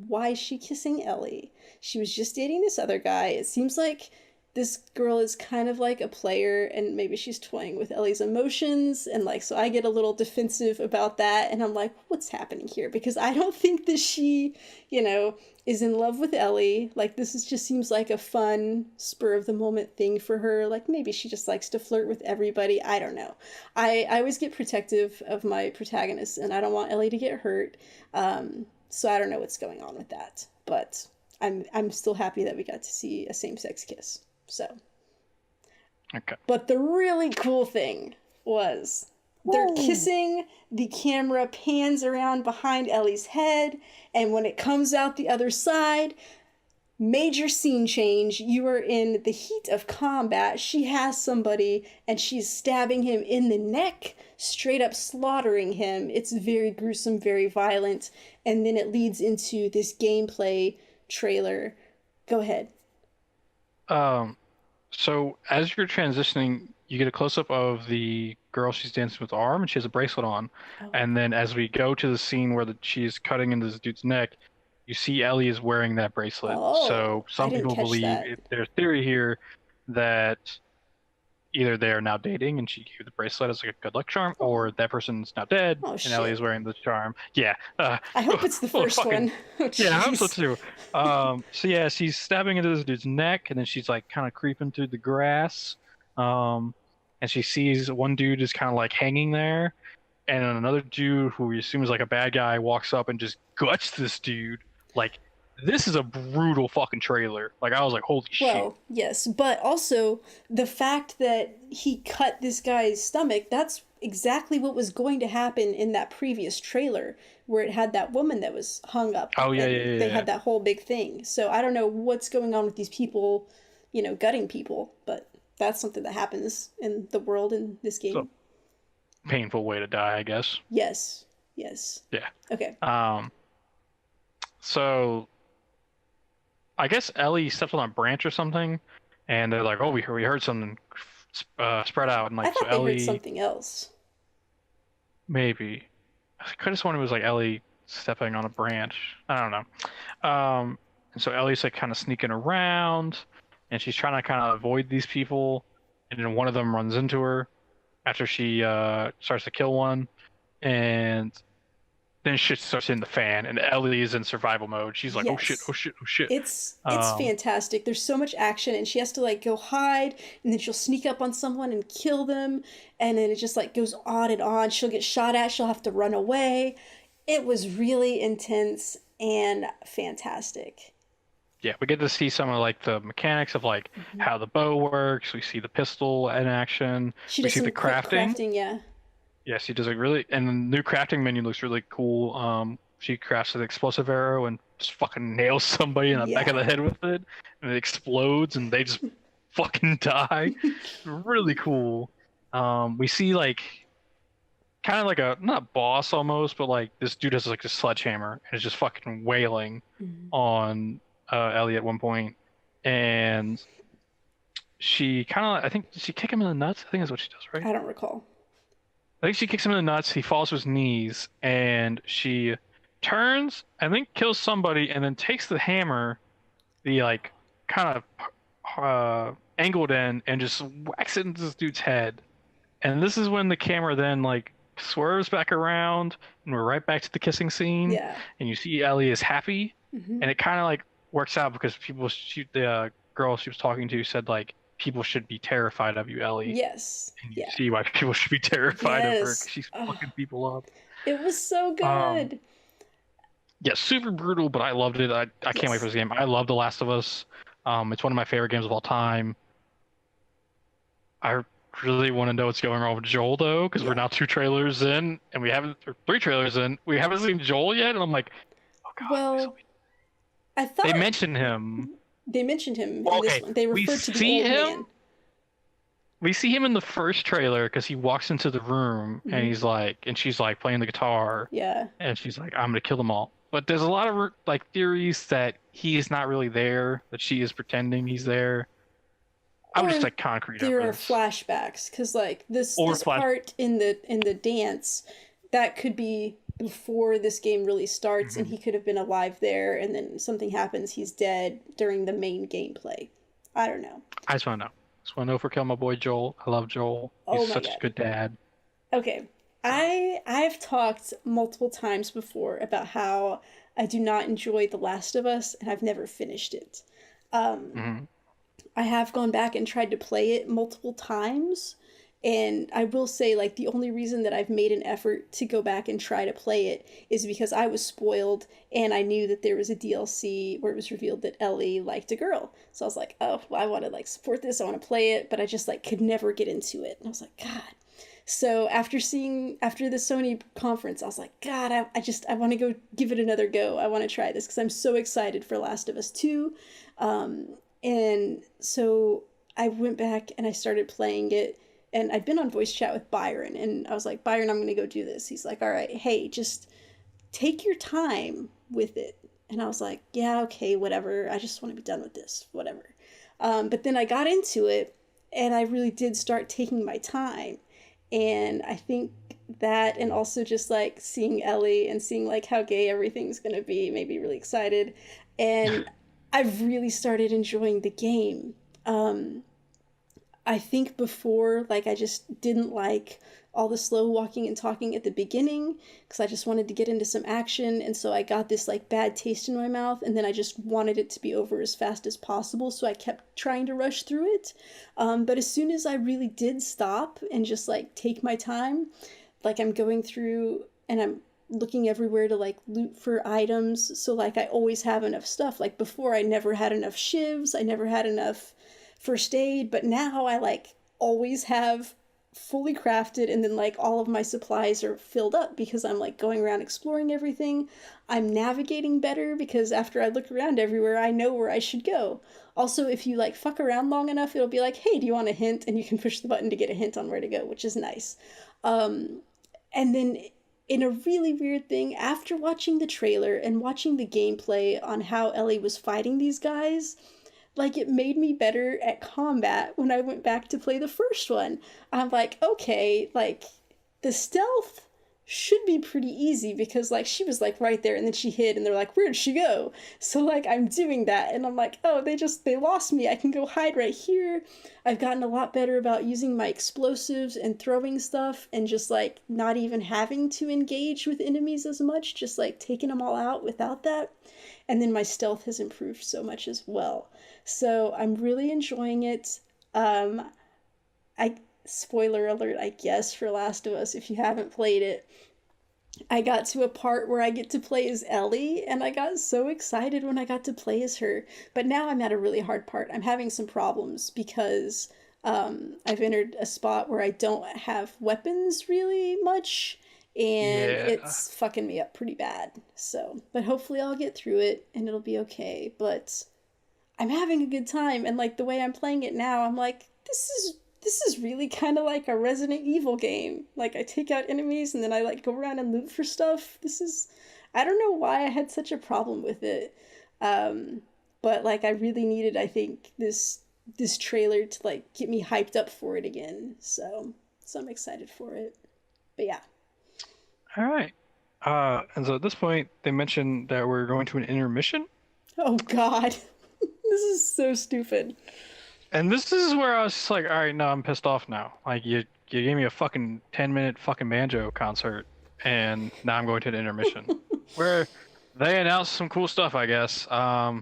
Why is she kissing Ellie? She was just dating this other guy. It seems like this girl is kind of like a player and maybe she's toying with Ellie's emotions and like so I get a little defensive about that and I'm like what's happening here because I don't think that she, is in love with Ellie. Like just seems like a fun spur of the moment thing for her. Like maybe she just likes to flirt with everybody. I don't know. I always get protective of my protagonists and I don't want Ellie to get hurt. So I don't know what's going on with that. But I'm still happy that we got to see a same-sex kiss. So,
Okay.
but the really cool thing was they're kissing, the camera pans around behind Ellie's head, and when it comes out the other side, major scene change. You are in the heat of combat. She has somebody and she's stabbing him in the neck, straight up slaughtering him. It's very gruesome, very violent, and then it leads into this gameplay trailer. Go ahead.
So as you're transitioning, you get a close up of the girl she's dancing with the arm, and she has a bracelet on.
Oh.
And then as we go to the scene where she's cutting into this dude's neck, you see Ellie is wearing that bracelet. So
Oh, I
some
didn't
people
catch
believe
that.
there's theory here that either they are now dating and she gave the bracelet as like a good luck charm,
Oh,
or that person's now dead
oh
and Ellie
shit.
is wearing the charm. Yeah.
I hope it's the
Oh,
first
fucking
one. Oh
yeah, I hope so
jeez.
too. So yeah, she's stabbing into this dude's neck, and then she's like kind of creeping through the grass. Um, and she sees one dude is kind of like hanging there, and then another dude who we assume is like a bad guy walks up and just guts this dude. Like, this is a brutal fucking trailer. Like, I was like, holy shit.
Well, yes, but also the fact that he cut this guy's stomach, that's exactly what was going to happen in that previous trailer where it had that woman that was hung up
Oh yeah, yeah,
and
yeah,
they
yeah.
had that whole big thing. So I don't know what's going on with these people, gutting people, but that's something that happens in the world in this
So
game.
painful way to die, I guess.
Yes. Yes.
Yeah.
Okay.
Um. So I guess Ellie steps on a branch or something, and they're like, "Oh, we heard something spread out." And
I
like, so
thought they heard
Ellie
something else.
maybe I could have sworn it was like Ellie stepping on a branch. I don't know. And so Ellie's like kind of sneaking around, and she's trying to kind of avoid these people, and then one of them runs into her after she starts to kill one, and then shit starts hitting the fan, and Ellie is in survival mode. She's like, "Oh shit!
Yes.
Oh shit! Oh shit!"
It's
Um,
fantastic. There's so much action and she has to like go hide and then she'll sneak up on someone and kill them and then it just like goes on and on. She'll get shot at, she'll have to run away. It was really intense and fantastic.
Yeah, we get to see some of like the mechanics of like
Mm-hmm.
how the bow works. We see the pistol in action.
She
We
does
see the
some quick
crafting.
crafting, yeah.
Yes, she does a really, and the new crafting menu looks really cool. She crafts an explosive arrow and just fucking nails somebody in the back of
Yeah.
the head with it, and it explodes, and they just fucking die. Really cool. We see like kind of like a not boss almost, but like this dude has like a sledgehammer and is just fucking wailing
Mhm.
on Ellie at one point, and she kind of I think did she kick him in the nuts? I think that's what she does, right?
I don't recall.
I think she kicks him in the nuts. He falls to his knees, and she turns, I think, kills somebody, and then takes the hammer, the like kind of angled end, and just whacks it into this dude's head. And this is when the camera then like swerves back around, and we're right back to the kissing scene,
Yeah.
and you see Ellie is happy,
Hmm.
and it kind of like works out because people shoot the girl she was talking to said like people should be terrified of you, Ellie.
Yes.
And you
Yeah.
see why people should be terrified of her because
Yes.
she's
Oh,
fucking people up.
it was so
Um,
good.
yeah, super brutal, but I loved it. I can't wait for
Yes.
this game. I love The Last of Us. It's one of my favorite games of all time. I really want to know what's going on with Joel though, because we're
Yeah.
now two trailers in, and we haven't, or three trailers in, we haven't seen Joel yet, and I'm like, oh god, please
Well,
let me.
I
They
thought
mentioned him.
they mentioned him
Well,
in this
okay,
one. They
we
referred to the
see
old
him.
man.
We see him in the first trailer because he walks into the room and
Hmm.
he's like, and she's like playing the guitar,
Yeah.
and she's like, I'm gonna kill them all. But there's a lot of like theories that he is not really there, that she is pretending he's there. I would just
Or
like concrete
there are
evidence
flashbacks because like
or
this
flash.
part in the dance that could be before this game really starts, and
Mhm.
he could have been alive there, and then something happens, he's dead during the main gameplay. I don't know.
I just want to know. Just want to know if we're killing my boy Joel. I love Joel. He's
Oh my
such a
god.
good dad.
Okay.
So,
I've talked multiple times before about how I do not enjoy The Last of Us, and I've never finished it. Um,
mhm.
I have gone back and tried to play it multiple times, and I will say, like, the only reason that I've made an effort to go back and try to play it is because I was spoiled and I knew that there was a DLC where it was revealed that Ellie liked a girl. So I was like, oh, well, I want to like support this, I want to play it, but I just like could never get into it. And I was like, God. So after the Sony conference, I was like, God, I want to go give it another go. I want to try this because I'm so excited for Last of Us 2. Um, and so I went back and I started playing it, and I'd been on voice chat with Byron, and I was like, Byron, I'm gonna go do this. He's like, all right, hey, just take your time with it. And I was like, yeah, okay, whatever. I just want to be done with this, whatever. But then I got into it, and I really did start taking my time. And I think that, and also just like seeing Ellie and seeing like how gay everything's gonna be, made me really excited. And I've really started enjoying the game. Um, I think before, like, I just didn't like all the slow walking and talking at the beginning because I just wanted to get into some action. And so I got this, like, bad taste in my mouth. And then I just wanted it to be over as fast as possible. So I kept trying to rush through it. But as soon as I really did stop and just, like, take my time, like, I'm going through and I'm looking everywhere to, like, loot for items. So, like, I always have enough stuff. Like, before, I never had enough shivs, I never had enough first aid, but now I like always have fully crafted, and then like all of my supplies are filled up because I'm like going around exploring everything. I'm navigating better because after I look around everywhere, I know where I should go. Also, if you like fuck around long enough, it'll be like, hey, do you want a hint? And you can push the button to get a hint on where to go, which is nice. Um, and then in a really weird thing, after watching the trailer and watching the gameplay on how Ellie was fighting these guys, like it made me better at combat when I went back to play the first one. I'm like, okay, like the stealth should be pretty easy because like she was like right there and then she hid and they're like, where'd she go? So like I'm doing that and I'm like, oh, they lost me. I can go hide right here. I've gotten a lot better about using my explosives and throwing stuff and just like not even having to engage with enemies as much, just like taking them all out without that. And then my stealth has improved so much as well. So I'm really enjoying it. I spoiler alert, I guess, for Last of Us if you haven't played it. I got to a part where I get to play as Ellie, and I got so excited when I got to play as her. But now I'm at a really hard part. I'm having some problems because I've entered a spot where I don't have weapons really much, and
Yeah.
it's fucking me up pretty bad. So, but hopefully I'll get through it and it'll be okay. But I'm having a good time, and like the way I'm playing it now, I'm like, this is really kind of like a Resident Evil game. Like I take out enemies and then I like go around and loot for stuff. This is I don't know why I had such a problem with it. Um but like I really needed, I think, this trailer to like get me hyped up for it again. So I'm excited for it. But yeah.
All right. And so at this point, they mentioned that we're going to an intermission.
Oh god. This is so stupid.
And this is where I was just like, all right, no, I'm pissed off now. Like you gave me a fucking 10-minute fucking banjo concert, and now I'm going to an intermission where they announced some cool stuff, I guess.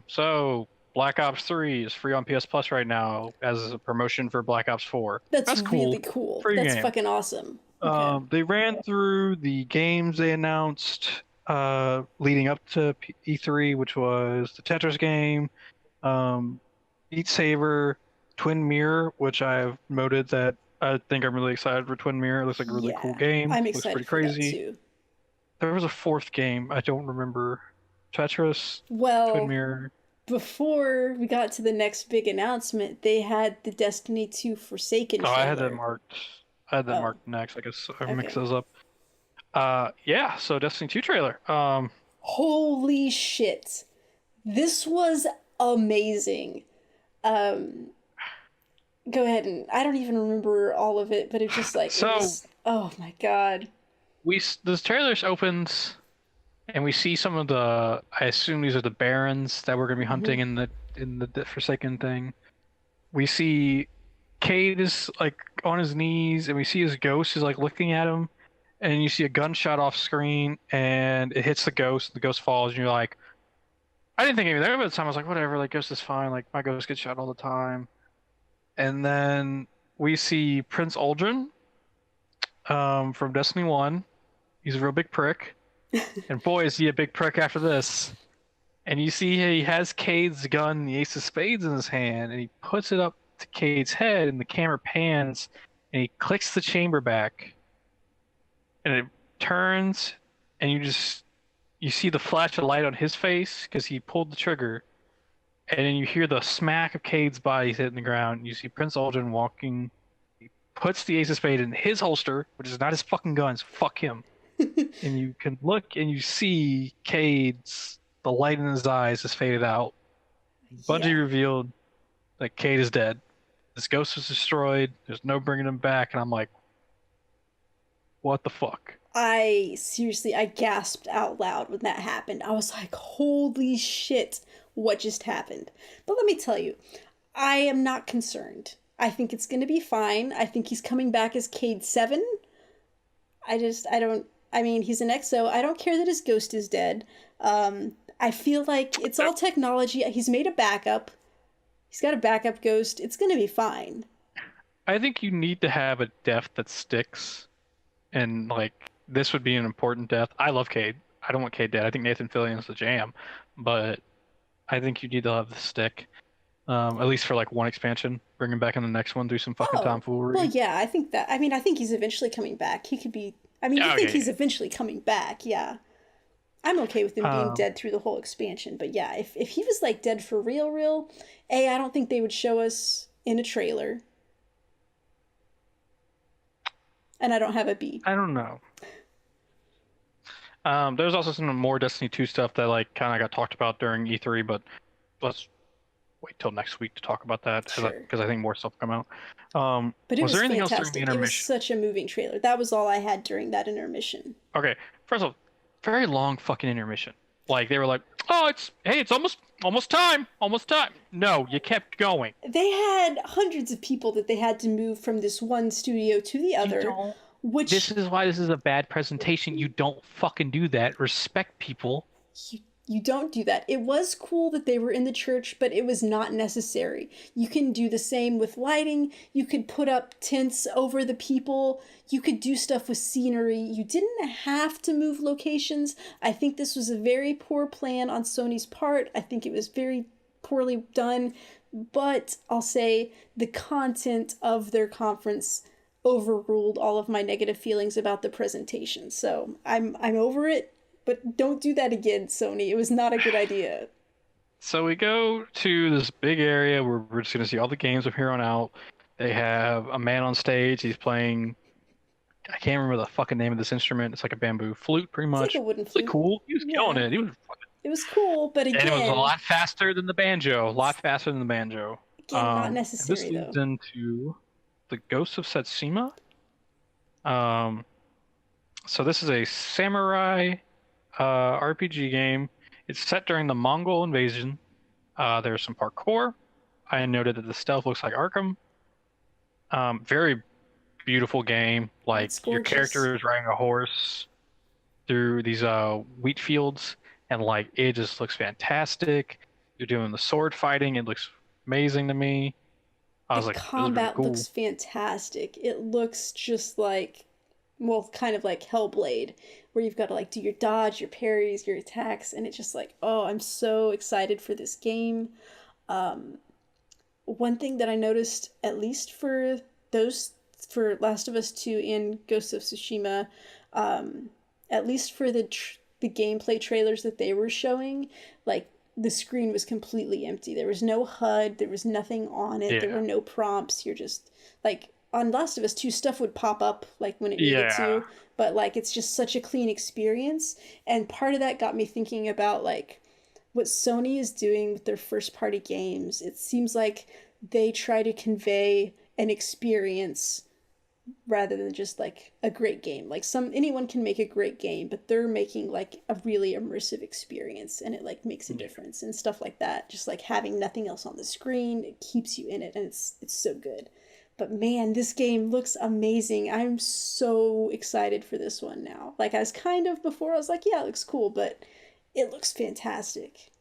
So Black Ops 3 is free on PS Plus right now as a promotion for Black Ops 4.
That's
cool.
really cool.
Free
That's
game.
fucking awesome. Okay.
They ran through the games they announced leading up to E3, which was the Tetris game, Beat Saber, Twin Mirror, which I've noted that I think I'm really excited for Twin Mirror. It looks like a really cool game.
I'm
Looks
excited
pretty
for that
crazy.
too.
There was a fourth game. I don't remember. Tetris, Twin
Well,
Mirror.
before we got to the next big announcement, they had the Destiny 2 Forsaken
Oh,
trailer.
I had that marked. I had that
Oh.
marked next. I guess I
Okay.
mix those up. Yeah. So Destiny 2 trailer.
Holy shit. This was amazing. Go ahead, and I don't even remember all of it, but it just like
So-
it was, oh my god.
This trailer opens, and we see some of the. I assume these are the barons that we're gonna be hunting in the Forsaken thing. We see Cade is like on his knees, and we see his ghost is like looking at him, and you see a gunshot off screen, and it hits the ghost. The ghost falls, and you're like, I didn't think anything of it at the time. I was like, whatever, like ghost is fine. Like my ghost gets shot all the time. And then we see Prince Uldren, from Destiny 1. He's a real big prick. And boy, is he a big prick after this. And you see he has Cade's gun, the Ace of Spades, in his hand, and he puts it up to Cade's head, and the camera pans, and he clicks the chamber back. And it turns, and you see the flash of light on his face because he pulled the trigger. And then you hear the smack of Cade's body hitting the ground. You see Prince Uldren walking. He puts the Ace of Spades in his holster, which is not his fucking gun, so fuck him. And you can look and you see Cade's, the light in his eyes has faded out. Bungie
Yeah.
revealed that Cade is dead. His ghost was destroyed. There's no bringing him back. And I'm like, what the fuck?
I gasped out loud when that happened. I was like, holy shit, what just happened? But let me tell you, I am not concerned. I think it's going to be fine. I think he's coming back as Cade 7. I mean, he's an EXO. I don't care that his ghost is dead. I feel like it's all technology. He's made a backup. He's got a backup ghost. It's going to be fine.
I think you need to have a death that sticks. And, like, this would be an important death. I love Cade. I don't want Cade dead. I think Nathan Fillion's the jam. But I think you need to have the stick. At least for, like, one expansion. Bring him back in the next one. Do some fucking tomfoolery.
Well, yeah, I think that. I mean, I think he's eventually coming back. He could be. I mean, I think he's eventually coming back, yeah. I'm okay with him being dead through the whole expansion. But yeah, if he was, like, dead for real, I don't think they would show us in a trailer. And I don't have a B.
I don't know. There's also some more Destiny 2 stuff that like kind of got talked about during E3, but let's wait till next week to talk about that because I think more stuff will come out.
But it was
there anything
fantastic.
else during the intermission?
It was such a moving trailer. That was all I had during that intermission.
Okay, first of all, very long fucking intermission. Like they were like, "Oh, it's almost time. No, you kept going.
They had hundreds of people that they had to move from this one studio to the other.
This is why this is a bad presentation. You don't fucking do that. Respect people.
You don't do that. It was cool that they were in the church, but it was not necessary. You can do the same with lighting. You could put up tents over the people. You could do stuff with scenery. You didn't have to move locations. I think this was a very poor plan on Sony's part. I think it was very poorly done. But I'll say the content of their conference overruled all of my negative feelings about the presentation. So I'm over it. But don't do that again, Sony. It was not a good idea.
So we go to this big area where we're just going to see all the games from here on out. They have a man on stage. He's playing, I can't remember the fucking name of this instrument. It's like a bamboo flute, pretty
It's
much.
like a wooden
Really
flute.
cool. He was killing it. He was fucking...
It was cool, but again...
And it was a lot faster than the banjo. A lot faster than the banjo.
Again, not necessary,
and this leads into the Ghosts of Tsushima. So this is a samurai RPG game. It's set during the Mongol invasion. There's some parkour. I noted that the stealth looks like Arkham. Very beautiful game. Like your character is riding a horse through these wheat fields, and like it just looks fantastic. You're doing the sword fighting. It looks amazing to me. I was
the
like,
combat
cool.
looks fantastic. It looks just like, well, kind of like Hellblade, where you've got to like do your dodge, your parries, your attacks, and it's just like, oh, I'm so excited for this game. One thing that I noticed, at least for Last of Us 2 and Ghost of Tsushima, at least for the gameplay trailers that they were showing, like the screen was completely empty. There was no HUD, there was nothing on it, there were no prompts. You're just like, on Last of Us 2, stuff would pop up like when it needed to, but like it's just such a clean experience. And part of that got me thinking about like what Sony is doing with their first party games. It seems like they try to convey an experience rather than just like a great game. Like anyone can make a great game, but they're making like a really immersive experience, and it like makes a difference and stuff like that. Just like having nothing else on the screen, it keeps you in it, and it's so good. But man, this game looks amazing. I'm so excited for this one now. Like I was kind of before, I was like, yeah, it looks cool, but it looks fantastic.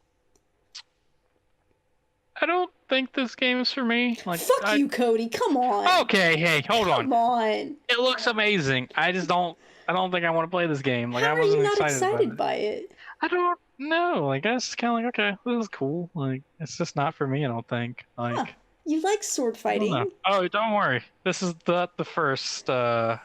I don't think this game is for me. Like,
fuck you, Cody. Come on.
Okay, hey, hold on.
Come on.
It looks amazing. I don't think I want to play this game. Like,
How
I wasn't
are you not
excited
by it?
I don't know. Like, I was kind of like, okay, this is cool. Like, it's just not for me, I don't think. Like,
you like sword fighting.
Oh, don't worry. This is the first of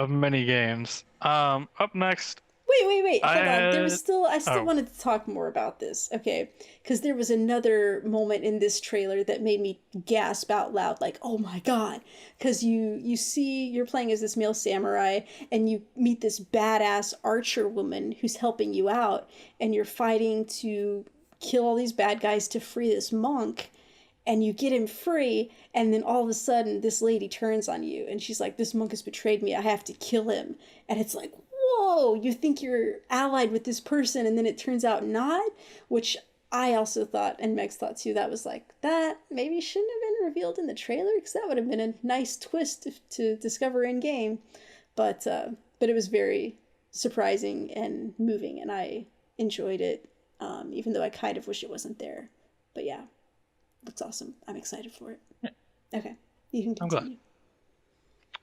many games. Up next.
Wait. Hold on. I still wanted to talk more about this. Okay. Because there was another moment in this trailer that made me gasp out loud, like, oh my God. Because you're playing as this male samurai, and you meet this badass archer woman who's helping you out, and you're fighting to kill all these bad guys to free this monk. And you get him free, and then all of a sudden this lady turns on you, and she's like, this monk has betrayed me, I have to kill him. And it's like, whoa, you think you're allied with this person, and then it turns out not, which I also thought, and Meg's thought too, that was like, that maybe shouldn't have been revealed in the trailer, because that would have been a nice twist to discover in game. But it was very surprising and moving, and I enjoyed it, even though I kind of wish it wasn't there. But yeah. Looks awesome. I'm excited for it. Yeah. Okay, you can continue.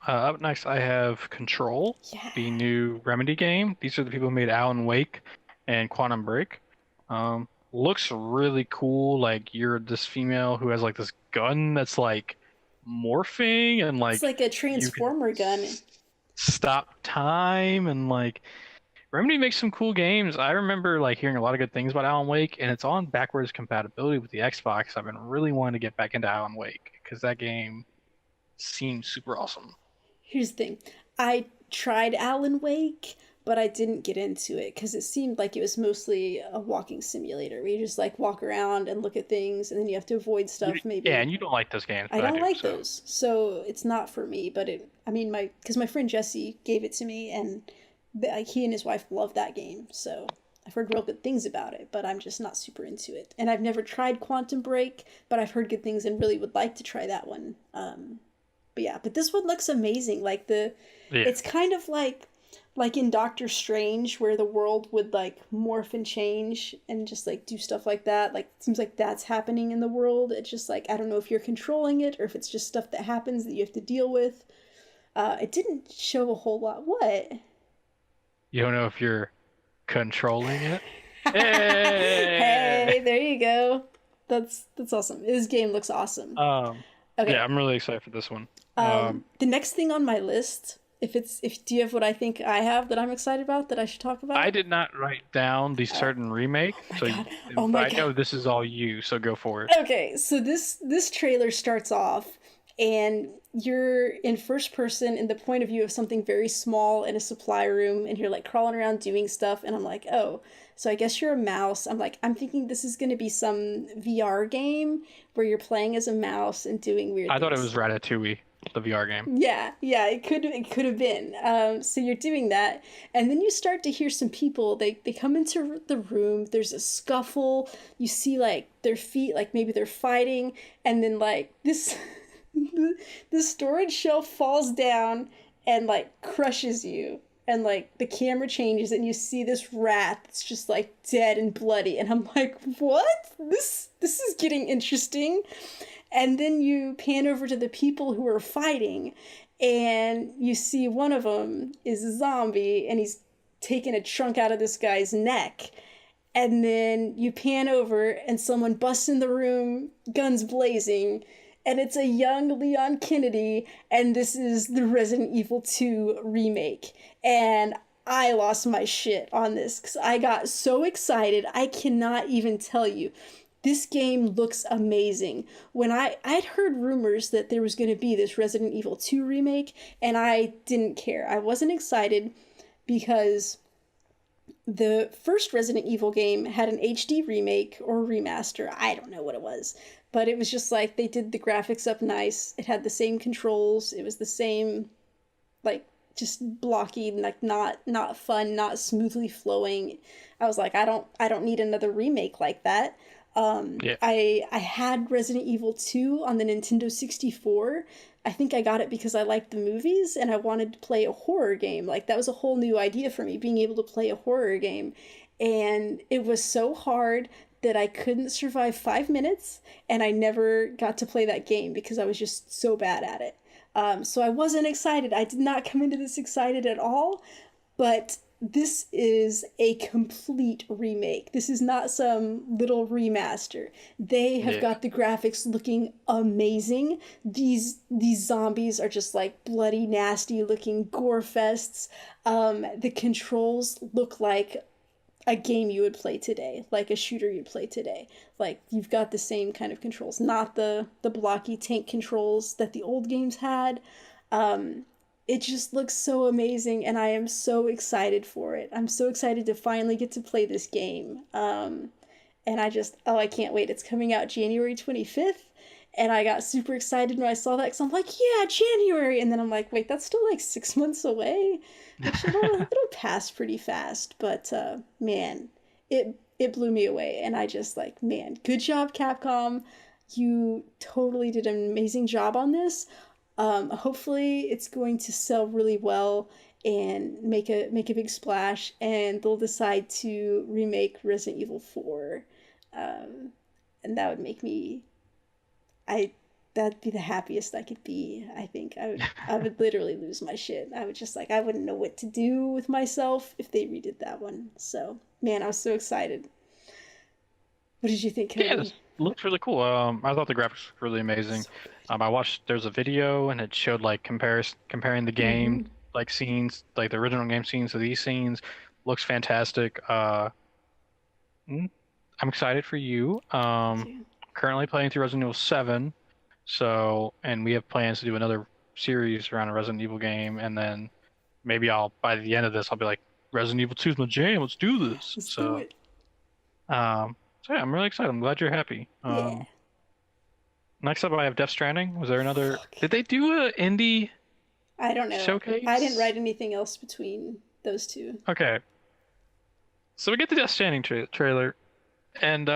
Up next, I have Control, the new Remedy game. These are the people who made Alan Wake and Quantum Break. Looks really cool. Like, you're this female who has like this gun that's like morphing, and like
it's like a transformer gun.
Stop time, and like Remedy makes some cool games. I remember like hearing a lot of good things about Alan Wake, and it's on backwards compatibility with the Xbox. I've been really wanting to get back into Alan Wake because that game seems super awesome.
Here's the thing. I tried Alan Wake, but I didn't get into it because it seemed like it was mostly a walking simulator where you just like walk around and look at things, and then you have to avoid stuff maybe.
Yeah, and you don't like those games.
I don't like those. So it's not for me, but because my friend Jesse gave it to me, and he and his wife love that game, so I've heard real good things about it, but I'm just not super into it. And I've never tried Quantum Break, but I've heard good things and really would like to try that one. But this one looks amazing. Like it's kind of like like in Doctor Strange, where the world would like morph and change and just like do stuff like that. Like it seems like that's happening in the world. It's just like I don't know if you're controlling it or if it's just stuff that happens that you have to deal with. It didn't show a whole lot. What?
You don't know if you're controlling it?
Hey,
Hey!
there you go. That's awesome. This game looks awesome.
Yeah,
Okay.
I'm really excited for this one. Um,
The next thing on my list, if do you have what I think I have that I'm excited about that I should talk
I
about?
did not write down the certain remake,
Oh my
so
god. Oh
but
my
I
god.
know this is all you, so go for it.
Okay, so this trailer starts off and you're in first person in the point of view of something very small in a supply room and you're like crawling around doing stuff and I'm like, "Oh, so I guess you're a mouse." I'm thinking this is going to be some VR game where you're playing as a mouse and doing weird
I thought it
things.
was Ratatouille, the VR game.
Yeah, it could have been. So you're doing that, and then you start to hear some people. They come into the room. There's a scuffle. You see like their feet, like maybe they're fighting, and then like this, the storage shelf falls down and like crushes you. And like the camera changes and you see this rat that's just like dead and bloody and I'm like, what? This is getting interesting. And then you pan over to the people who are fighting, and you see one of them is a zombie, and he's taking a chunk out of this guy's neck. And then you pan over, and someone busts in the room, guns blazing, and it's a young Leon Kennedy, and this is the Resident Evil 2 remake. And I lost my shit on this because I got so excited. I cannot even tell you. This game looks amazing. When I'd heard rumors that there was going to be this Resident Evil 2 remake, and I didn't care. I wasn't excited because the first Resident Evil game had an HD remake or remaster. I don't know what it was. But it was just like they did the graphics up nice. It had the same controls. It was the same like just blocky, like not fun, not smoothly flowing. I was like, I don't need another remake like that.
Yeah.
I had Resident Evil 2 on the Nintendo 64. I think I got it because I liked the movies and I wanted to play a horror game. Like that was a whole new idea for me, being able to play a horror game. And it was so hard that I couldn't survive 5 minutes and I never got to play that game because I was just so bad at it. So I wasn't excited. I did not come into this excited at all, but this is a complete remake. This is not some little remaster. They have
Yeah.
got the graphics looking amazing. These zombies are just like bloody, nasty looking gore fests. The controls look like a game you would play today, like a shooter you'd play today. Like you've got the same kind of controls, not the blocky tank controls that the old games had. Um, it just looks so amazing, and I am so excited for it. I'm so excited to finally get to play this game. And I can't wait. It's coming out January 25th. And I got super excited when I saw that because I'm like, yeah, January. And then I'm like, wait, that's still like 6 months away, which it'll pass pretty fast. But man, it blew me away. And I just like, man, good job, Capcom. You totally did an amazing job on this. Hopefully, it's going to sell really well and make a big splash, and they'll decide to remake Resident Evil 4. Um, and that would make me I that'd be the happiest I could be. I think I would literally lose my shit. I would just like I wouldn't know what to do with myself if they redid that one. So man, I was so excited. What did you think,
Yeah,
Cody?
this looks really cool. I thought the graphics were really amazing.
So
I watched there's a video and it showed like comparing the
good.
game like scenes, like the original game scenes to these scenes. Looks fantastic. Mm, I'm excited for you.
Me too.
Currently playing through Resident Evil 7, so and we have plans to do another series around a Resident Evil game, and then maybe I'll by the end of this I'll be like Resident Evil 2 is my jam. Let's do this.
Let's do
So,
it.
so yeah, I'm really excited. I'm glad you're happy.
Yeah.
Next up, I have Death Stranding. Was there another?
Fuck.
Did they do a indie
I don't know. I didn't
showcase?
write anything else between those two.
Okay, so we get the Death Stranding trailer, and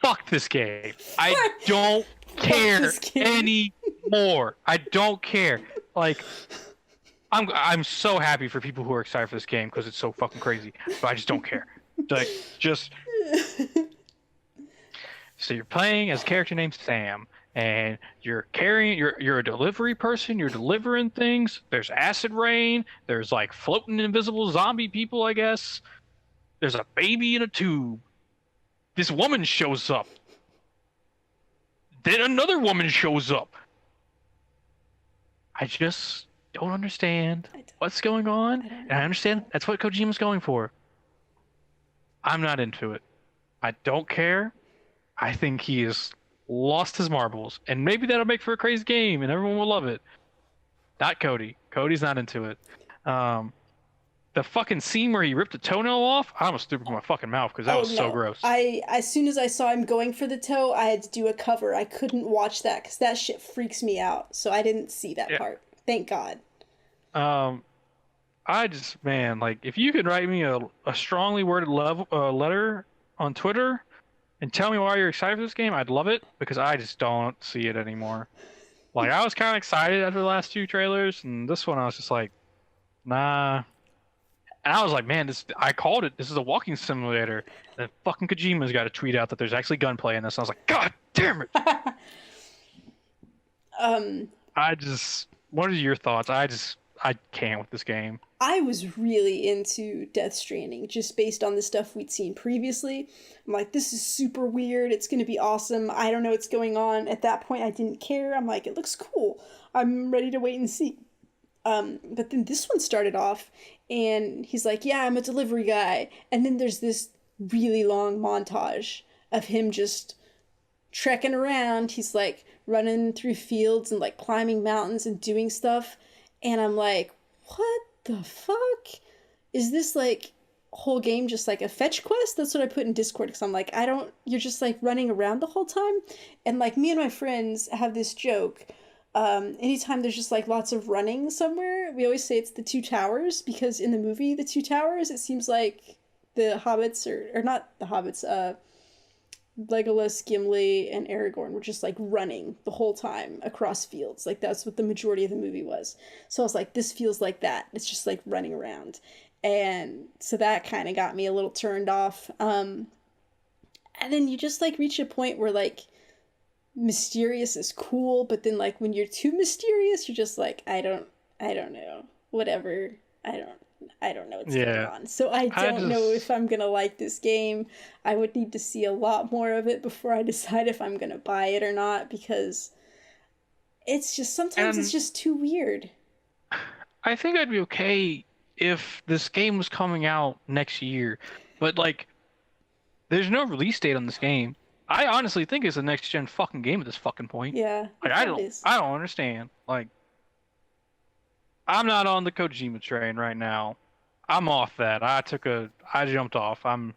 fuck this game. I don't
Fuck
care
this game.
more. I don't care. Like, I'm so happy for people who are excited for this game because it's so fucking crazy. But I just don't care. Like, just so you're playing as a character named Sam, and you're carrying. You're a delivery person. You're delivering things. There's acid rain. There's like floating invisible zombie people, I guess. There's a baby in a tube. This woman shows up. Then another woman shows up. I just don't understand what's going on. And I understand that's what Kojima's going for. I'm not into it. I don't care. I think he has lost his marbles. And maybe that'll make for a crazy game and everyone will love it. Not Cody. Cody's not into it. The fucking scene where he ripped a toenail off, I almost threw up in my fucking mouth because that was so gross.
As soon as I saw him going for the toe, I had to do a cover. I couldn't watch that because that shit freaks me out. So I didn't see that part. Thank God.
I just, man, like, if you could write me a strongly worded letter on Twitter and tell me why you're excited for this game, I'd love it, because I just don't see it anymore. Like, I was kind of excited after the last two trailers, and this one I was just like, nah. And I was like, man, I called it. This is a walking simulator. And fucking Kojima's got to tweet out that there's actually gunplay in this. And I was like, God damn it. What are your thoughts? I can't with this game.
I was really into Death Stranding just based on the stuff we'd seen previously. I'm like, this is super weird. It's going to be awesome. I don't know what's going on. At that point, I didn't care. I'm like, it looks cool. I'm ready to wait and see. But then this one started off and he's like, yeah, I'm a delivery guy. And then there's this really long montage of him just trekking around. He's like running through fields and like climbing mountains and doing stuff. And I'm like, what the fuck? Is this like whole game just like a fetch quest? That's what I put in Discord because I'm like, you're just like running around the whole time. And like me and my friends have this joke. Anytime there's just like lots of running somewhere, we always say it's the Two Towers, because in the movie The Two Towers, it seems like the hobbits or not the hobbits, Legolas, Gimli, and Aragorn were just like running the whole time across fields. Like that's what the majority of the movie was. So I was like, this feels like that. It's just like running around. And so that kind of got me a little turned off. And then you just like reach a point where like mysterious is cool, but then like when you're too mysterious, you're just like, I don't know. Whatever. I don't know what's going on. So I don't know if I'm going to like this game. I would need to see a lot more of it before I decide if I'm going to buy it or not, because it's just, sometimes it's just too weird.
I think I'd be okay if this game was coming out next year, but like, there's no release date on this game. I honestly think it's a next gen fucking game at this fucking point.
Yeah.
Like, I don't understand. Like, I'm not on the Kojima train right now. I'm off that. I jumped off. I'm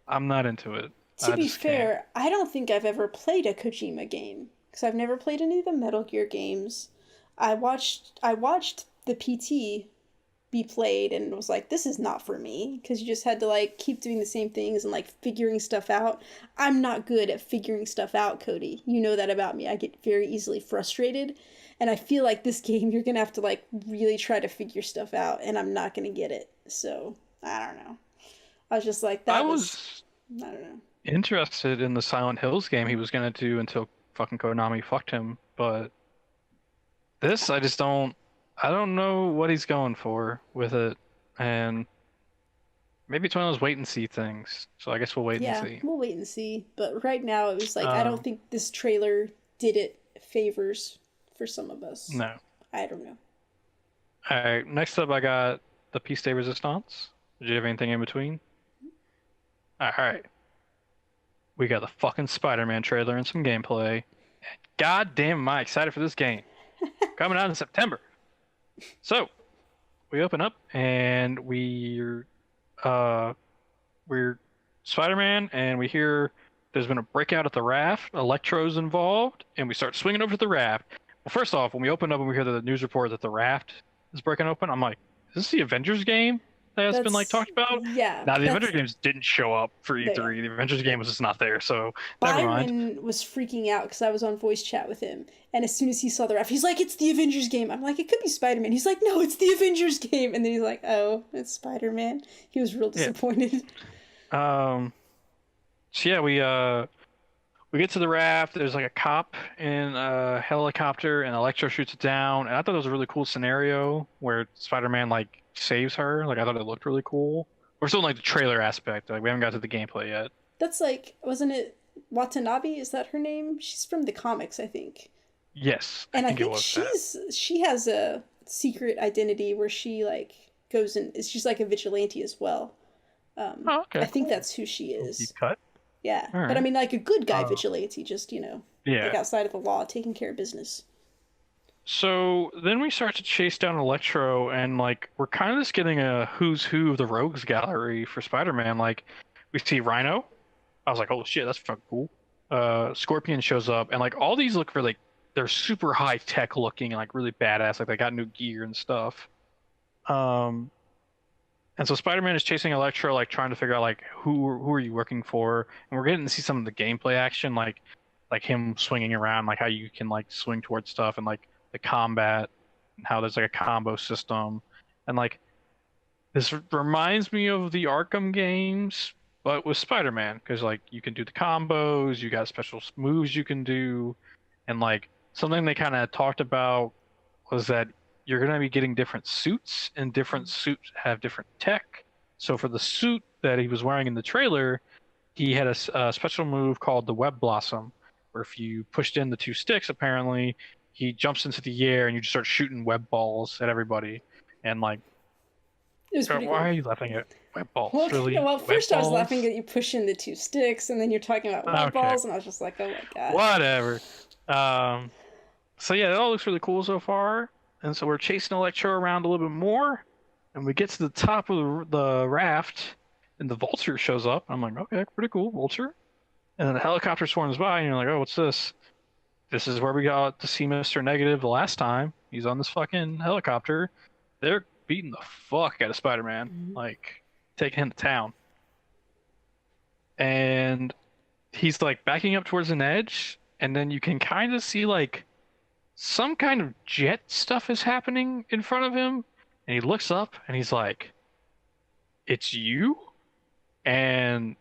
not into it.
To be fair, I don't think I've ever played a Kojima game, because I've never played any of the Metal Gear games. I watched the PT be played and was like, this is not for me, because you just had to like keep doing the same things and like figuring stuff out. I'm not good at figuring stuff out, Cody. You know that about me. I get very easily frustrated, and I feel like this game you're gonna have to like really try to figure stuff out, and I'm not gonna get it. So I don't know. I was just like, I don't know,
interested in the Silent Hills game he was gonna do until fucking Konami fucked him, but this I don't know what he's going for with it, and maybe it's one of those wait and see things. So I guess we'll wait and see.
Yeah, we'll wait and see. But right now it was like, I don't think this trailer did it favors for some of us.
No.
I don't know.
All right, next up I got the Piece de Resistance. Did you have anything in between? All right. We got the fucking Spider-Man trailer and some gameplay. God damn, am I excited for this game. Coming out in September. So, we open up and we're Spider-Man, and we hear there's been a breakout at the raft. Electro's involved, and we start swinging over to the raft. Well, first off, when we open up and we hear the news report that the raft is breaking open, I'm like, is this the Avengers game that's been like
That's
talked about.
yeah.
Now the Avengers
That's
games didn't show up for
no, yeah.
E3. The Avengers game was just not there, so never mind.
Byron was freaking out because I was on voice chat with him, and as soon as he saw the ref, he's like, "It's the Avengers game." I'm like, "It could be Spider-Man." He's like, "No, it's the Avengers game." And then he's like, "Oh, it's Spider-Man." He was real
Yeah.
disappointed.
So yeah, we get to the raft. There's like a cop in a helicopter, and Electro shoots it down. And I thought it was a really cool scenario where Spider-Man like saves her. Like I thought it looked really cool. We're still in like the trailer aspect. Like we haven't got to the gameplay yet.
That's like, wasn't it Watanabe? Is that her name? She's from the comics, I think.
Yes, I
And I
think it
think
was that.
she has a secret identity where she like goes and she's like a vigilante as well.
Oh, okay,
I think
cool.
that's who she
Deep
is.
cut.
Yeah,
All
but I
right.
mean like a good guy
Uh,
vigilante, just like
yeah.
outside of the law, taking care of business.
So then we start to chase down Electro, and like we're kind of just getting a who's who of the rogues gallery for Spider-Man. Like we see Rhino. I was like, oh shit, that's fucking cool. Scorpion shows up, and like all these look really, they're super high tech looking, like really badass. Like they got new gear and stuff. Um, and so Spider-Man is chasing Electro, like trying to figure out like who are you working for, and we're getting to see some of the gameplay action, like him swinging around, like how you can like swing towards stuff, and like the combat, and how there's like a combo system, and like this reminds me of the Arkham games, but with Spider-Man, because like you can do the combos, you got special moves you can do, and like something they kind of talked about was that you're going to be getting different suits, and different suits have different tech. So for the suit that he was wearing in the trailer, he had a special move called the Web Blossom, where if you pushed in the two sticks, apparently he jumps into the air and you just start shooting web balls at everybody. And like,
It was pretty
why
cool.
are you laughing at web balls?
Well,
Really?
well,
Web
first I was laughing
balls?
at you pushing the two sticks, and then you're talking about web
Okay,
balls, and I was just like, oh my god.
whatever. Um, so yeah, it all looks really cool so far. And so we're chasing Electro around a little bit more, and we get to the top of the raft, and the Vulture shows up. I'm like, okay, pretty cool, Vulture. And then the helicopter swarms by, and you're like, oh, what's this? This is where we got to see Mr. Negative the last time. He's on this fucking helicopter. They're beating the fuck out of Spider-Man,
Mhm.
like taking him to town. And he's like backing up towards an edge, and then you can kind of see like some kind of jet stuff is happening in front of him, and he looks up and he's like, "It's you?" And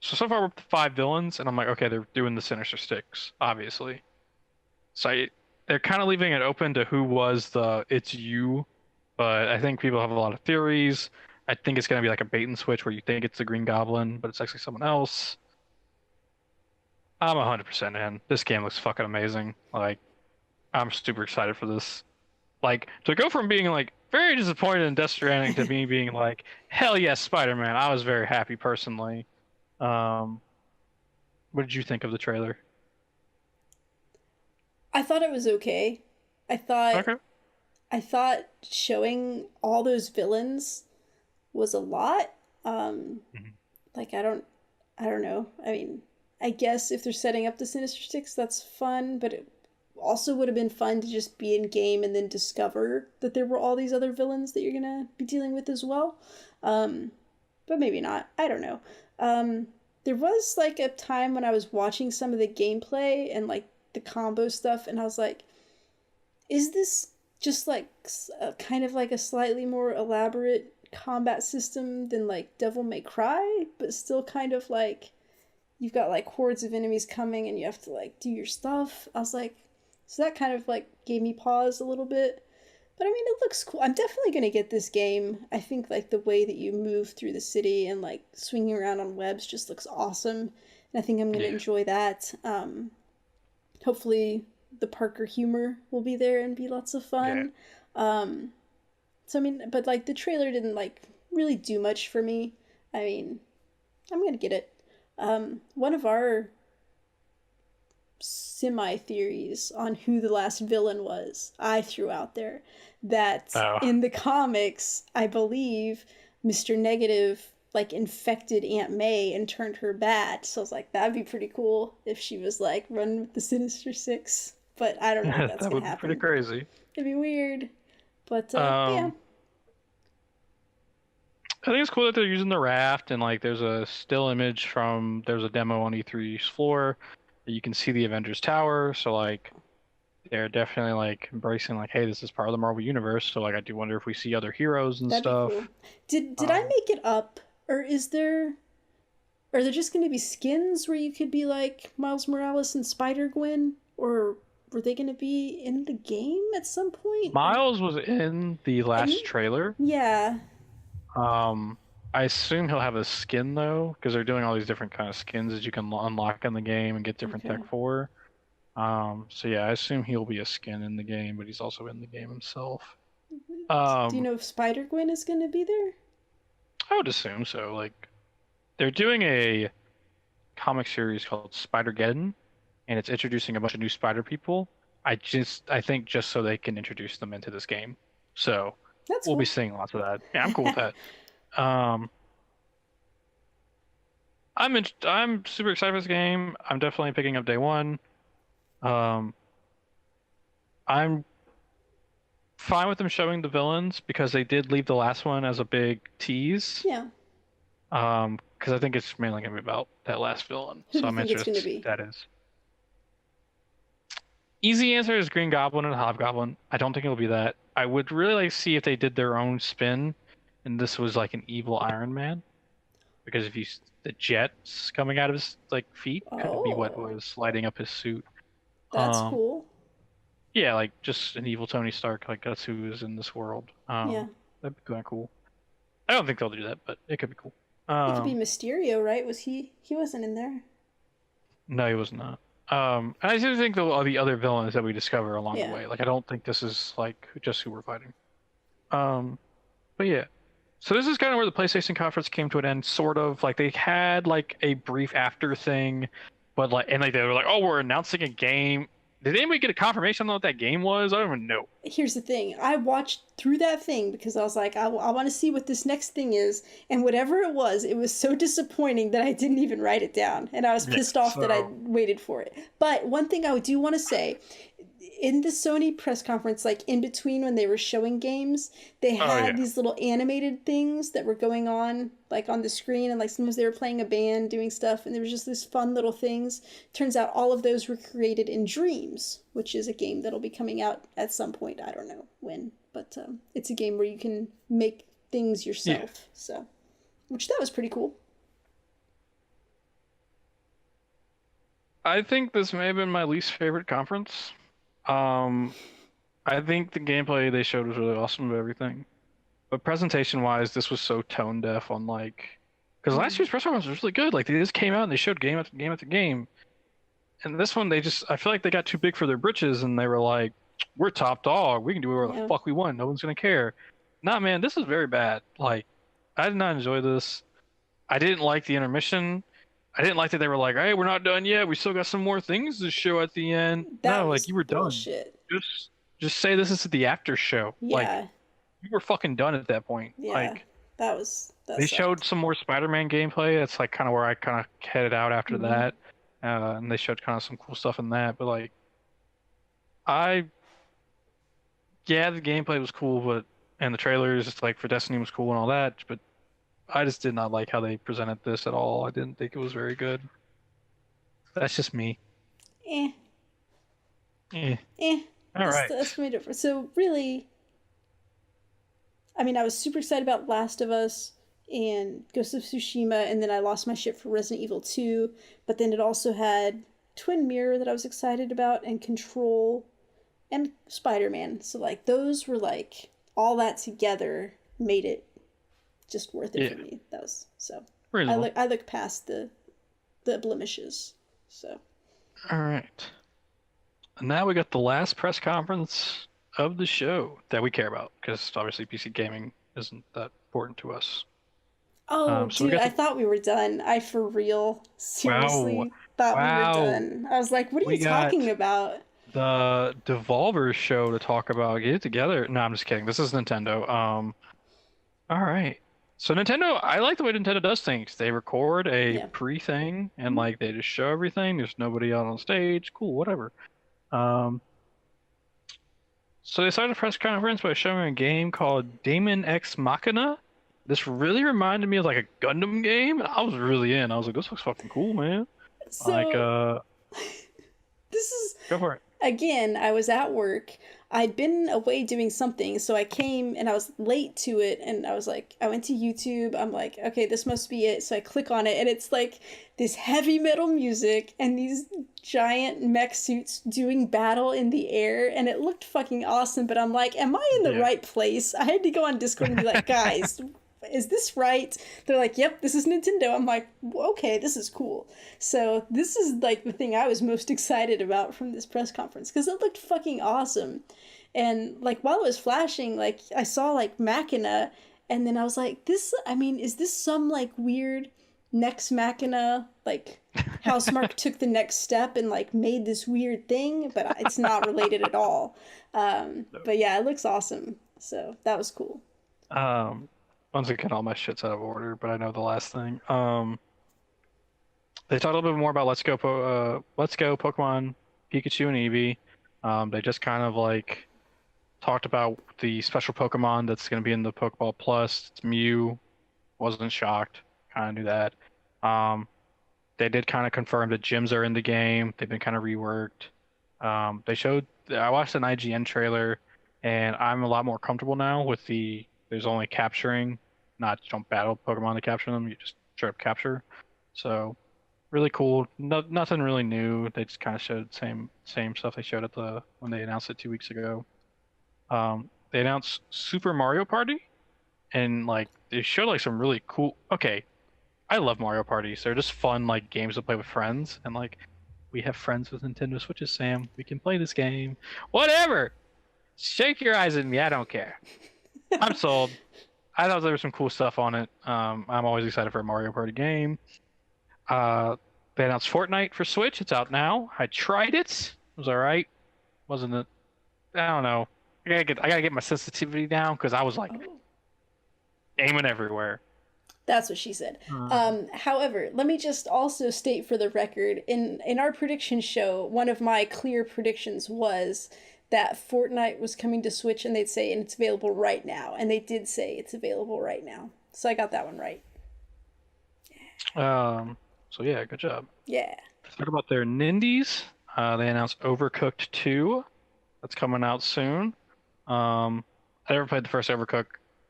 so far we're up to five villains, and I'm like, okay, they're doing the Sinister Six, obviously. So they're kind of leaving it open to who was the "It's you," but I think people have a lot of theories. I think it's gonna be like a bait and switch where you think it's the Green Goblin, but it's actually someone else. I'm 100% in. This game looks fucking amazing. Like, I'm super excited for this. Like, to go from being like very disappointed in Death Stranding to me being like, hell yes, Spider-Man. I was very happy personally. Um, what did you think of the trailer?
I thought it was okay. I thought
Okay.
I thought showing all those villains was a lot. Um,
Mhm.
like I don't know. I mean, I guess if they're setting up the Sinister Six, that's fun, but it also would have been fun to just be in game and then discover that there were all these other villains that you're gonna be dealing with as well. Um, but maybe not. I don't know. Um, there was like a time when I was watching some of the gameplay and like the combo stuff, and I was like, is this just like kind of like a slightly more elaborate combat system than like Devil May Cry, but still kind of like you've got like hordes of enemies coming and you have to like do your stuff. I was like, so that kind of like gave me pause a little bit. But I mean, it looks cool. I'm definitely going to get this game. I think like the way that you move through the city and like swinging around on webs just looks awesome. And I think I'm going to
Yeah.
enjoy that. Hopefully the Parker humor will be there and be lots of
Yeah.
fun. Um, so I mean, but like the trailer didn't like really do much for me. I mean, I'm gonna get it. One of our semi theories on who the last villain was, I threw out there that
Oh.
in the comics, I believe Mr. Negative like infected Aunt May and turned her bad. So I was like, that'd be pretty cool if she was like run with the Sinister Six. But I don't know if that's
That
gonna
would be pretty
happen.
crazy.
It'd be weird. But yeah.
Um, I think it's cool that they're using the raft and like there's a still image there's a demo on E3's floor. You can see the Avengers Tower, so like they're definitely like embracing like, hey, this is part of the Marvel universe. So like I do wonder if we see other heroes and
That'd be cool.
stuff.
Did I make it up, or are there just going to be skins where you could be like Miles Morales and Spider Gwen, or were they going to be in the game at some point?
Miles was in the last trailer.
Yeah.
I assume he'll have a skin though, because they're doing all these different kind of skins that you can unlock in the game and get different tech for. So yeah, I assume he'll be a skin in the game, but he's also in the game himself.
Do you know if Spider Gwen is going to be there?
I would assume so. Like, they're doing a comic series called Spider-Geddon, and it's introducing a bunch of new Spider people. I think just so they can introduce them into this game. So we'll be seeing lots of that. Yeah, I'm cool with that. I'm super excited for this game. I'm definitely picking up day one. I'm fine with them showing the villains because they did leave the last one as a big tease.
Yeah.
Because I think it's mainly gonna be about that last villain.
Who do you think it's gonna be?
That is. Easy answer is Green Goblin and Hobgoblin. I don't think it'll be that. I would really like to see if they did their own spin, and this was like an evil Iron Man, because if the jets coming out of his like feet could be what was lighting up his suit.
That's cool.
Yeah, like just an evil Tony Stark. Like that's who is in this world.
Yeah,
that'd be kind of cool. I don't think they'll do that, but it could be cool.
It could be Mysterio, right? Was he? He wasn't in there.
No, he was not. And I do think there'll be other villains that we discover along the way. Like I don't think this is like just who we're fighting. But yeah. So this is kind of where the PlayStation conference came to an end, sort of. Like they had like a brief after thing, but like they were like, oh, we're announcing a game. Did anybody get a confirmation on what that game was? I don't even know.
Here's the thing. I watched through that thing because I was like, I want to see what this next thing is. And whatever it was so disappointing that I didn't even write it down. And I was pissed off that I waited for it. But one thing I do want to say, in the Sony press conference, like in between when they were showing games, they had these little animated things that were going on like on the screen, and like sometimes they were playing a band doing stuff, and there was just this fun little things. Turns out all of those were created in Dreams, which is a game that'll be coming out at some point. I don't know when, but it's a game where you can make things yourself. So, which that was pretty cool.
I think this may have been my least favorite conference. I think the gameplay they showed was really awesome of everything, but presentation-wise, this was so tone deaf on like, because last year's press conference was really good. Like they just came out and they showed game after game after game, and this one I feel like they got too big for their britches and they were like, we're top dog, we can do whatever the fuck we want, no one's gonna care. Nah, man, this is very bad. Like, I did not enjoy this. I didn't like the intermission. I didn't like that they were like, hey, we're not done yet. We still got some more things to show at the end. No, like you were bullshit. Done. Just say this is the after show.
Yeah.
Like you were fucking done at that point.
Yeah.
Like
that
they showed some more Spider-Man gameplay. That's like kind of where I kind of headed out after that. And they showed kind of some cool stuff in that. But like, the gameplay was cool, and the trailers like for Destiny was cool and all that, but I just did not like how they presented this at all. I didn't think it was very good. That's just me. All right.
That's my difference. So really, I mean, I was super excited about Last of Us and Ghost of Tsushima, and then I lost my shit for Resident Evil 2, but then it also had Twin Mirror that I was excited about, and Control, and Spider-Man. So like those were like, all that together made it just worth it for me. That was so. I look past the blemishes. So.
All right. And now we got the last press conference of the show that we care about, because obviously PC gaming isn't that important to us.
Oh, so dude, I thought we were done. I for real seriously thought we were done. I was like, what are you talking about?
The Devolver show to talk about. Get it together. No, I'm just kidding. This is Nintendo. All right. So Nintendo, I like the way Nintendo does things. They record a pre-thing and like they just show everything. There's nobody out on stage. Cool, whatever. So they started a press conference by showing a game called Daemon X Machina. this really reminded me of like a Gundam game, and I was really in. I was like, this looks fucking cool, man. Like,
So this is
go for it.
again, I was at work. I'd been away doing something, so I came and I was late to it. And I was like, I went to YouTube. I'm like, okay, this must be it. So I click on it, and it's like this heavy metal music and these giant mech suits doing battle in the air. And it looked fucking awesome. But I'm like, am I in the right place? I had to go on Discord and be like, guys, is this right? They're like, yep, this is Nintendo. I'm like, okay, this is cool. So this is like the thing I was most excited about from this press conference because it looked fucking awesome. And like while it was flashing, like I saw like Machina, and then I was like, this, I mean, is this some like weird Nex Machina, like Housemarque took the next step and like made this weird thing, but it's not related at all. But yeah, it looks awesome. So that was cool.
Um, Once again, all my shit's out of order, but I know the last thing. They talked a little bit more about Let's Go Pokemon Pikachu and Eevee. They just kind of like talked about the special Pokemon that's going to be in the Pokeball Plus. It's Mew. Wasn't shocked. Kind of knew that. They did kind of confirm that gyms are in the game. They've been kind of reworked. I watched an IGN trailer, and I'm a lot more comfortable now with there's only capturing, not you don't battle Pokemon to capture them. You just straight up capture. So really cool. Nothing really new. They just kind of showed same stuff they showed when they announced it 2 weeks ago. They announced Super Mario Party, and like they showed like some really cool. Okay, I love Mario Parties. They're just fun like games to play with friends, and like we have friends with Nintendo Switches, Sam. We can play this game. Whatever. Shake your eyes at me. I don't care. I'm sold. I thought there was some cool stuff on it. I'm always excited for a Mario Party game. They announced Fortnite for Switch. It's out now. I tried it. It was all right. Wasn't it? I don't know. I gotta get my sensitivity down because I was like aiming everywhere.
That's what she said. However, let me just also state for the record, in our prediction show, one of my clear predictions was that Fortnite was coming to Switch, and they'd say, and it's available right now. And they did say it's available right now. So I got that one right.
So yeah, good job.
Yeah.
Let's talk about their Nindies. They announced Overcooked 2. That's coming out soon. I never played the first Overcooked.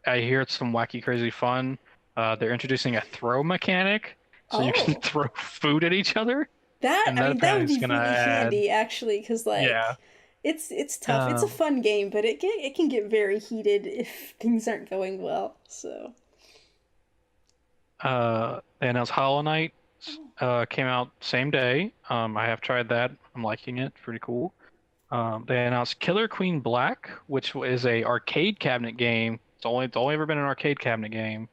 I hear it's some wacky, crazy fun. They're introducing a throw mechanic, so you can throw food at each other.
That would be really handy, actually, because like, it's tough. It's a fun game, but it can get very heated if things aren't going well. So.
They announced Hollow Knight. Came out same day. I have tried that. I'm liking it. Pretty cool. They announced Killer Queen Black, which is a arcade cabinet game. It's only ever been an arcade cabinet game,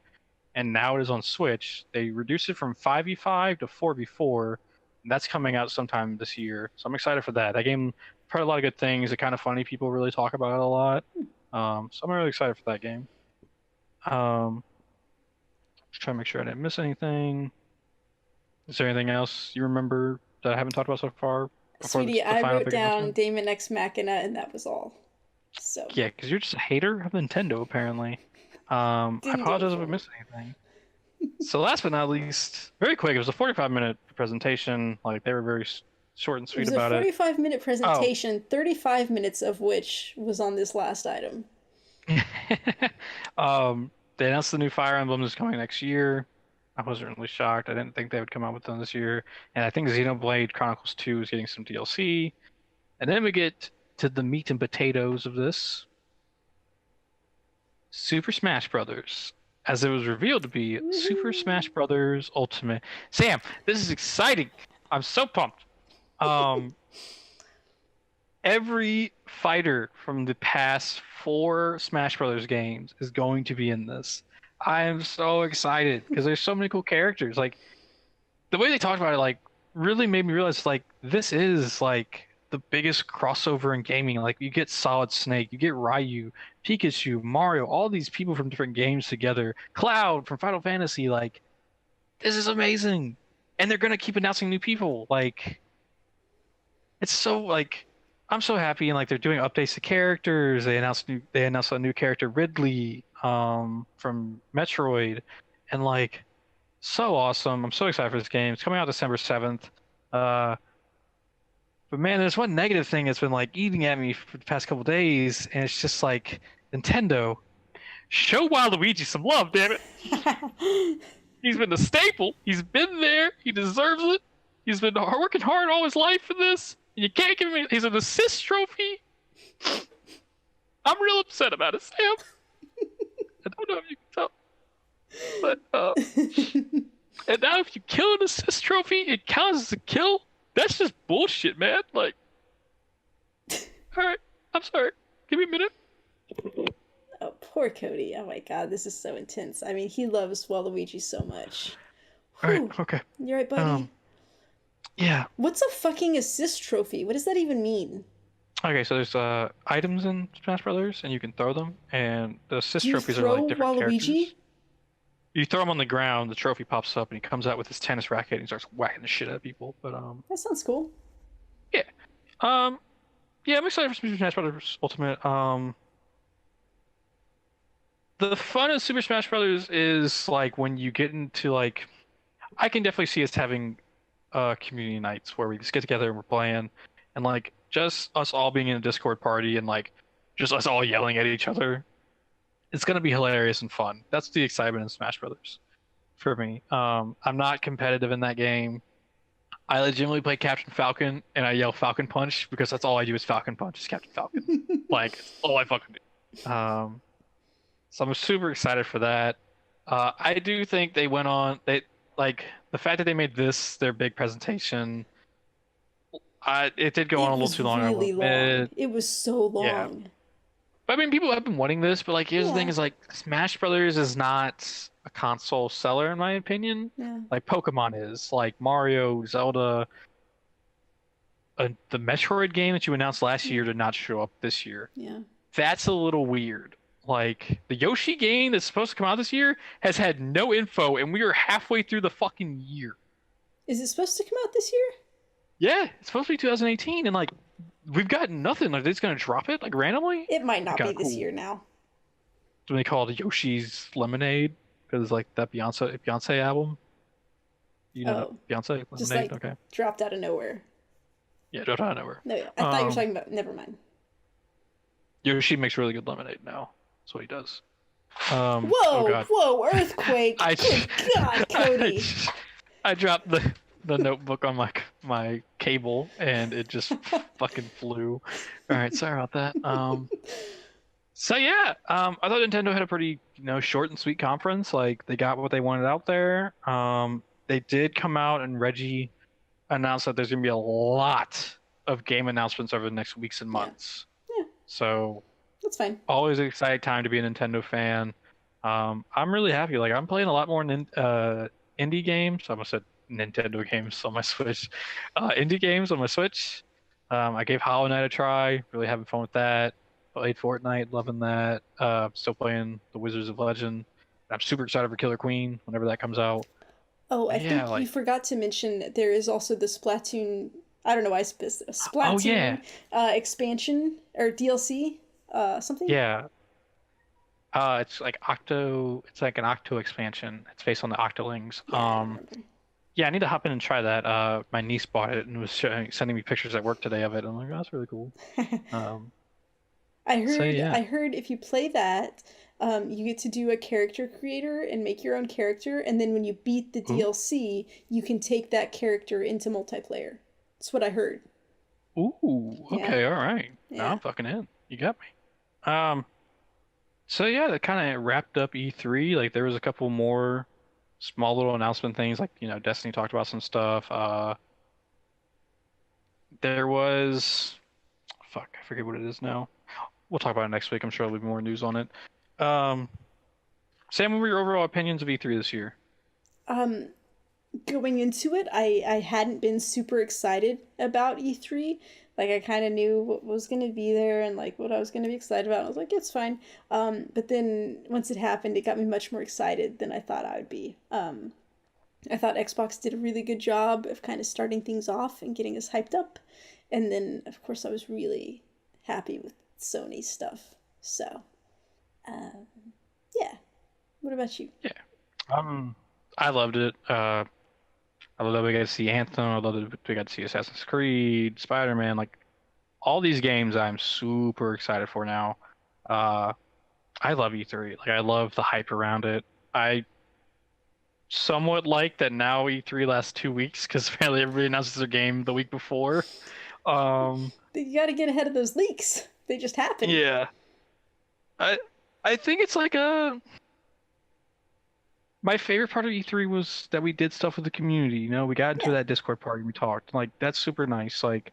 and now it is on Switch. They reduced it from 5v5 to 4v4, and that's coming out sometime this year. So I'm excited for that. That game heard a lot of good things. It's kind of funny. People really talk about it a lot. So I'm really excited for that game. Just trying to make sure I didn't miss anything. Is there anything else you remember that I haven't talked about so far?
Sweetie, I wrote down Daemon X Machina, and that was all. So
yeah, because you're just a hater of Nintendo, apparently. I apologize if I missed anything. So last but not least, very quick, it was a 45-minute presentation. Like, they were very short and sweet about it.
It was a 45-minute presentation, 35 minutes of which was on this last item.
They announced the new Fire Emblem is coming next year. I wasn't really shocked. I didn't think they would come out with them this year. And I think Xenoblade Chronicles 2 is getting some DLC. And then we get to the meat and potatoes of this. Super Smash Brothers. As it was revealed to be Super Smash Brothers Ultimate. Sam, this is exciting. I'm so pumped. Every fighter from the past 4 Smash Brothers games is going to be in this. I am so excited because there's so many cool characters. Like, the way they talked about it, like, really made me realize, like, this is like the biggest crossover in gaming. Like, you get Solid Snake, you get Ryu, Pikachu, Mario, all these people from different games together. Cloud from Final Fantasy. Like, this is amazing, and they're gonna keep announcing new people. Like, it's so like, I'm so happy, and like they're doing updates to characters. They announced a new character, Ridley, from Metroid, and like so awesome. I'm so excited for this game. It's coming out December 7th. Uh, but man, there's one negative thing that's been like eating at me for the past couple days, and it's just like Nintendo, show Waluigi some love, damn it. He's been a staple. He's been there. He deserves it. He's been working hard all his life for this. You can't give him. He's an assist trophy. I'm real upset about it, Sam. I don't know if you can tell, but and now if you kill an assist trophy, it counts as a kill. That's just bullshit, man. Like, all right, I'm sorry. Give me a minute.
Oh, poor Cody. Oh my god, this is so intense. I mean, he loves Waluigi so much.
All
Whew.
right, okay.
You're right, buddy.
Yeah.
What's a fucking assist trophy? What does that even mean?
Okay, so there's items in Smash Brothers, and you can throw them, and the assist
You
trophies are
throw
like different
Waluigi?
characters. You throw him on the ground, the trophy pops up, and he comes out with his tennis racket and he starts whacking the shit out of people. But
That sounds cool.
yeah, yeah, I'm excited for Super Smash Brothers Ultimate. The fun of Super Smash Brothers is like when you get into like, I can definitely see us having community nights where we just get together and we're playing, and like just us all being in a Discord party and like just us all yelling at each other. It's gonna be hilarious and fun. That's the excitement in Smash Brothers for me. I'm not competitive in that game. I legitimately play Captain Falcon and I yell Falcon Punch because that's all I do is Falcon Punch is Captain Falcon. Like it's all I fucking do. So I'm super excited for that. I do think they went on they like the fact that they made this their big presentation. It did go on a little too long.
Really long. It was so long.
Yeah. But I mean, people have been wanting this, but like, here's the thing: is like Smash Brothers is not a console seller, in my opinion.
Yeah.
Like Pokemon is, like Mario, Zelda. The Metroid game that you announced last year did not show up this year.
Yeah.
That's a little weird. Like the Yoshi game that's supposed to come out this year has had no info, and we are halfway through the fucking year.
Is it supposed to come out this year?
Yeah, it's supposed to be 2018, and like we've got nothing. Like, they're just gonna drop it like randomly.
It might not be this year now.
Do they call it Yoshi's Lemonade? Because like that Beyonce album. You know Beyonce Lemonade.
Just like
okay.
Dropped out of nowhere.
Yeah, dropped out of nowhere.
No, I thought you were talking about. Never mind.
Yoshi makes really good lemonade now. That's what he does.
Whoa!
Oh God.
Whoa! Earthquake! Good God, Cody!
I dropped the notebook on my cable and it just fucking flew. All right, sorry about that. So yeah, I thought Nintendo had a pretty short and sweet conference. Like they got what they wanted out there. They did come out and Reggie announced that there's gonna be a lot of game announcements over the next weeks and months.
Yeah.
So
that's fine.
Always an exciting time to be a Nintendo fan. I'm really happy. Like I'm playing a lot more indie games. I almost said Nintendo games on my Switch. Indie games on my Switch. I gave Hollow Knight a try. Really having fun with that. Played Fortnite, loving that. Still playing The Wizards of Legend. I'm super excited for Killer Queen whenever that comes out.
Oh, I think you forgot to mention there is also the Splatoon. I don't know why Splatoon expansion or DLC. Something.
Yeah. It's like Octo. It's like an Octo expansion. It's based on the Octolings. Yeah, I need to hop in and try that. My niece bought it and was sending me pictures at work today of it. I'm like, oh, that's really cool.
I heard if you play that, you get to do a character creator and make your own character, and then when you beat the DLC, you can take that character into multiplayer. That's what I heard.
Ooh, okay, all right.
Yeah.
Now I'm fucking in. You got me. So yeah, that kind of wrapped up E3. Like there was a couple more small little announcement things, like Destiny talked about some stuff. There was, I forget what it is now. We'll talk about it next week. I'm sure there'll be more news on it. Sam, what were your overall opinions of E3 this year?
Going into it, I hadn't been super excited about E3. Like I kind of knew what was going to be there and like what I was going to be excited about. I was like, it's fine. But then once it happened, it got me much more excited than I thought I would be. I thought Xbox did a really good job of kind of starting things off and getting us hyped up. And then, of course, I was really happy with Sony stuff. So, yeah. What about you?
Yeah. I loved it. I love that we got to see Anthem. I love that we got to see Assassin's Creed, Spider-Man. Like all these games, I'm super excited for now. Uh, I love E3. Like I love the hype around it. I somewhat like that now E3 lasts 2 weeks because apparently everybody announces their game the week before. Um,
You got to get ahead of those leaks. They just happen.
yeah, I I think it's like a my favorite part of E3 was that we did stuff with the community. You know, we got into
Yeah.
that Discord party, we talked. Like that's super nice. Like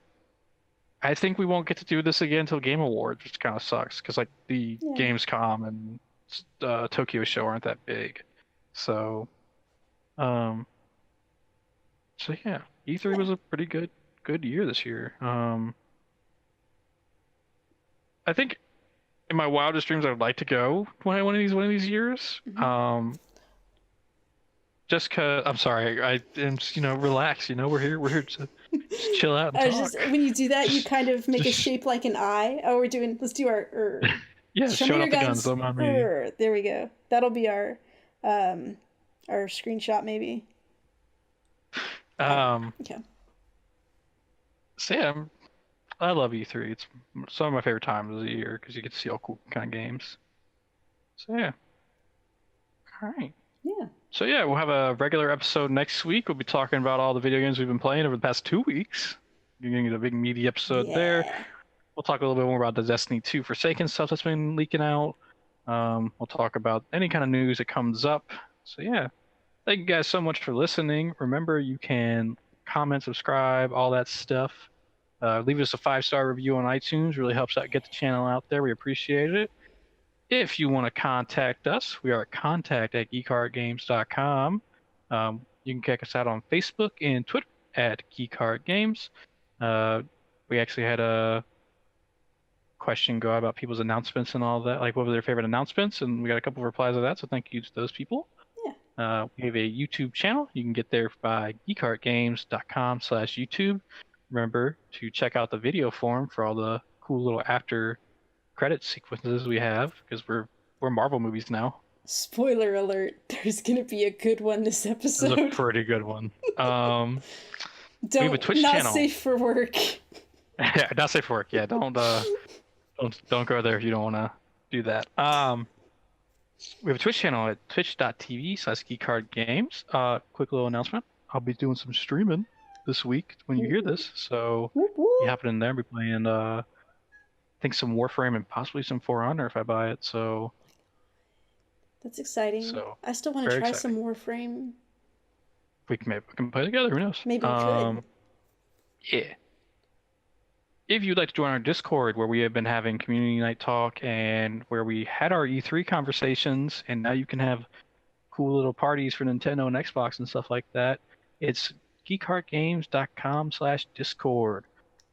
I think we won't get to do this again until Game Awards, which kind of sucks because like the
Yeah.
Gamescom and Tokyo show aren't that big. So, um, so yeah, E3
Yeah.
was a pretty good year this year. I think in my wildest dreams, I would like to go one of these years.
Mm-hmm.
Just cause I'm sorry, I am just, relax. We're here to just chill out and
I was
talk.
just when you do that, you
Just,
kind of make a
just
shape like an eye. Oh, let's do our
yeah,
show me
showing
your
off the guns.
guns.
Don't mind me.
There we go. That'll be um our screenshot maybe. I don't know.
Um,
Okay.
so yeah, I love E3. It's some of my favorite times of the year because you get to see all cool kind of games. So yeah, all right.
Yeah.
So yeah, we'll have a regular episode next week. We'll be talking about all the video games we've been playing over the past 2 weeks. You're gonna get a big meaty episode there.
Yeah.
We'll talk a little bit more about the Destiny 2 Forsaken stuff that's been leaking out. We'll talk about any kind of news that comes up. So yeah, thank you guys so much for listening. Remember, you can comment, subscribe, all that stuff. Leave us a 5-star review on iTunes. Really helps out get the channel out there. We appreciate it. If you want to contact us, we are at contact@geekheartgames.com. You can check us out on Facebook and Twitter at geekheartgames. We actually had a question go out about people's announcements and all that, like what were their favorite announcements, and we got a couple of replies of that, so thank you to those people.
Yeah.
We have a YouTube channel. You can get there by geekheartgames.com/YouTube. Remember to check out the video form for all the cool little after credit sequences we have because we're Marvel movies now.
Spoiler alert, there's gonna be a good one this
This is a
episode.
pretty good one. We have a
Don't
Twitch
not
channel.
safe for work.
Yeah, not safe for work. Yeah, don't go there if you don't want to do that. We have a Twitch channel at twitch.tv/geekheartgames. Quick little announcement. I'll be doing some streaming this week when you hear this. So
Whoop, whoop.
you happen in there, be playing I think some Warframe and possibly some For Honor if I buy it. So
That's exciting.
So,
I still want to
very
try
exciting.
some Warframe.
we can play together. Who knows?
Maybe we could.
Yeah. If you'd like to join our Discord, where we have been having community night talk and where we had our E3 conversations, and now you can have cool little parties for Nintendo and Xbox and stuff like that, it's geekheartgames.com/Discord.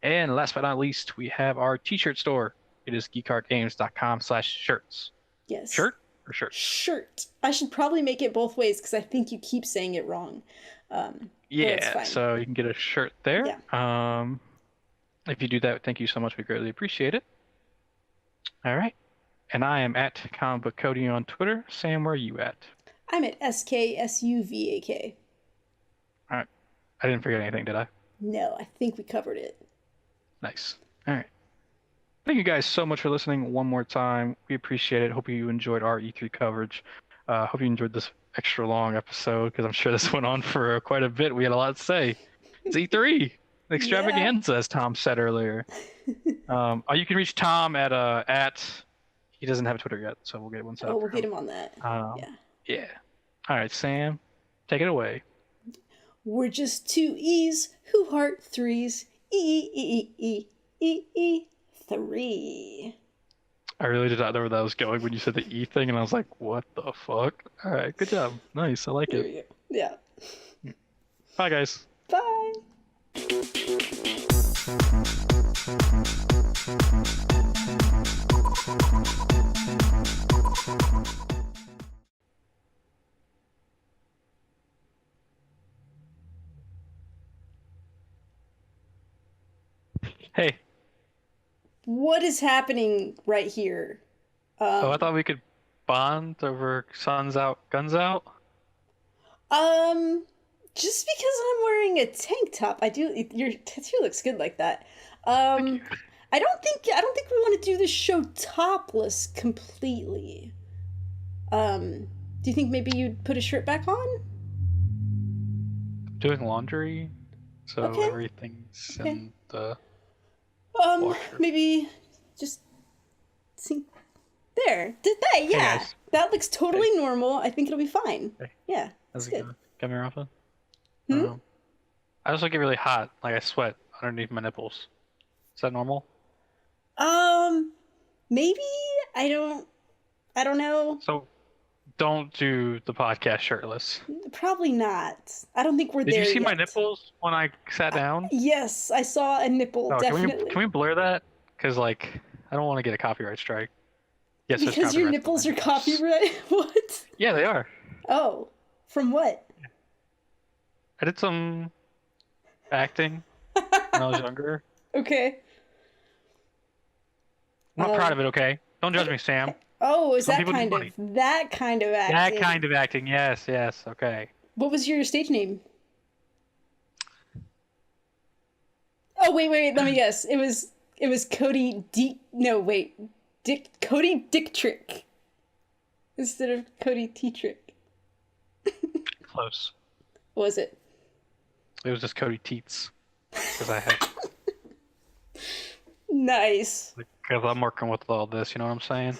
And last but not least, we have our t-shirt store. It is geekheartgames.com/shirts.
Yes.
Shirt or shirts?
Shirt. I should probably make it both ways because I think you keep saying it wrong. It's
Yeah,
fine.
so you can get a shirt there.
Yeah.
If you do that, thank you so much. We greatly appreciate it. All right. And I am at Comic Book Cody on Twitter. Sam, where are you at?
I'm at SKSUVAK.
All right. I didn't forget anything, did I?
No, I think we covered it.
Nice. All right. Thank you guys so much for listening one more time. We appreciate it. Hope you enjoyed our E3 coverage. Hope you enjoyed this extra long episode because I'm sure this went on for quite a bit. We had a lot to say. It's E3. Extravaganza, as Tom said earlier. You can reach Tom at he doesn't have a Twitter yet, so we'll get one set up.
We'll get him on that. Yeah.
Yeah. All right, Sam, take it away.
We're just two E's who heart threes. Three.
I really did not know where that was going when you said the E thing, and I was like, what the fuck? All right, good job. Nice, I like
There
it.
we go. Yeah.
Bye, guys.
Bye.
Hey.
What is happening right here?
Oh, I thought we could bond over suns out, guns out.
Um, just because I'm wearing a tank top, I do. Your tattoo looks good like that.
Thank you.
I don't think we want to do the show topless completely. Do you think maybe you'd put a shirt back on?
Doing laundry, so
Okay.
everything's
Okay.
in the washer.
Maybe just sink there. Did that?
Hey
Yeah.
guys.
That looks totally normal. I think it'll be fine.
Hey.
Yeah,
How's
it's
it
good.
going? Get me off it?
Hmm?
I also get really hot, like I sweat underneath my nipples. Is that normal?
Maybe I don't know.
So don't do the podcast shirtless.
Probably not. I don't think we're
Did
there
you see
yet.
my nipples when I sat down?
Yes, I saw a nipple,
Oh,
definitely.
can we blur that? Because like I don't want to get a copyright strike. Yes, there's
Because your
copyright
nipples are
on my
copyright. What?
Yeah, they are.
Oh, from what?
I did some acting when I was younger.
Okay.
I'm not proud of it, okay? Don't judge me, Sam.
Oh, is
Some
that
people do
kind
money.
of that kind of
That
acting?
kind of acting, yes, okay.
What was your stage name? Oh, wait, let me guess. It was Cody D. No, wait, Cody Dick Trick instead of Cody T Trick.
Close.
What was it?
It was just Cody Teats. Because I have,
Nice.
because I'm working with all this, you know what I'm saying?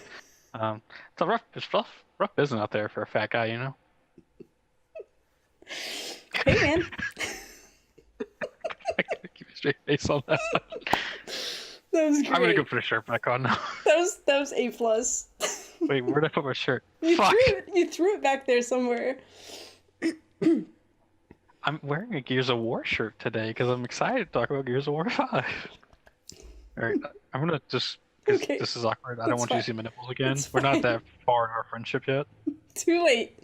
It's rough business out there for a fat guy, you know?
Hey, man.
I gotta keep a straight face on that.
That was great.
I'm gonna go put a shirt back on now.
That was A plus.
Wait, where did I put my shirt?
You
Fuck!
you threw it back there somewhere.
I'm wearing a Gears of War shirt today because I'm excited to talk about Gears of War 5. Alright, I'm gonna just, because
Okay.
this is awkward, I don't
That's
want you to
fine.
see my nipples again.
That's
We're not
fine.
that far in our friendship yet.
Too late.